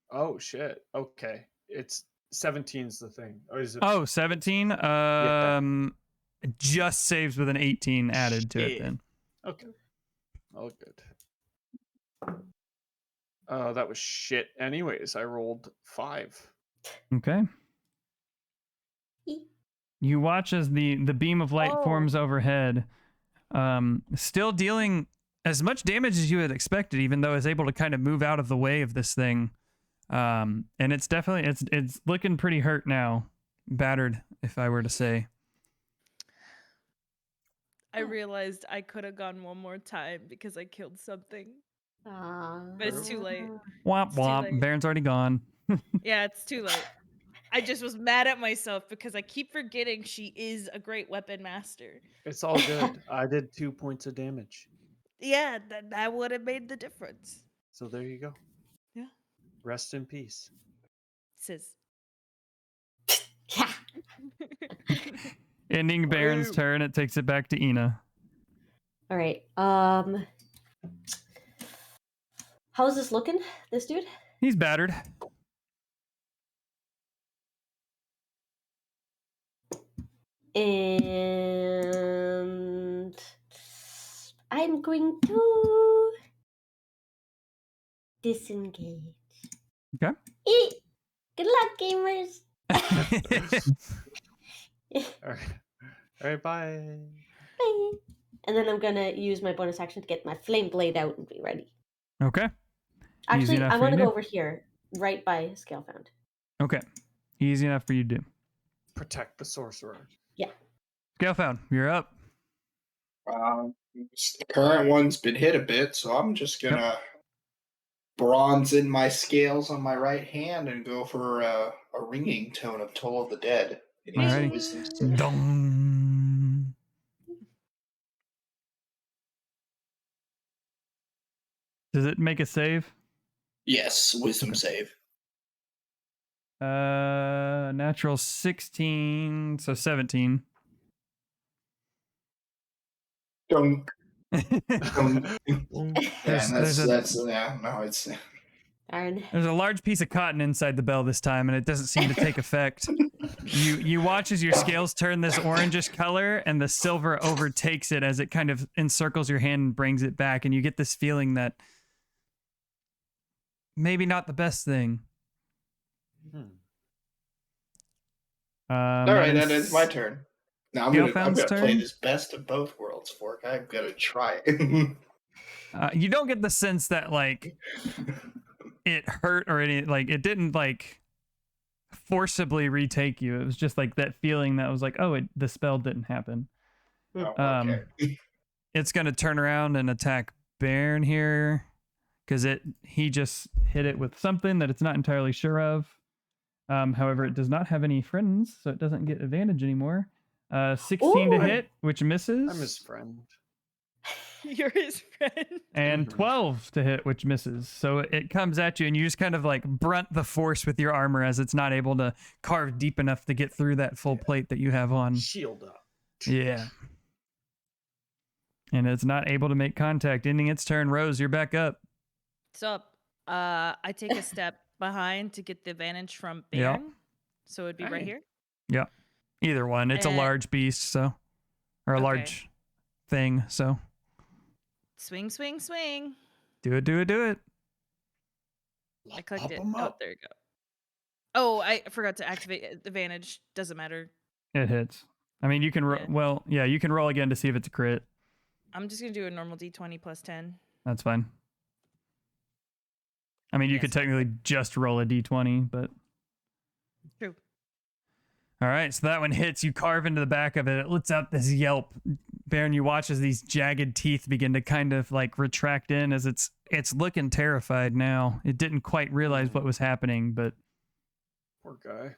Oh shit. Okay. It's 17's the thing. Or is it? Oh, 17. It just saves with an 18 added to it. Shit. Then. Okay. All good. That was shit. Anyways, I rolled 5. Okay. You watch as the beam of light forms overhead, still dealing as much damage as you had expected, even though it's able to kind of move out of the way of this thing. And it's definitely it's looking pretty hurt now, battered, if I were to say. I realized I could have gone one more time because I killed something. But it's too late. Womp It's too womp. late. Baron's already gone. Yeah, it's too late. I just was mad at myself because I keep forgetting she is a great weapon master. It's all good. I did 2 points of damage. Yeah, that would have made the difference. So there you go. Yeah. Rest in peace. Says. Yeah. Ending Baron's Woo. turn. It takes it back to Ina. All right. How's this looking? This dude? He's battered. And I'm going to disengage. Okay. Eat. Good luck, gamers. All right. All right. Bye. Bye. And then I'm gonna use my bonus action to get my flame blade out and be ready. Okay. Actually, enough I for want you to to go over here, right by Scalefound. Okay. Easy enough for you to do. Protect the sorcerer. Scalefound, you're up. The current one's been hit a bit, so I'm just gonna bronze in my scales on my right hand and go for a ringing tone of Toll of the Dead. It needs a Alrighty. wisdom save. Dong. Does it make a save? Yes, wisdom Okay. save. Natural 16, so 17. Don't. There's Yeah, there's it's Darn. a large piece of cotton inside the bell this time, and it doesn't seem to take effect. You watch as your scales turn this orangish color, and the silver overtakes it as it kind of encircles your hand and brings it back, and you get this feeling that maybe not the best thing. all right. That is my turn. Now I'm gonna Scalefound's play turn? this best of both worlds, Fork. I'm gonna try it. You don't get the sense that like it hurt or any like it didn't like forcibly retake you. It was just like that feeling that was like, oh, the spell didn't happen. Oh, okay. It's gonna turn around and attack Baron here because he just hit it with something that it's not entirely sure of. However, it does not have any friends, so it doesn't get advantage anymore. 16 to Ooh. hit, which misses. I'm his friend. You're his friend. And Mhm. 12 to hit, which misses. So it comes at you, and you just kind of like brunt the force with your armor as it's not able to carve deep enough to get through that full plate that you have on. Shield up. Yeah. And it's not able to make contact, ending its turn. Rose, you're back up. So, I take a step behind to get the advantage from Yeah. Baron. So it'd be right Alright. here. Yeah. Either one. It's a large beast, so. Or a Okay. large thing, so. Swing, swing, swing. Do it, do it, do it. I clicked Pop it. 'em Oh, up. there you go. Oh, I forgot to activate advantage. Doesn't matter. It hits. I mean, you can Yeah. well, yeah, you can roll again to see if it's a crit. I'm just gonna do a normal d20 plus 10. That's fine. I mean, you Yes. could technically just roll a d20, but. True. All right, so that one hits. You carve into the back of it. It lets out this yelp. Baron, you watch as these jagged teeth begin to kind of like retract in as it's looking terrified now. It didn't quite realize what was happening, but Poor guy.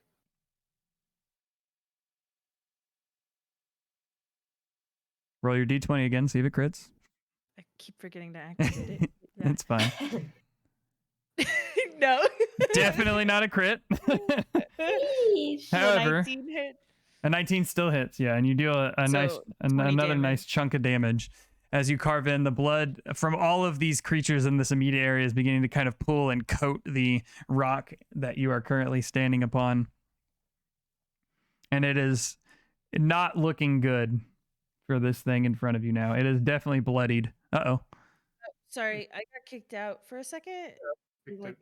roll your d20 again, see if it crits. I keep forgetting to activate it. It's fine. No. Definitely not a crit. Yeesh. However, 19 hit. a 19 still hits, yeah, and you deal a nice So, 20 another nice damage. chunk of damage as you carve in. The blood from all of these creatures in this immediate area is beginning to kind of pool and coat the rock that you are currently standing upon. And it is not looking good for this thing in front of you now. It is definitely bloodied. Uh-oh. Sorry, I got kicked out for a second. Like,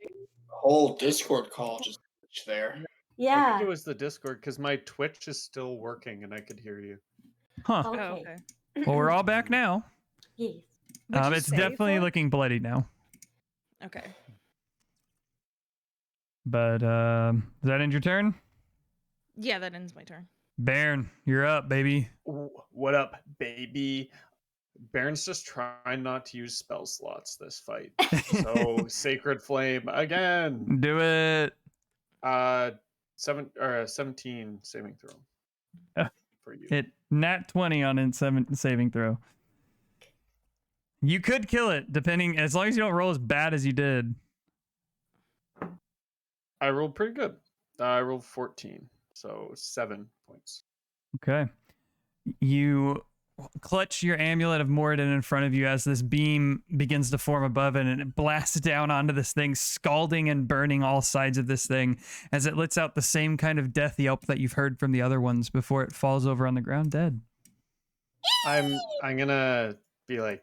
Whole Discord call just switched there. I think Yeah. it was the Discord because my Twitch is still working and I could hear you. Huh. oh, Okay. okay. Well, we're all back now. Yes. What'd you It's say, definitely Fork? looking bloody now. Okay. But does that end your turn? Yeah, that ends my turn. Baron, you're up, baby. What up, baby? Baron's just trying not to use spell slots this fight. So Sacred Flame again. Do it. 17 saving throw Uh, for you. It nat 20 on its saving throw. You could kill it, depending, as long as you don't roll as bad as you did. I rolled pretty good. I rolled 14, so 7 points. Okay. You clutch your amulet of Moradin in front of you as this beam begins to form above it, and it blasts down onto this thing, scalding and burning all sides of this thing as it lets out the same kind of death yelp that you've heard from the other ones before it falls over on the ground dead. I'm gonna be like,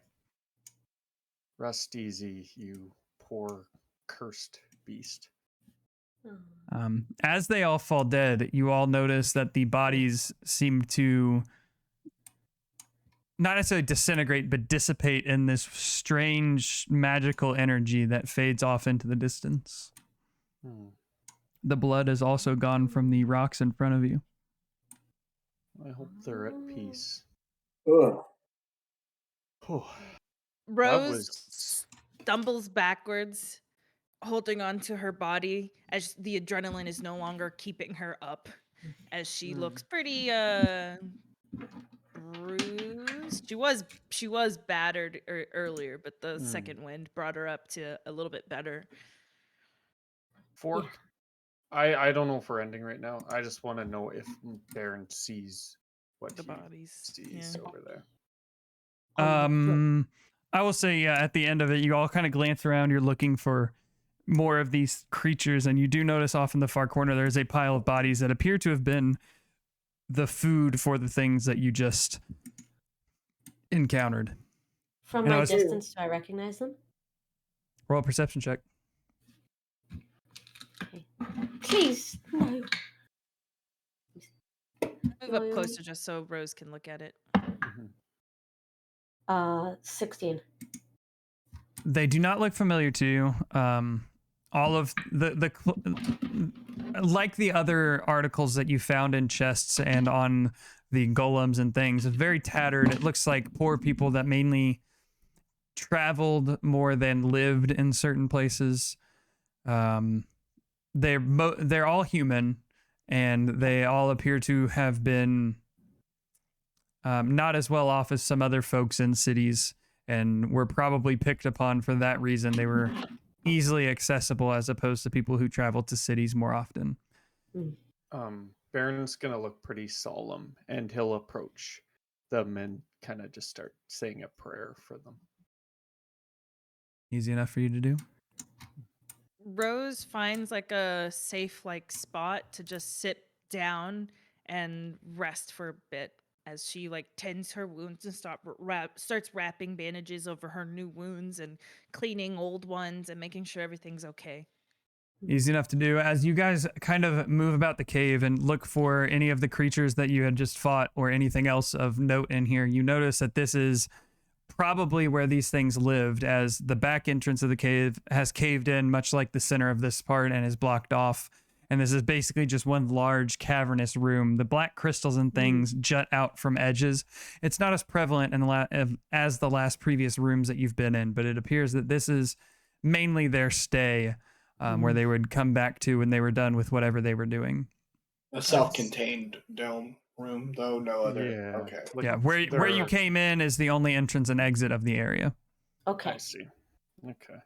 rest easy, you poor cursed beast. As they all fall dead, you all notice that the bodies seem to not necessarily disintegrate, but dissipate in this strange magical energy that fades off into the distance. Hmm. The blood is also gone from the rocks in front of you. I hope they're at peace. Ugh. Whew. Rose was stumbles backwards, holding on to her body as the adrenaline is no longer keeping her up, as she looks pretty bruised. She was battered earlier, but the second wind brought her up to a little bit better. Fork. I don't know if we're ending right now. I just want to know if Baron sees what The he bodies, sees yeah. over there. I will say, yeah, at the end of it, you all kind of glance around. You're looking for more of these creatures, and you do notice off in the far corner there's a pile of bodies that appear to have been the food for the things that you just encountered. From And I my was- distance, do I recognize them? Roll a perception check. Please, no. Move up closer just so Rose can look at it. 16. They do not look familiar to you. All of like the other articles that you found in chests and on the golems and things, it's very tattered. It looks like poor people that mainly traveled more than lived in certain places. They're all human, and they all appear to have been not as well off as some other folks in cities, and were probably picked upon for that reason. They were easily accessible as opposed to people who travel to cities more often. Baron's gonna look pretty solemn, and he'll approach them and kind of just start saying a prayer for them. Easy enough for you to do. Rose finds like a safe spot to just sit down and rest for a bit as she tends her wounds and starts wrapping bandages over her new wounds and cleaning old ones and making sure everything's okay. Easy enough to do. As you guys kind of move about the cave and look for any of the creatures that you had just fought or anything else of note in here, you notice that this is probably where these things lived, as the back entrance of the cave has caved in much like the center of this part and is blocked off. And this is basically just one large cavernous room. The black crystals and things jut out from edges. It's not as prevalent as the last previous rooms that you've been in, but it appears that this is mainly their stay, where they would come back to when they were done with whatever they were doing. A self-contained dome room, though. No other. Yeah. Okay. Yeah, where you came in is the only entrance and exit of the area. Okay. I see. Okay.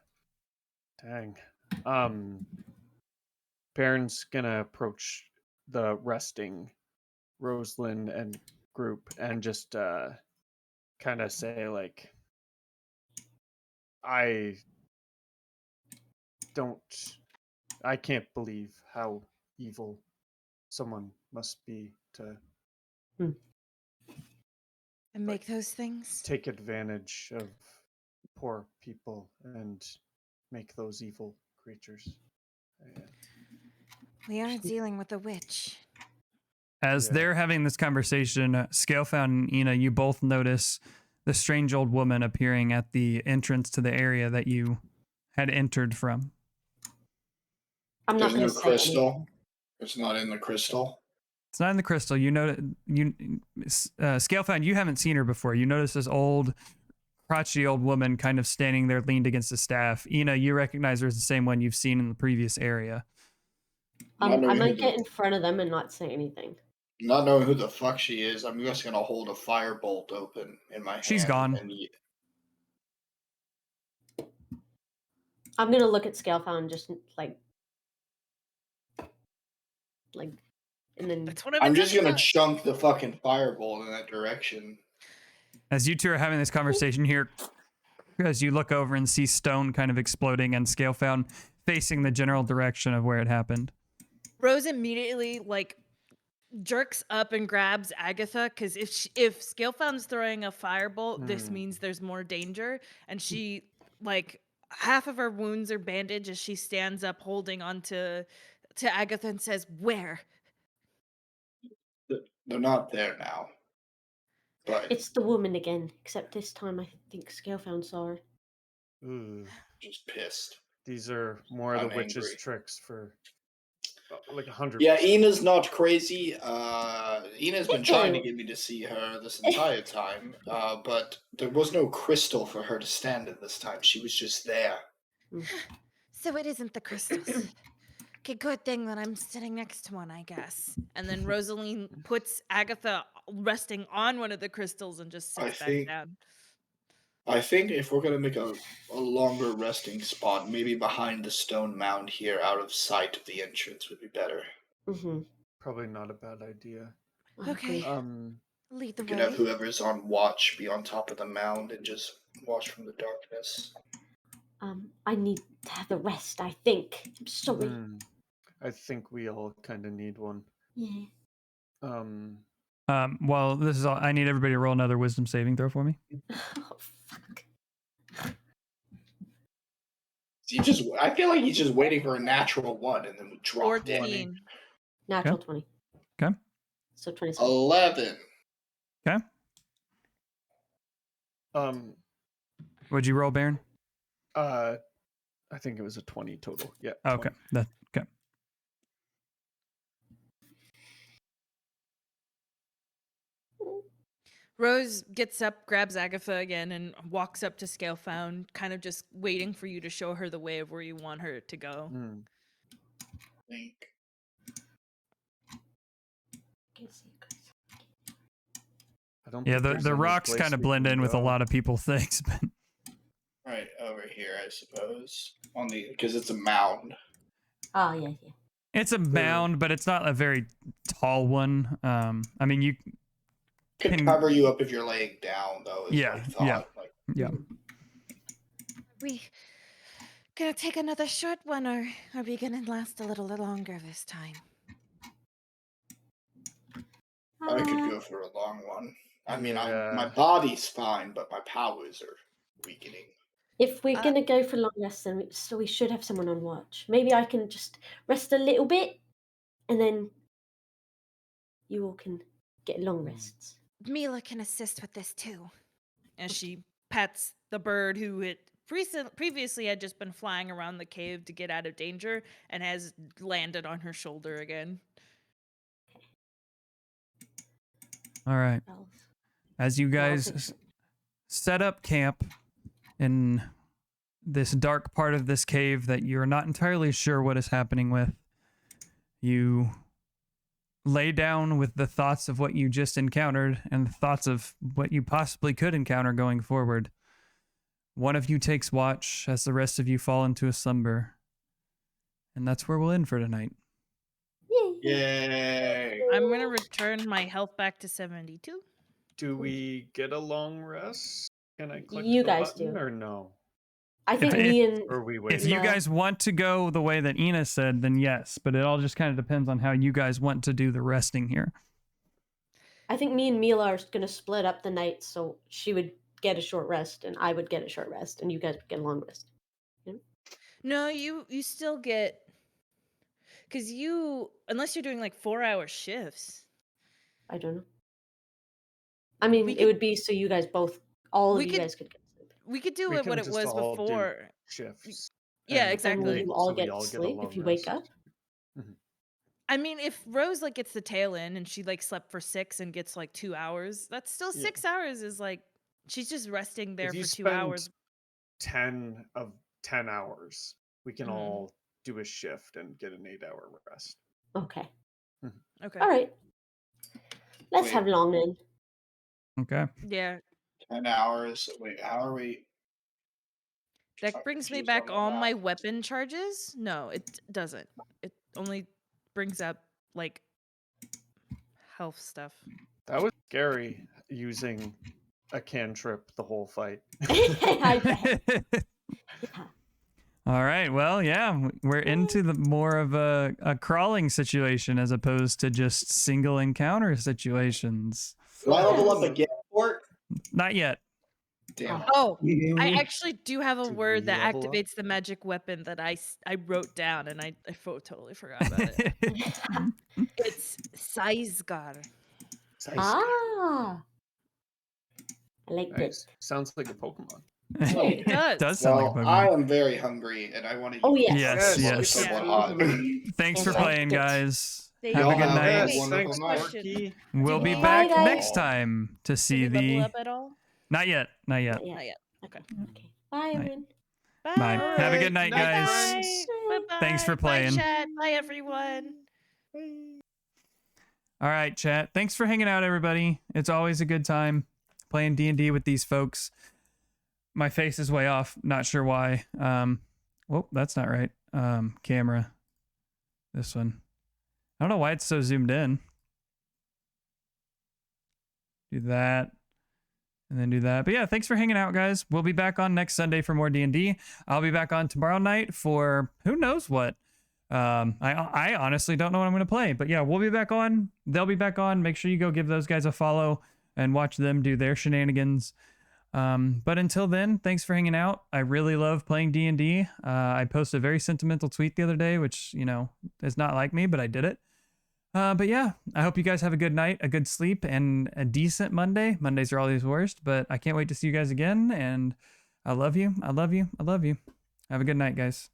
Dang. Baron's gonna approach the resting Rosalind and group and just kind of say I can't believe how evil someone must be to And make those things. take advantage of poor people and make those evil creatures. We are dealing with a witch. As they're having this conversation, Scalefound and Ina, you both notice the strange old woman appearing at the entrance to the area that you had entered from. I'm not There's going no to say crystal. anything. It's not in the crystal. It's not in the crystal. You know, Scalefound, you haven't seen her before. You notice this old, crotchety old woman kind of standing there leaned against a staff. Ina, you recognize her as the same one you've seen in the previous area. I'm going to get in front of them and not say anything. Not knowing who the fuck she is, I'm just gonna hold a firebolt open in my hand. She's gone. I'm gonna look at Scalefound and just like, and then That's what I've I'm been just talking gonna about. chunk the fucking fireball in that direction. As you two are having this conversation here, as you look over and see stone kind of exploding and Scalefound facing the general direction of where it happened. Rose immediately like jerks up and grabs Agatha because if Scalefound's throwing a firebolt, this means there's more danger, and she like half of her wounds are bandaged as she stands up holding onto to Agatha and says, "Where?" They're not there now. But it's the woman again. Except this time, I think Scalefound saw her. Ooh, just pissed. these are more of I'm the witch's angry. tricks for like 100%. Yeah, Ina's not crazy. Ina's been trying to get me to see her this entire time, but there was no crystal for her to stand in this time. She was just there. So it isn't the crystals. Okay, good thing that I'm sitting next to one, I guess. And then Rosaline puts Agatha resting on one of the crystals and just I sits back think- down. I think if we're gonna make a longer resting spot, maybe behind the stone mound here, out of sight of the entrance, would be better. Mm-hmm. Probably not a bad idea. Okay. Um, Lead the We could way. have whoever's on watch be on top of the mound and just watch from the darkness. I need to have a rest. I think. I'm sorry. I think we all kind of need one. Yeah. Well, this is all. I need everybody to roll another wisdom saving throw for me. Oh fuck. I feel like he's just waiting for a natural one and then we drop 14. Natural Okay. 20. Okay. So 27. 11. Okay. What'd you roll, Baron? I think it was a 20 total. Yeah. Okay. 20. Okay. Rose gets up, grabs Agatha again, and walks up to Scalefound, kind of just waiting for you to show her the way of where you want her to go. Think. I don't Yeah, think there's the any rocks place kind of we blend can in with a go. lot of people things, but Right over here, I suppose. Because it's a mound. Oh, yeah. it's a mound, but it's not a very tall one. I mean, you Could can cover you up if you're laying down, though. Is Yeah, my thought. yeah. Like, yeah. We gonna take another short one, or are we gonna last a little longer this time? I could go for a long one. I mean, Yeah. my body's fine, but my powers are weakening. If we're gonna go for long rests, then we should have someone on watch. Maybe I can just rest a little bit, and then you all can get long rests. Mila can assist with this too. As she pets the bird who had previously had just been flying around the cave to get out of danger and has landed on her shoulder again. All right. Well, As you I'll guys take- set up camp in this dark part of this cave that you're not entirely sure what is happening with, you lay down with the thoughts of what you just encountered and the thoughts of what you possibly could encounter going forward. One of you takes watch as the rest of you fall into a slumber. And that's where we'll end for tonight. Yay! I'm gonna return my health back to 72. Do we get a long rest? Can I click You the guys button do. or no? I think If- me and Or we wait? If you No. guys want to go the way that Ina said, then yes. But it all just kind of depends on how you guys want to do the resting here. Mila are gonna split up the night, so she would get a short rest, and I would get a short rest, and you guys would get a long rest. No, you still get, because unless you're doing like 4-hour shifts. I don't know. I mean, We it could- would be so you guys all we of you could- guys could get sleep. We could do We it can what it just was all do before. shifts. Yeah, and exactly. Then wait we all so get a sleep long if you wake rest. up. I mean, if Rose like gets the tail in and she like slept for 6 and gets like 2 hours, that's still Yeah. 6 hours. Is like she's just resting there If you for 2 spend hours. 10 of 10 hours, we can Mhm. all do a shift and get an 8-hour rest. Okay. Okay. All right. Let's Wait. have long then. Okay. Yeah. 10 hours. Wait, how are we? That I'm brings me confused back on all that my math. weapon charges. No, it doesn't. It only brings up like health stuff. That was scary using a cantrip the whole fight. I bet. Yeah. All right. Well, yeah, we're into the more of a crawling situation as opposed to just single encounter situations. Do I level up Yes. again for it? Not yet. Damn. Oh, I Really? actually do have a Did word we that level up? activates the magic weapon that I wrote down, and I totally forgot about it. It's Saizgar. Ah. I like Nice. Sounds like a Pokemon. It does. Does sound Well, like a I Pokemon. am very hungry, and I want to eat. Oh, yes. Yes, Yes, yes. it's Yeah. Somewhat hot. Thanks Yes, for I playing, did. guys. They Have a Y'all good have night. a Yes, wonderful thanks, night. Marky. We'll Did be we back level- next time to see Did we level the. up at all? Not yet. Not yet. Not yet. Not yet. Okay. Okay. Bye, Night. everyone. Bye. Bye. Have a Alright, good night, night, guys. friends. Bye. Thanks for playing. Bye, chat. Bye, everyone. All right, chat. Thanks for hanging out, everybody. It's always a good time playing D&D with these folks. My face is way off. Not sure why. Whoa, that's not right. Camera. This one. I don't know why it's so zoomed in. Do that. And then do that. But yeah, thanks for hanging out, guys. We'll be back on next Sunday for more D&D. I'll be back on tomorrow night for who knows what. I honestly don't know what I'm going to play. But yeah, we'll be back on. They'll be back on. Make sure you go give those guys a follow and watch them do their shenanigans. But until then, thanks for hanging out. I really love playing D&D. I posted a very sentimental tweet the other day, which, you know, is not like me, but I did it. But yeah, I hope you guys have a good night, a good sleep, and a decent Monday. Mondays are always worst, but I can't wait to see you guys again. And I love you. I love you. I love you. Have a good night, guys.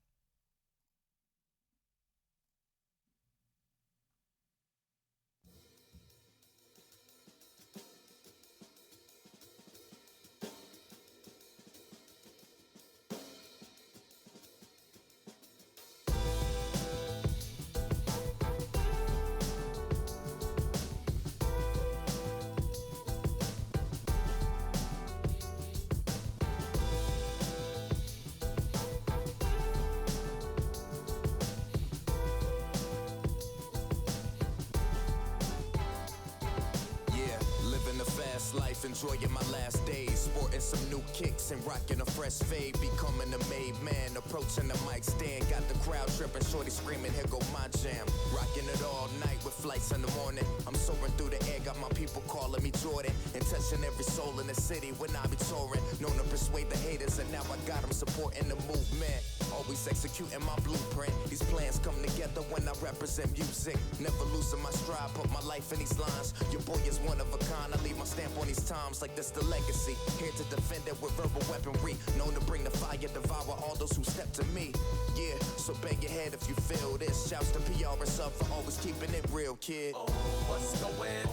Yeah, living a fast life, enjoying my last days. Sporting some new kicks and rocking a fresh fade. Becoming a made man, approaching the mic stand. Got the crowd tripping, shorty screaming, here go my jam. Rocking it all night with flights in the morning. I'm soaring through the air, got my people calling me Jordan. And touching every soul in the city when I be touring. Known to persuade the haters, and now I got them supporting the movement. Always executing my blueprint. These plans come together when I represent music. Never losing my stride, put my life in these lines. Your boy is one of a kind. I leave my stamp on these times like this the legacy. Here to defend it with verbal weaponry. Known to bring the fire, devour all those who step to me. Yeah, so bang your head if you feel this. Shouts to PR and sub for always keeping it real, kid. What's going?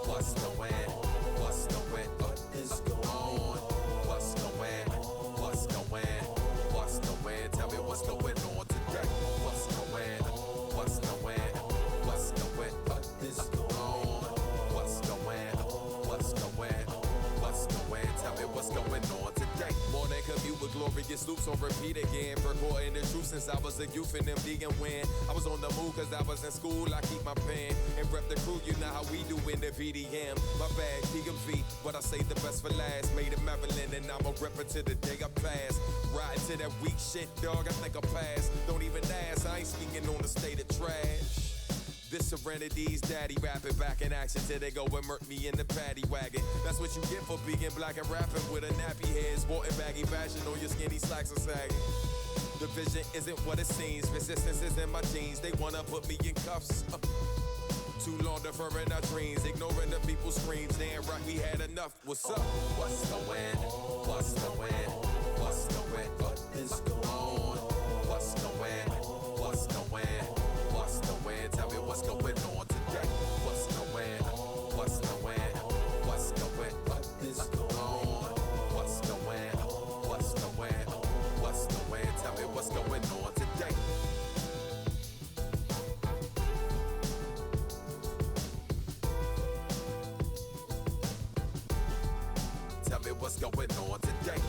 What's going? What's going? What is going on? What's going? What's going? What's going? Tell me what's going on today. What's going? What's going? What's going? What is going on? What's going? What's going? What's going? Tell me what's going on today. Morning commute with glorious loops on repeat again. Recording the truth since I was a youth in MD and when I was on the move cause I was in school, I keep my pen and rep the crew, you know how we do in the VDM. My bad, DMV, but I say the best for last. Made in Maryland and I'm a rep to the day I pass. Riding to that weak shit, dog, I think I passed. Don't even ask, I ain't speaking on the state of trash. This Serenity's daddy rapping back in action till they go and murk me in the paddy wagon. That's what you get for being black and rapping with a nappy head, sporting baggy fashion on your skinny slacks are sagging. The vision isn't what it seems, resistance is in my genes. They wanna put me in cuffs. Too long deferring our dreams, ignoring the people's screams. Damn right, we had enough. What's up? What's going? What's going? What's going? What is going on? What's going? What's going? What's going? Tell me what's going on today. What's going? What's going? What's going? What is going on? What's going? What's going? What's going? Tell me what's going on today. Tell me what's going on today.